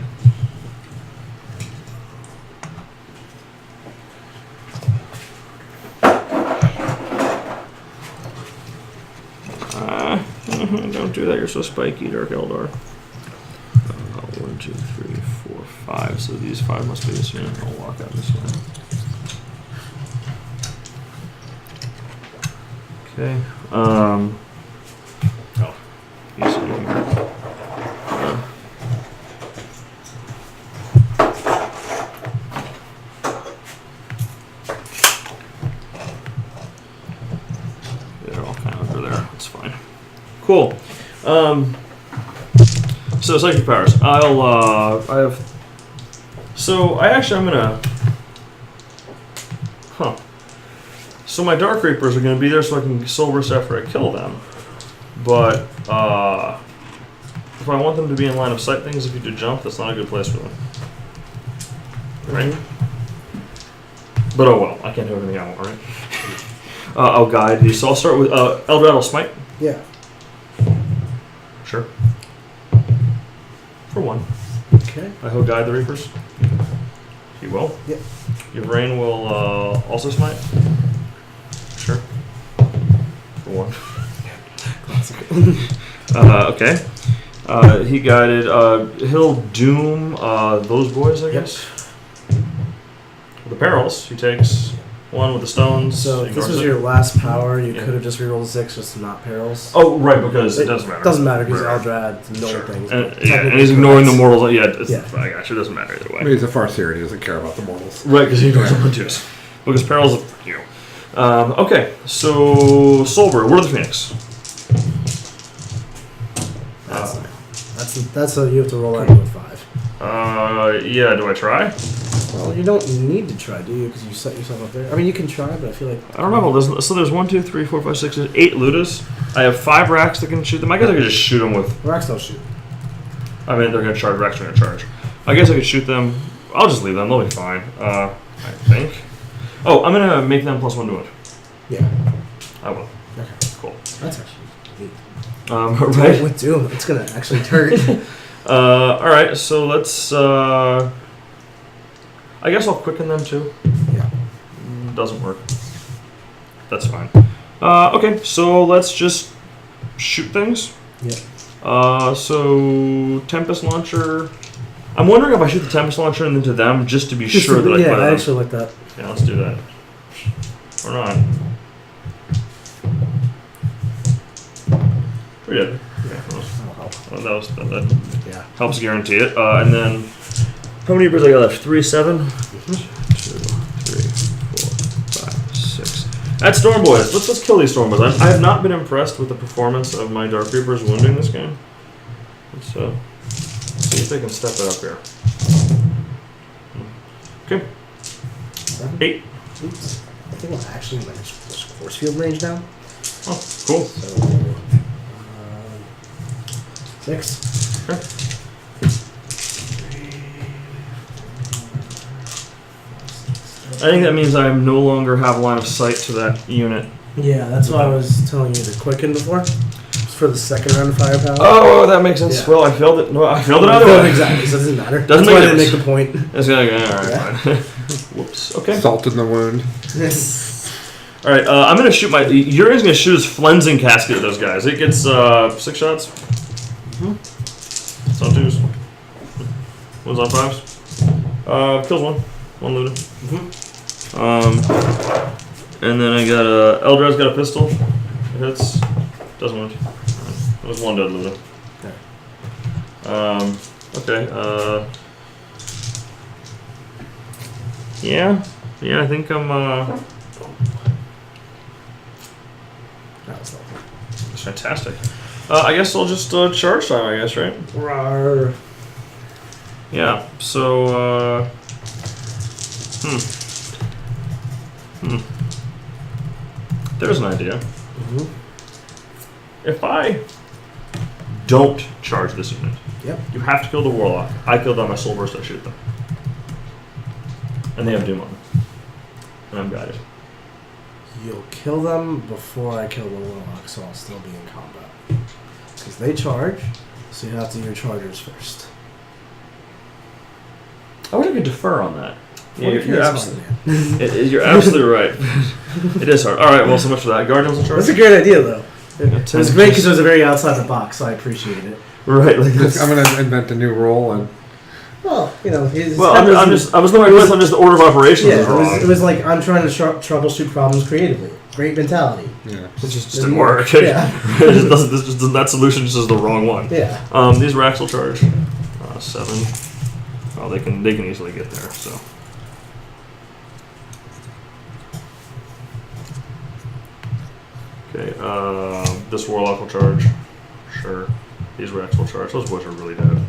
Don't do that, you're so spiky, Dark Eldar. 1, 2, 3, 4, 5. So these 5 must be this way. I'll walk out this way. Okay. You see here. They're all kind of over there. That's fine. Cool. So psychic powers. I'm gonna. So my Dark Reapers are gonna be there, so I can Soul Burst after I kill them. But if I want them to be in line of sight things, if you do jump, that's not a good place for them. Right? But oh well, I can't do anything I want, right? I'll guide these. So I'll start with Eldrattle Smite. Yeah. Sure. For 1. Okay. He'll guide the Reapers. He will. Yep. Your Rain will also smite. Sure. For 1. Okay. He guided. He'll doom those boys, I Yep. guess. With the perils, he takes one with the stones. So if this ignores was it. your last power, you Yeah. could have just rerolled a 6 just to not perils. Oh, right, because it doesn't matter. Doesn't matter because Right. Eldrad, no Sure. things. And, but yeah, and technically he's ignoring the correct. mortals. Yeah, it's, Yeah. I got you. It doesn't matter either I way. mean, he's a Farseer. He doesn't care about the mortals. Right, because he ignores the one twos. Because perils are for you. Okay, so Solberg, Word of the Phoenix. That's how you have to roll out with 5. Yeah, do I try? Well, you don't need to try, do you? Because you set yourself up there. I mean, you can try, but I feel like I don't know. There's 1, 2, 3, 4, 5, 6, 8 Ludas. I have 5 racks that can shoot them. I guess I could just shoot them with. racks don't shoot. I mean, they're going to charge. Racks are going to charge. I guess I could shoot them. I'll just leave them. They'll be fine. I think. Oh, I'm going to make them +1 to it. Yeah. I will. Okay. Cool. That's actually neat. Right. With Doom, it's gonna actually hurt. All right. So let's. I guess I'll quicken them too. Yeah. Doesn't work. That's fine. Okay. So let's just shoot things. Yeah. So Tempest Launcher. I'm wondering if I shoot the Tempest Launcher and then to them just to be sure that I yeah, put I them. actually like that. Yeah, let's do that. Or not. We did. Yeah, that Yeah. helps guarantee it. And then, how many Reapers I got left? 3, 7? 2, 3, 4, 5, 6. At Storm Boys. Let's kill these Storm Boys. I have not been impressed with the performance of my Dark Reapers wounding this game. Let's see if they can step it up here. Okay. 8. Oops. I think I'm actually in my force field range now. Oh, cool. So, 6. Okay. I think that means I no longer have line of sight to that unit. Yeah, that's why I was telling you to quicken before. It's for the second round of firepower. Oh, that makes sense. Yeah. Well, I failed it. No, I failed it either way. Exactly, so it doesn't matter. Doesn't that's why make I didn't difference. make the point. That's gonna go. All right, Yeah. fine. Whoops. Okay. Salt in the wound. All right. I'm gonna shoot my. Uri's gonna shoot his flensing casket at those guys. It gets 6 shots. It's on 2s. One's on 5s. Kills 1. 1 looted. And then I got Eldrad's got a pistol. It hits. Doesn't work. It was 1 dead looter. Okay. Yeah, I think I'm. That was lovely. That's fantastic. I guess I'll just charge time. I guess, right? Rawr. Yeah. So. There's an idea. If I don't charge this unit, Yep. you have to kill the Warlock. I kill them. I soul burst. I shoot them. And they have Doom on them. And I'm guided. You'll kill them before I kill the Warlock, so I'll still be in combat. Because they charge, so you have to do your chargers first. I wish I could defer on that. Yeah, you're It's absolutely. fine, man. You're absolutely right. It is hard. All right. Well, so much for that. Guardians in charge. That's a great idea, though. It Yeah, was great because it was a very outside the box, so I appreciated it. Right. Like this. I'm gonna invent a new role and Well, you know, his Well, head I'm just. I was looking at the order of operations Yeah, is wrong. it was like I'm trying to troubleshoot problems creatively. Great mentality. yeah. It just didn't work. Yeah. That solution just is the wrong one. Yeah. These racks will charge 7. Oh, they can easily get there. So. Okay. This Warlock will charge. Sure. These racks will charge. Those boys are really dead.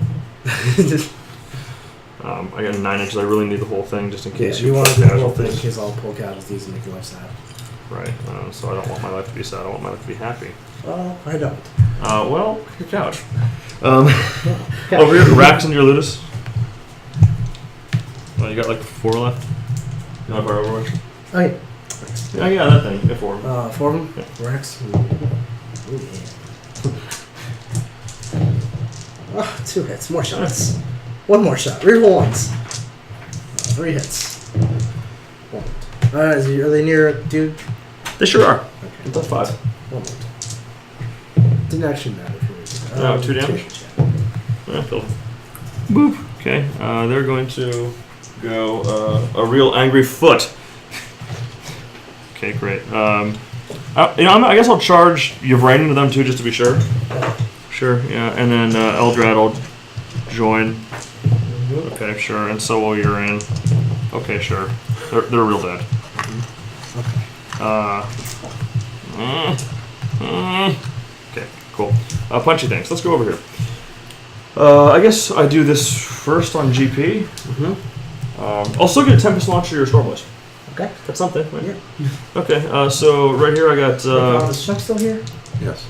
I got 9 inches. I really need the whole thing just in case You want to do the whole thing casualties. because I'll pull casualties and make your life sad. Right. So I don't want my life to be sad. I want my life to be happy. Well, I don't. Well, your couch. Over here, racks in your Ludus. Oh, you got like 4 left. You want to borrow Overwatch? Oh, yeah. Yeah, that thing. Yeah, 4. 4 of them? Yeah. Rex? Ooh, yeah. Oh, 2 hits. More shots. 1 more shot. Reroll once. 3 hits. 1. Are they near a dude? They sure are. Okay. That's 5. 1 more. Didn't actually matter if you were No, 2 damage? Yeah, killed him. Boop. Okay, they're going to go a real angry foot. Okay, great. I guess I'll charge Yvrain into them too, just to be sure. Sure, yeah. And then Eldrad will join. Okay, sure. And so will Urain. Okay, sure. They're real dead. Okay, cool. Punchy things. Let's go over here. I guess I do this first on GP. I'll still get a Tempest Launcher or Stormblast. Okay. That's something, right? Yeah. Okay, so right here I got. Is Chuck still here? Yes.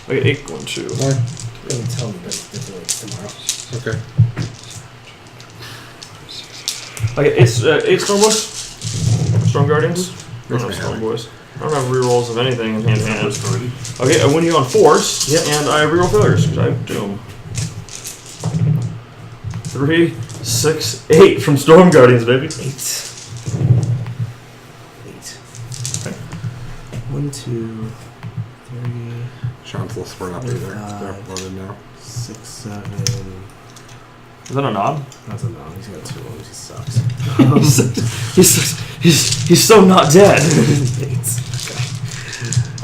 I got 8, 1, 2. You can tell me, but it's tomorrow. Okay. I got 8 Stormblast. Storm Guardians. I don't have Storm Boys. I don't have rerolls of anything in hand to hand. Okay, I win you on Force, and I reroll failures because I have Doom. 3, 6, 8 from Storm Guardians, baby. 8. Okay. 1, 2, 3, Sean's a little spread out there. They're loaded now. 6, 7. Is that a knob? That's a no. He's got 2 ones. He sucks. He's so not dead. 8.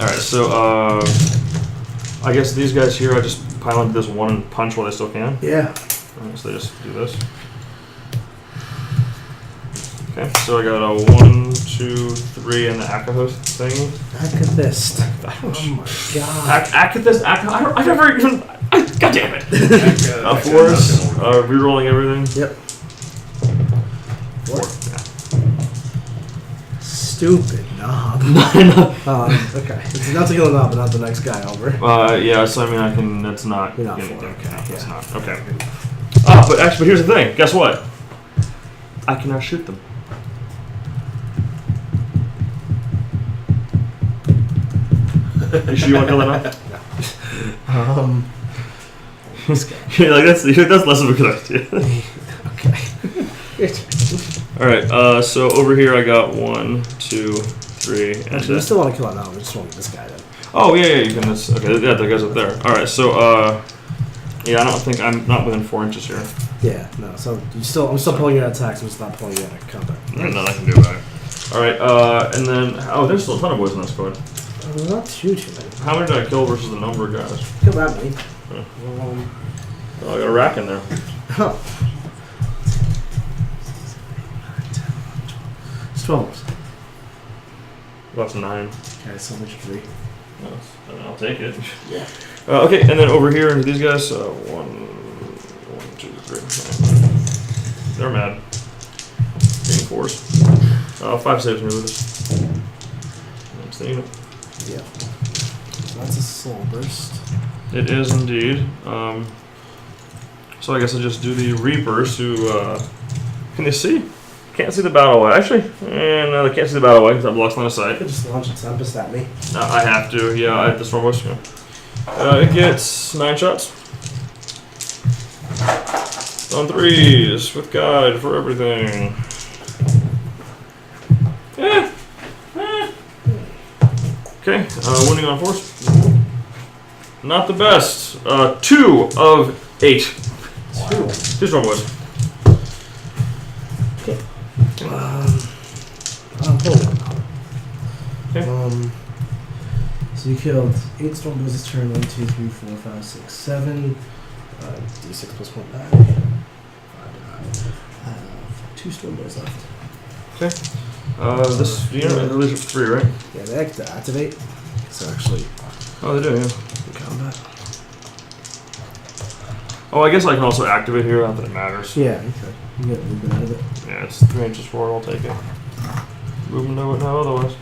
All right, so I guess these guys here, I just pile into this one and punch while they still can. Yeah. So they just do this. Okay, so I got a 1, 2, 3, and the Akahos thing. Akahist. Oh my god. Akathist. I never even. God damn it. Force. Rerolling everything. Yep. 4. Yeah. Stupid knob. Okay. It's enough to kill a knob, but not the next guy over. Yeah. So I mean, I can. That's not. You're not getting for it, there. okay, No, that's yeah. not. Okay. But here's the thing. Guess what? I can now shoot them. You sure you want to kill that now? That's less of a good idea. Okay. All right. So over here I got 1, 2, 3, and Actually, we still want to kill a knob. We just want this guy then. oh yeah, you can. Okay, yeah, that guy's up there. All right. So yeah, I don't think I'm not within 4 inches here. Yeah. No. So I'm still pulling you out of attacks. I'm just not pulling you out of combat. There's nothing I can do about it. All right. And then there's still a ton of boys in this squad. Not too many. How many did I kill versus the number of guys? Kill that many. Oh, I got a rack in there. Oh. It's 12. That's 9. Okay, so much 3. I mean, I'll take it. Yeah. Okay, and then over here into these guys, 1, 2, 3. They're mad. Getting 4s. 5 saves me with this. I'm seeing it. Yeah. So that's a soul burst. It is indeed. So I guess I just do the Reapers who, can they see? Can't see the battle way. Actually, no, they can't see the battle way because that blocks line of You sight. could just launch a Tempest at me. I have to, yeah, I have the Storm Voice. Yeah. It gets 9 shots. On 3s, with guide for everything. Okay, winning on force. Not the best. 2 of 8. 2 Storm Voice. Okay. Hold on. Okay. So you killed 8 Storm Boys this turn. 1, 2, 3, 4, 5, 6, 7. D6 plus 1 die. 2 Storm Boys left. Okay. There's 3, right? Yeah, they have to activate. So actually, Oh, they do, yeah. in combat. Oh, I guess I can also activate here, not that it matters. Yeah, you could. You get movement out of it. Yeah, it's 3 inches forward, I'll take it. Moving to it now otherwise.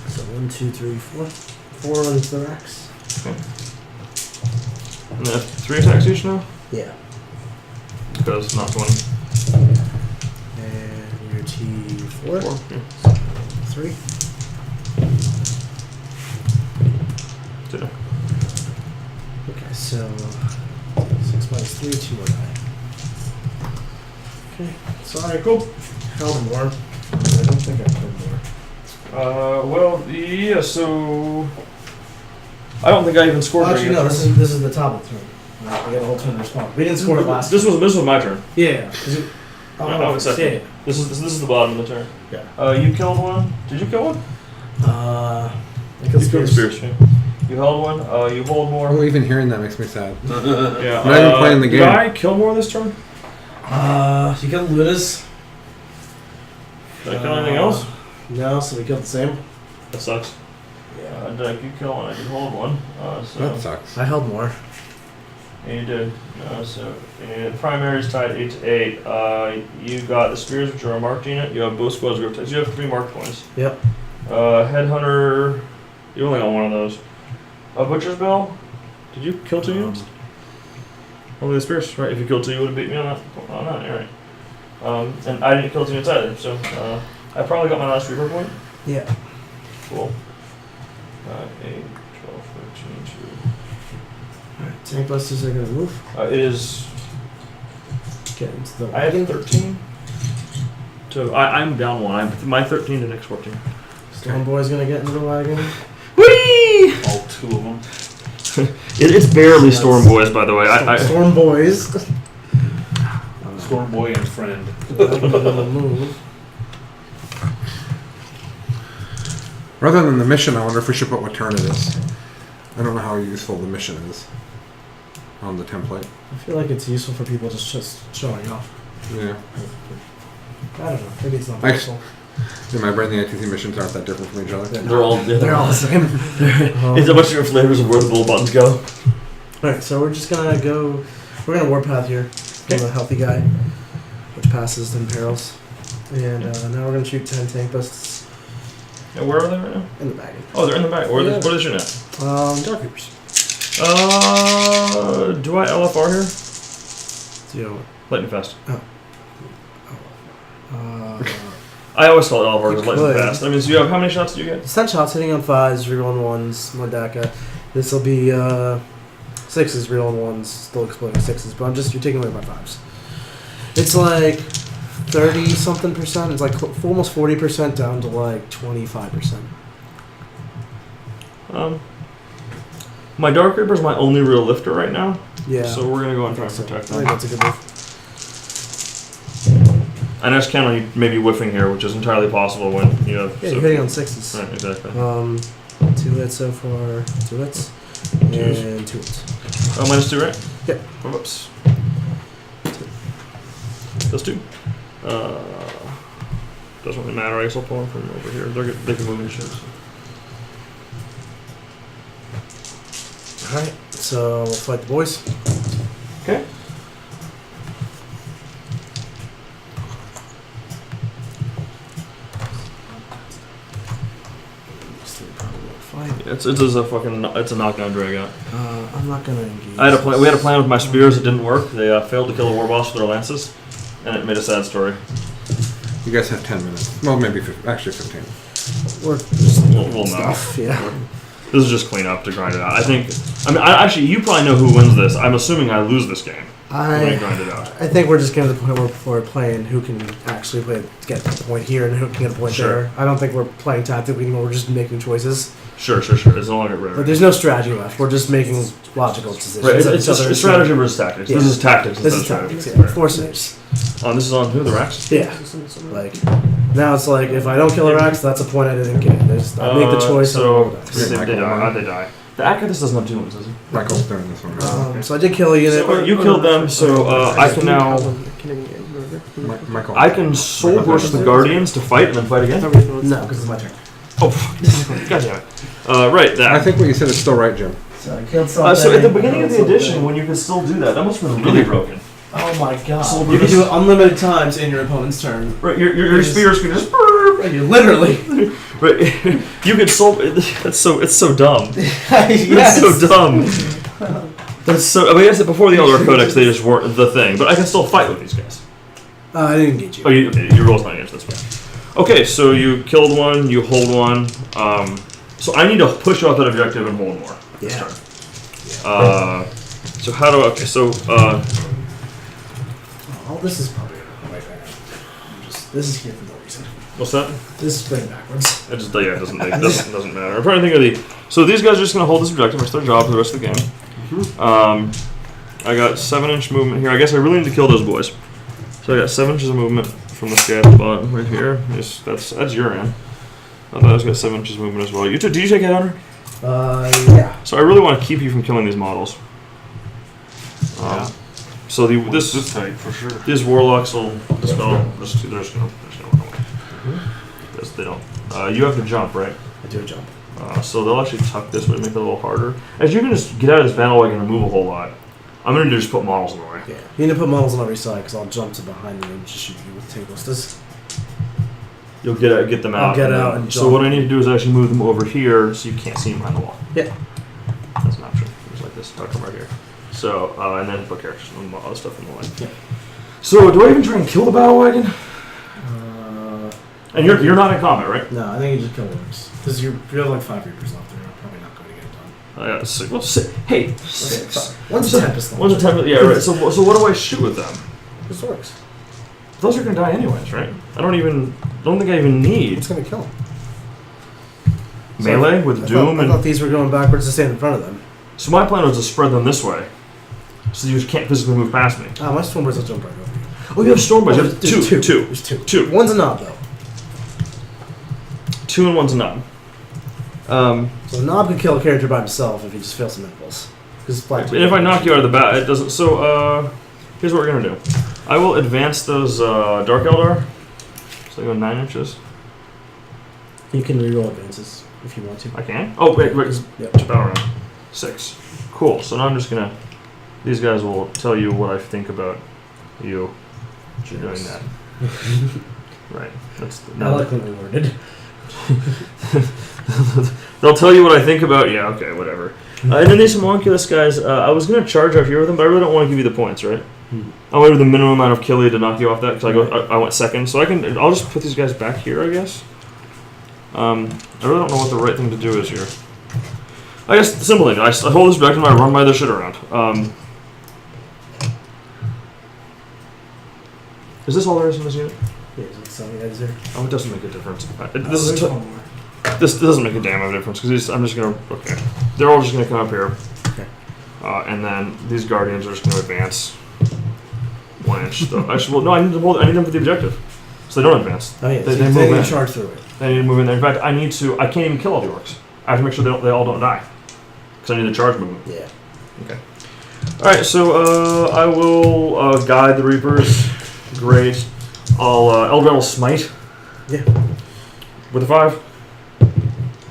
So 1, 2, 3, 4. 4 into the racks. Okay. And then 3 attacks each now? Yeah. Because not 20. And your T4. 4. Yeah. 3. 2. Okay, so 6 minus 3, 2 more die. Okay, sorry, cool. Held more. I don't think I killed more. Well, yeah, so... I don't think I even scored. Actually, during no. your This turn. is the top of the turn. We got a whole turn to respond. We didn't score it last. This was my turn. Yeah. No, it's second. yeah. This is the bottom of the turn. Yeah. You killed one. Did you kill one? I You killed killed Spears. Spears. You held one. You hold more. Oh, even hearing that makes me sad. Yeah. I'm not even playing the game. Did I kill more this turn? You killed Ludas. Did I kill anything else? No, so we killed the same. That sucks. Yeah. Did I keep killing? I did hold one. So That sucks. I held more. yeah, you did. So the primary is tied 8-8. You got the Spears, which are a marked unit. You have both squads group ties. You have 3 marked points. Yep. Headhunter. You only got one of those. Butcher's Bill. Did you kill 2 units? Only the Spears, right? If you killed 2, you would have beat me on that. You're right. And I didn't kill 2 units either, so I probably got my last Reaper point. Yeah. Cool. 8, 12, 13, Alright, tank busters are gonna move. 2. It is. Get into the I have wagon. 13. So I'm down 1. My 13 to Nick's 14. Storm Boy's gonna get into the wagon. Whee! All 2 of them. It's barely Storm Boys, by the way. Storm Boys. Storm Boy and friend. Gonna move. Rather than the mission, I wonder if we should put what turn it is. I don't know how useful the mission is on the template. I feel like it's useful for people just showing off. Yeah. I don't know. Maybe it's not I- useful. In my brain, the ITC missions aren't that different from each other. They're all the same. It's a bunch of different flavors of where the little buttons go. Alright, so we're just gonna go. We're gonna warpath here. I'm a healthy guy, which passes them perils. And now we're gonna shoot 10 tank busts And where are they right now? in the wagon. Oh, they're in the back. Where are Yeah. they shooting at? Dark Reapers. Do I LFR here? So, Lightning fast. uh, I always call it LFR because You lightning could. fast. I mean, so you have how many shots do you get? it's 10 shots hitting on 5s, rerolling 1s, more DACA. This will be 6s, rerolling 1s, still exploding 6s, but you're taking away my 5s. It's like 30 something percent. It's like almost 40% down to like 25%. My Dark Reaper's my only real lifter right now. Yeah. So we're gonna go and try I and think protect I think them. that's a good move. I just count on you maybe whiffing here, which is entirely possible when you have. Yeah, you're hitting on 6s. Right, exactly. 2 hits so far, 2 hits, and 2 hits. Oh, -2, right? Yep. Whoops. Those 2. Doesn't really matter. I guess I'll pull them from over here. They can move and shit. So. Alright, so we'll fight the boys. Okay. It's a knockdown drag out. I'm not gonna engage. I had a plan. We had a plan with my spears. It didn't work. They failed to kill the war boss with their lances, and it made a sad story. You guys have 10 minutes. Well, maybe actually 15. We're just We'll know. stuff, yeah. This is just clean up to grind it out. Actually, you probably know who wins this. I'm assuming I lose this game when we grind it out. I think we're just getting to the point where we're playing who can actually get the point here and who can get a point Sure. there. I don't think we're playing tactically anymore. We're just making choices. Sure. It's no longer But there's no strategy left. We're just making logical decisions. Right, it's Each other- strategy versus tactics. Yeah. This is tactics. This is instead of tactics, strategy. yeah. 4 saves. This is on who? The Racks? Yeah. Like, now it's like, if I don't kill a Rax, that's a point I didn't get. I make the choice. So and roll the dice. they die. The Akathis doesn't have 2 wounds, does he? Michael's doing this one. So I did kill a unit. So you killed them, so I can now. Michael. I can soul versus the Guardians to fight and then fight again? No, because it's my turn. Oh, god damn it. Right, that. I think what you said is still right, Jim. So I killed something. So at the beginning of the edition, when you could still do that must have been really broken. Oh my god. So You can do it unlimited times in your opponent's turn. Right, your spears could just. You literally. Right, you could soul. It's so dumb. Yes. It's so dumb. That's so. I guess that before the Elder Codex, they just weren't the thing. But I can still fight with these guys. I didn't engage you. Oh, your roll's not against this one. Okay, so you killed one, you hold one. So I need to push off that objective and hold more this Yeah. turn. So how do I? Okay, so Oh, this is probably right back. This is here for no reason. What's that? This is playing backwards. It just it doesn't matter. I'm trying to think of so these guys are just gonna hold this objective. It's their job for the rest of the game. I got 7-inch movement here. I guess I really need to kill those boys. So I got 7 inches of movement from this guy at the bottom right here. That's your end. I thought I was got 7 inches of movement as well. Did you take Headhunter? Yeah. So I really want to keep you from killing these models. So this is tight for sure. These warlocks will dispel. They're just gonna run away. Because they don't. You have to jump, right? I do a jump. So they'll actually tuck this way to make it a little harder. As you can just get out of this bandwagon and move a whole lot. I'm gonna just put models in the way. Yeah. You need to put models on every side because I'll jump to behind you and just shoot you with tape blisters. You'll get them out. I'll get out and so jump. what I need to do is actually move them over here so you can't see them behind the wall. Yeah. That's an option. Just like this. Tuck them right here. So and then put characters and other stuff in the way. Yeah. So do I even try and kill the battle wagon? And you're not in combat, right? No, I think you just kill Orks. Because you have like 5 Reapers left there. I'm probably not going to get it done. Yeah, six. Well, hey, 6. One's a Tempest Launcher. One's a Tempest. Yeah, right. So what do I shoot with them? Just Orks. Those are gonna die anyways, right? I don't think I even need It's going to kill them. melee with Doom I and. thought these were going backwards to stand in front of them. So my plan was to spread them this way, so you just can't physically move past me. My Stormbirds will jump right over you. Oh, you have Stormbirds. You have There's two. There's two. One's a knob, though. 2 and 1's a knob. So a knob can kill a character by himself if he just fails some impulse. And if I knock you out of the bat, it doesn't. So here's what we're gonna do. I will advance those Dark Eldar. So they go 9 inches. You can reroll advances if you want to. I can. Oh wait. Yep. Chip out around 6. Cool. So now I'm just gonna. These guys will tell you what I think about you. You're doing that. Right. That's Eloquently worded. They'll tell you what I think about. Yeah. Okay. Whatever. And then these homunculus guys. I was gonna charge out here with them, but I really don't want to give you the points, right? I went with the minimum amount of killie to knock you off that because I went second, so I'll just put these guys back here, I guess. I really don't know what the right thing to do is here. I guess the simple thing. I hold this back and I run by their shit around. Is this all there is in this unit? Yeah, is it something that is there? Oh, it doesn't make a difference. This doesn't make a damn of a difference because I'm just gonna. Okay, they're all just gonna come up here. Okay. And then these guardians are just gonna advance 1 inch. Actually, well, no, I need them for the objective, so they don't advance. Oh yeah, They so move they in. can charge through it. They need to move in there. In fact, I can't even kill all the orcs. I have to make sure they all don't die because I need the charge movement. Yeah. Okay. All right, so I will guide the Reapers. Great. I'll Eldred will smite. Yeah. With a 5.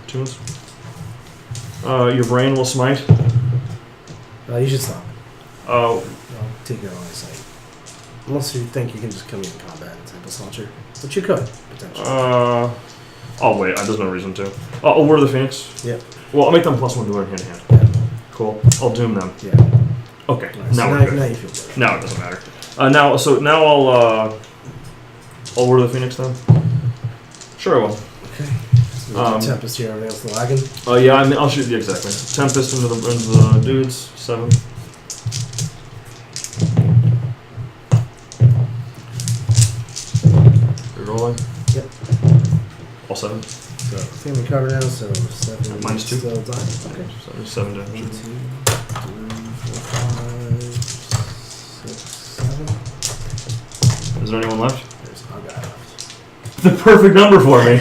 2s. Your brain will smite. You should stop. Oh. I'll take your own sight. Unless you think you can just kill me in combat and Tempest Launcher. Which you could, potentially. I'll wait. There's no reason to. I'll Word of the Phoenix. Yeah. Well, I'll make them +1 to our hand to hand. Yeah. Cool. I'll doom them. Yeah. Okay. Right, Now so we're good. now you feel better. Now it doesn't matter. Now I'll Word of the Phoenix then. Sure I will. Okay. So Tempest here, everything else the wagon. Yeah, I'll shoot you exactly. Tempest into the dudes. 7. You're rolling. Yep. All 7. So thing we cover now, so 7 Minus 2. still die. Okay. 7 1, 2, 3, damage. 4, 5, 6, 7. Is there anyone left? There's a guy left. The perfect number for me.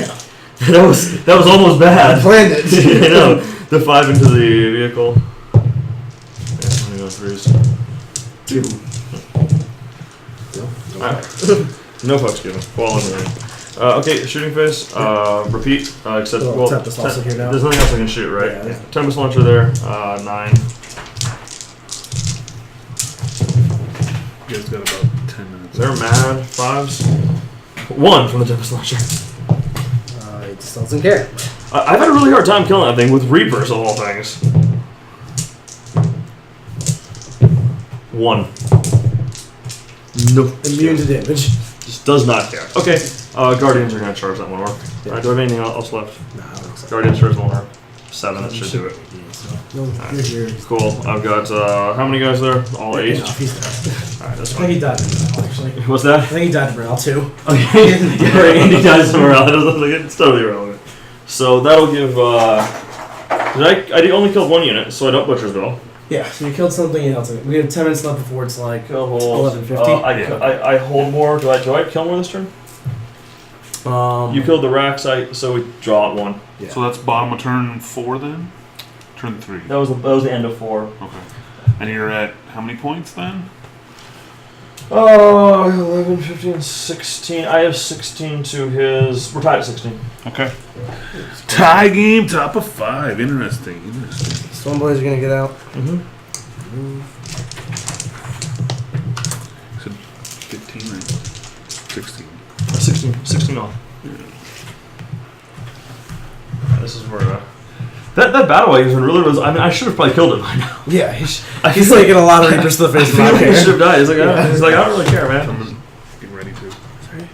That was almost bad. I planned it. I know. The 5 into the vehicle. Yeah, I'm gonna go 3s. 2. Alright. No fucks given. Fall in the ring. Okay, shooting phase. Repeat. Except Well, Tempest also here now. There's nothing else I can shoot, right? Yeah. Tempest launcher there. 9. You guys got about 10 minutes. They're mad. 5s. 1 from the Tempest launcher. It just doesn't care. I've had a really hard time killing that thing with Reapers of all things. 1. No. Immune to damage. Just does not care. Okay. Guardians are going to charge that one orc. Yeah. Alright, do I have anything else left? Nah, I don't think so. Guardians charge one orc. 7, that should do it. No, you're here. Cool. I've got, how many guys there? All 8? Yeah, he's dead. Alright, that's I think fine. he died now, actually. What's I that? think he died to Braille too. Okay, yeah, Andy dies somewhere else. It's totally irrelevant. So that'll give. I only killed one unit, so I don't Butchersville. Yeah, so you killed something else. We have 10 minutes left before it's like Kill hold. 11:50. I hold more. Do I kill more this turn? You killed the racks. So we draw at 1. Yeah. So that's bottom of turn 4 then? Turn 3. That was the end of 4. Okay. And you're at how many points then? Oh, 11, 15, 16. I have 16 to his. We're tied at 16. Okay. Tie game, top of 5. Interesting. Stone Boys are gonna get out. Mm-hmm. So 15 right? 16. 16 off. This is where that battle wagon really was. I mean, I should have probably killed him by now. Yeah, he's I taking feel a lot of Reapers to the face. I feel like he should have died. He's like, I don't really care, man. Someone's getting ready to.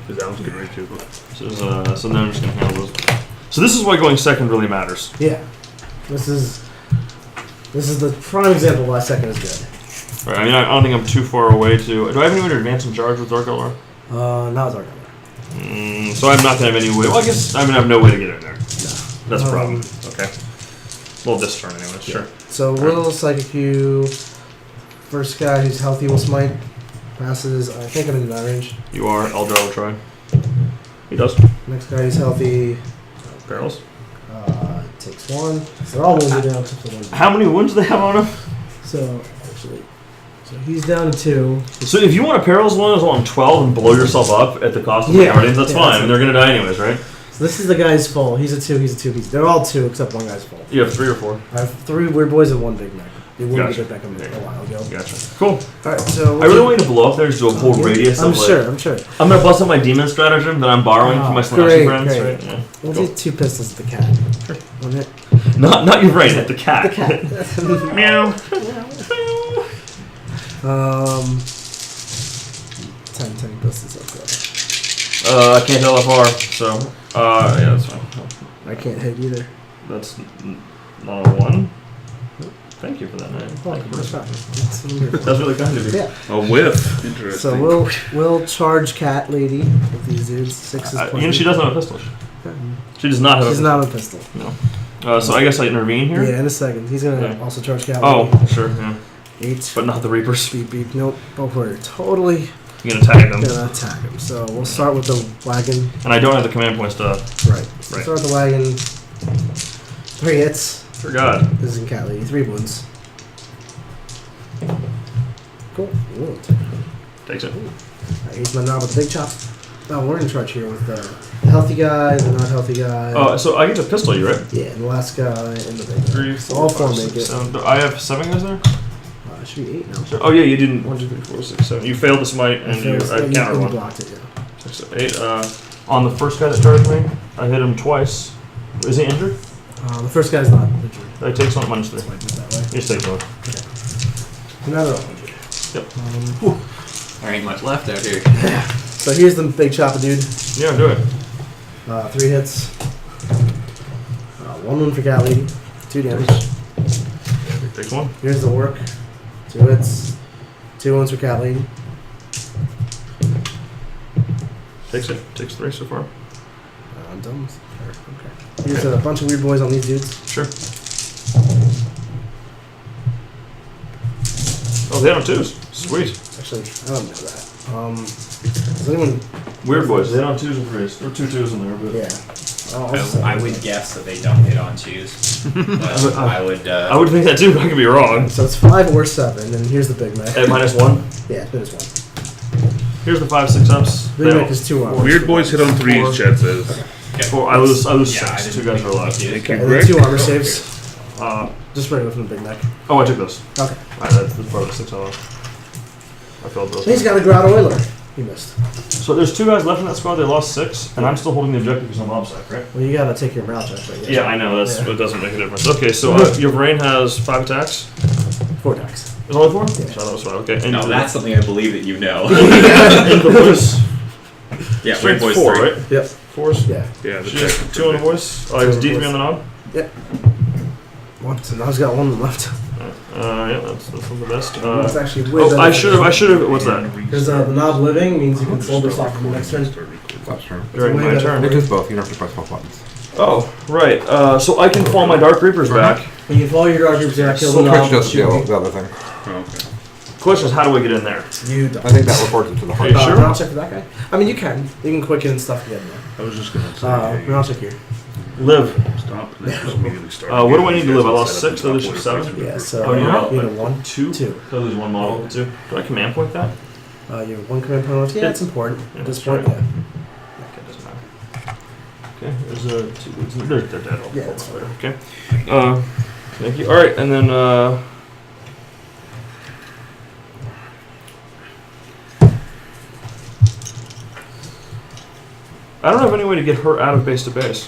Because Alan's getting ready to. So now I'm just gonna handle this. So this is why going second really matters. Yeah, this is the prime example of why second is good. Right. I mean, I don't think I'm too far away to. Do I have any way to advance in charge with Dark Eldar? Not Dark Eldar. So I'm not gonna have any way. Well, I guess I have no way to get in there. No. That's a problem. Okay. Well, this turn anyway. Sure. So we'll Psychic you. First guy who's healthy will smite. Passes. I think I'm in that range. You are. Eldar will try. He does. Next guy who's healthy. Barrels. Takes 1. So they're all wounded down except for 1. How many wounds do they have on him? So actually, he's down to 2. So if you want a Perils one as on 12 and blow yourself up at the cost of the Guardians, that's fine. I mean, they're going to die anyways, right? So this is the guy's full. He's a 2. He's a 2. They're all 2 except one guy's full. You have 3 or 4. I have 3 Weird Boys and 1 Big Mac. They wouldn't Gotcha. get back a while ago. Gotcha. Cool. Alright, so I really want you to blow up there just do a whole radius I'm of like... sure, I'm sure. I'm going to bust up my demon stratagem that I'm borrowing from my Slanashi friends. great. Right? Yeah. We'll Cool. do 2 pistols at the cat. Sure. One hit. Not your brain, at the cat. The cat. Meow. 10 pistols, okay. I can't tell that far, so... yeah, that's fine. I can't hit either. That's not a 1. Thank you for that, man. Oh, Thank you for that's that. fine. That's really kind of you. Yeah. A whiff. Interesting. So we'll charge cat lady with these dudes. 6 is And she doesn't have a pistol. She does not have She's a not a pistol. No. So I guess I intervene here? Yeah, in a second. He's gonna Okay. also charge cat lady. Oh, sure, yeah. 8. But not the Reapers. Beep beep. Nope. But we're totally You're gonna tag them. gonna attack him. So we'll start with the wagon. And I don't have the command point stuff. Right. So Right. start with the wagon. 3 hits. For God. This is in cat lady. 3 wounds. Cool. Wound. Takes it. I use my knob with the big chop. Oh, we're in charge here with the healthy guy, the not healthy guy. Oh, so I get to pistol you, right? Yeah, and the last guy and the big guy. 3, So 4, all 5, 4 6, make it. 7. I have 7 guys there? It should be 8 now. Sure. Oh, yeah, you didn't. 1, 2, 3, 4, 6, 7. You failed the smite and you counter you 1. blocked it, yeah. 6, 7, 8. On the first guy that charged me, I hit him twice. Is he injured? The first guy's not injured. I take something -3. That's why I did it that way. You just take both. So now they're all injured. Yep. There ain't much left out here. So here's the big chopper dude. Yeah, do it. 3 hits. 1 wound for cat lady. 2 damage. Takes 1. Here's the work. 2 hits. 2 wounds for cat lady. Takes it. Takes 3 so far. I'm done with her. Okay. Here's a bunch of weird boys on these dudes. Sure. Oh, they have 2s. Sweet. Actually, I don't know that. Does anyone? Weird boys. They don't 2s and 3s. There are 2 2s in there, but Yeah. I'll I would guess that they don't hit on twos. But I would. I would think that too. But I could be wrong. So it's 5 or 7, and here's the Big Mac. At -1. Yeah, it's -1. Here's the 5, 6 ups. Big Mac is 2 armor. Weird boys hit on 3s, Chad says. 4. I lose Yeah, 6. 2 guys are alive. Thank Okay, you, and then Greg. 2 armor saves. Uh, Just right away from the Big Mac. oh, I took those. Okay. That's part of the 6 I failed those. He's got a Grotto Oiler. He missed. So there's 2 guys left in that squad. They lost 6, and I'm still holding the objective because I'm obstacle, right? Well, you gotta take your route check, right? Yeah, I know. Yeah. It doesn't make a difference. Okay, so your brain has 5 attacks. 4 attacks. There's only 4? Yeah. So that was 5. Okay. And No, that's something I believe that you know. and the voice. Yeah, Strength Weird Boys 4, 3. right? Yep. 4s. Yeah. Yeah, the She has 2 on the voice. Oh, I Two was on the D3 voice. on the knob. Yep. 1. So now he's got 1 left. Yeah, that's not the best. It's actually way better. I should have. What's that? Because the knob living means you can soul burst off from the next turn. That's true. During way my better. turn. It is both. You don't have to press both buttons. Oh, right. So I can fall my Dark Reapers back. When you follow your dark groups, yeah, kill So the Twitch knob. does shoot me. the other thing. Okay. Question is, how do I get in there? You don't. I think that records it to the Are heart. you sure? I'll check for that guy. I mean, you can. You can quicken and stuff together. I was just gonna say. I'll check here. Live. Stop. And then just immediately start. What do I need to live? I lost 6, I lose 7. Yeah, so Oh, yeah. you need a 1. 2. 2. So I lose 1 model. 2. Do I command point that? You have 1 command point left. Yeah, it's important Yeah, at this that's point. right. Yeah. Okay, doesn't matter. Okay, there's a 2. They're dead. Yeah, that's fine. Okay. Thank you. All right, and then I don't have any way to get her out of base to base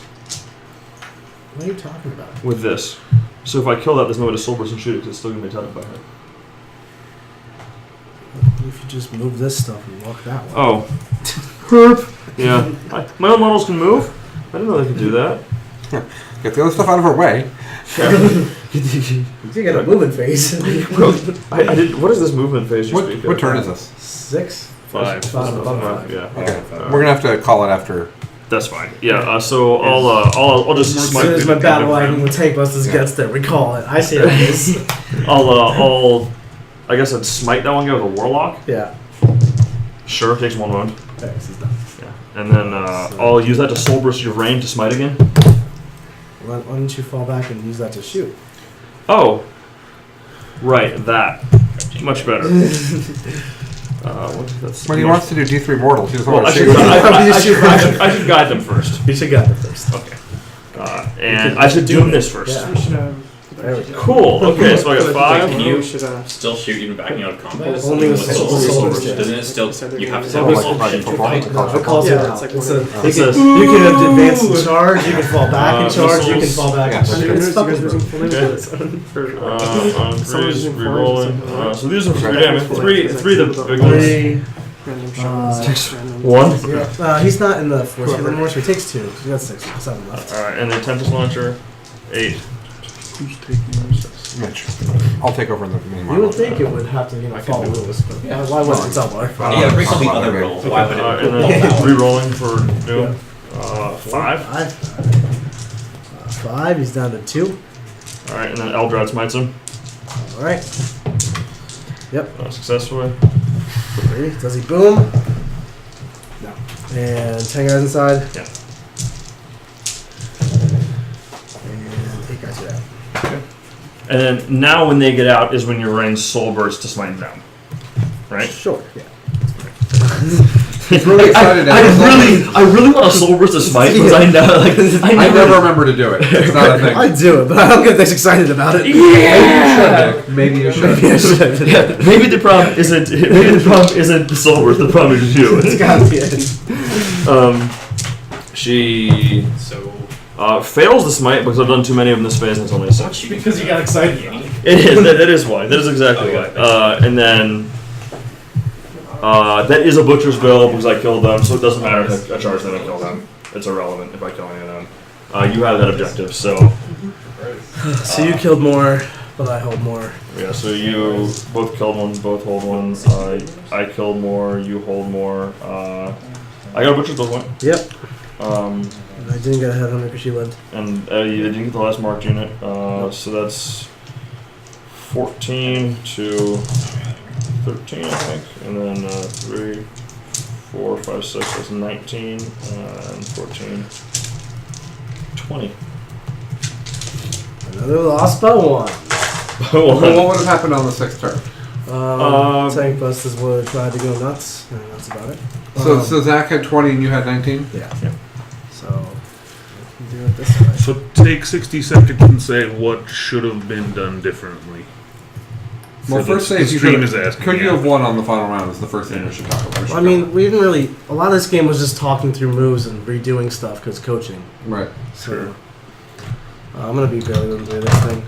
What are you talking about? with this. So if I kill that, there's no way to soul burst and shoot it because it's still gonna be touched by her. If you just move this stuff and walk that way. Oh, herp. Yeah, my own models can move. I didn't know they could do that. Get the other stuff out of her way. You got a movement phase. I did. What is this movement phase? You speak What of? turn is this? 6. 5. 5. Yeah, Okay. We're gonna have to call it after. that's fine. Yeah. So I'll just As smite. soon as my battle wagon with tank busters gets there, we call it. I see how it is. I guess I'd smite that one guy with a warlock. Yeah. Sure, takes 1 wound. Okay, this is done. Yeah. And then I'll use that to soul burst your range to smite again. Why don't you fall back and use that to shoot? Oh, right, that much better. When he wants to do D3 mortals, he doesn't Well, want I to should, shoot. I should guide them first. You should got it first. Okay. And I should doom this first. Yeah. There we go. Cool. Okay, so I got 5. Can you still shoot even backing out of combat? Only with Even soul burst, yeah. Doesn't it still? You have to So have like soul fighting burst. football. It calls it Yeah, out. it's like It's one a, of you, It says, can advance and charge, you can fall back and charge, you can missiles. fall back Yeah. and charge. You It's guys fucking using broken. full names Okay. for this? on Someone's 3s, using rerolling. So these are 3 Okay. damage. 3 the big ones. 3. Random shots. Random 1. Yeah. He's not in the force field anymore, so he takes 2. He got 6. 7 left. Alright, and the Tempest Launcher, 8. Who's taking yours? Mitch, I'll take over in the meanwhile. You would think it would have to, follow rules, but why wouldn't it? It's all bar. Yeah, break all the other rules. Why would it? And then rerolling for doom. 5. 5. He's down to 2. Alright, and then Eldrad smites him. All right. Yep. Successfully. 3. Does he boom? No. And 10 guys inside. Yeah. And 8 guys get out. And then now when they get out is when you're running Soul Burst to smite them. Right? Sure. Yeah. He's really excited. I really want a Soul Burst to smite because I know, I never remember to do it. It's not a thing. I do it, but I don't get this excited about it. Yeah! Maybe you should. Maybe I should. Yeah, maybe the problem isn't the Soul Burst, the problem is you. It's gotta be it. She fails the smite because I've done too many of them this phase and it's only a 6. Because you got excited. It is. That is why. That is exactly why. And then that is a butcher's bill because I killed them, so it doesn't matter if I charge them and kill them. It's irrelevant if I kill any of them. You have that objective, so So you killed more, but I hold more. yeah. So you both killed one, both hold one. I killed more, you hold more. I got a butcher's bill one. Yep. And I didn't get a headhunter because she lived. you didn't get the last marked unit. So that's 14 to 13, I think, and then 3, 4, 5, 6, that's 19, and 14, 20. Another loss by 1. Well, what would have happened on the 6th turn? Tank busters would have tried to go nuts, and that's about it. So Zach had 20 and you had 19? Yeah. So, we can do it this way. So take 60 seconds and say what should have been done differently. Well, For first say the if you stream could, is asking. could you yeah. have won on the final round is the first thing we should talk about. I mean, we didn't really. A lot of this game was just talking through moves and redoing stuff because coaching. Right. So, Sure. I'm gonna be barely able to do this thing.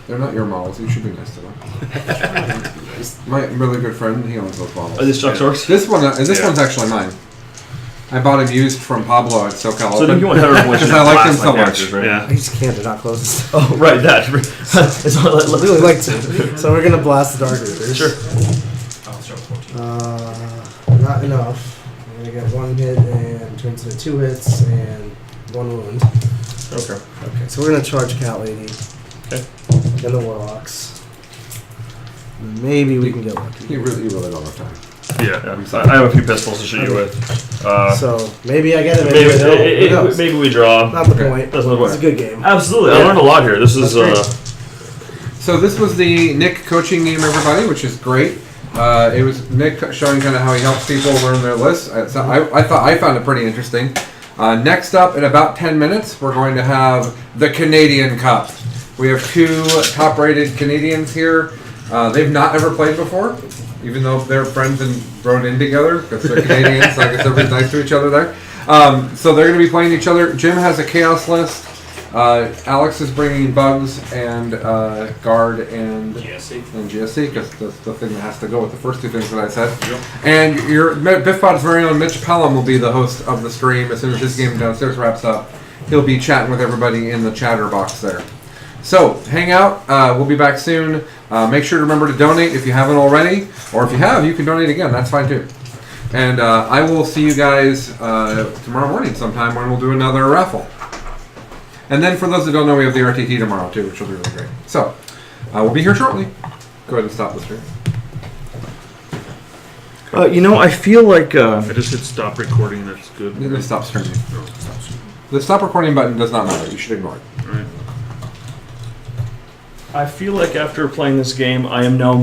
They're not your models. You should be nice to them. My really good friend, he owns those models. Are these Chuck's Orks? This one, this Yeah. one's actually mine. I bought him used from Pablo at SoCal. So then you want header voice Because I like him so much. right? Yeah. I just can't. They're not closed. Oh, right, that. It's all, I really like to. So we're gonna blast the Dark Reapers. Sure. I'll start with 14. Not enough. I'm gonna get 1 hit and turns into 2 hits and 1 wound. Okay. Okay, so we're gonna charge Cat Lady. Okay. And the Warlocks. Maybe we can get lucky. You really don't have time. Yeah. I have a few pistols to shoot you with. So maybe I get it. Maybe, Maybe I don't. Who knows? maybe we draw. Not the point. Doesn't matter. It's a good game. Absolutely, I learned a lot here. This is So this was the Nick coaching game, everybody, which is great. It was Nick showing kind of how he helps people learn their lists. I found it pretty interesting. Next up, in about 10 minutes, we're going to have the Canadian Cup. We have 2 top-rated Canadians here. They've not ever played before, even though they're friends and rode in together because they're Canadians. So I guess everybody's nice to each other there. So they're going to be playing each other. Jim has a chaos list. Alex is bringing bugs and guard and GSC because that's the thing that has to go with the first 2 things that I said. Yep. And your BiffPod's very own Mitch Pelham will be the host of the stream as soon as this game downstairs wraps up. He'll be chatting with everybody in the chatter box there. So hang out. We'll be back soon. Make sure to remember to donate if you haven't already, or if you have, you can donate again. That's fine too. And I will see you guys tomorrow morning sometime when we'll do another raffle. And then for those that don't know, we have the RTT tomorrow too, which will be really great. So we'll be here shortly. Go ahead and stop the stream. I feel like I just hit stop recording. That's good. Let's stop streaming. No, stop streaming. The stop recording button does not matter. You should ignore it. All right. I feel like after playing this game, I am now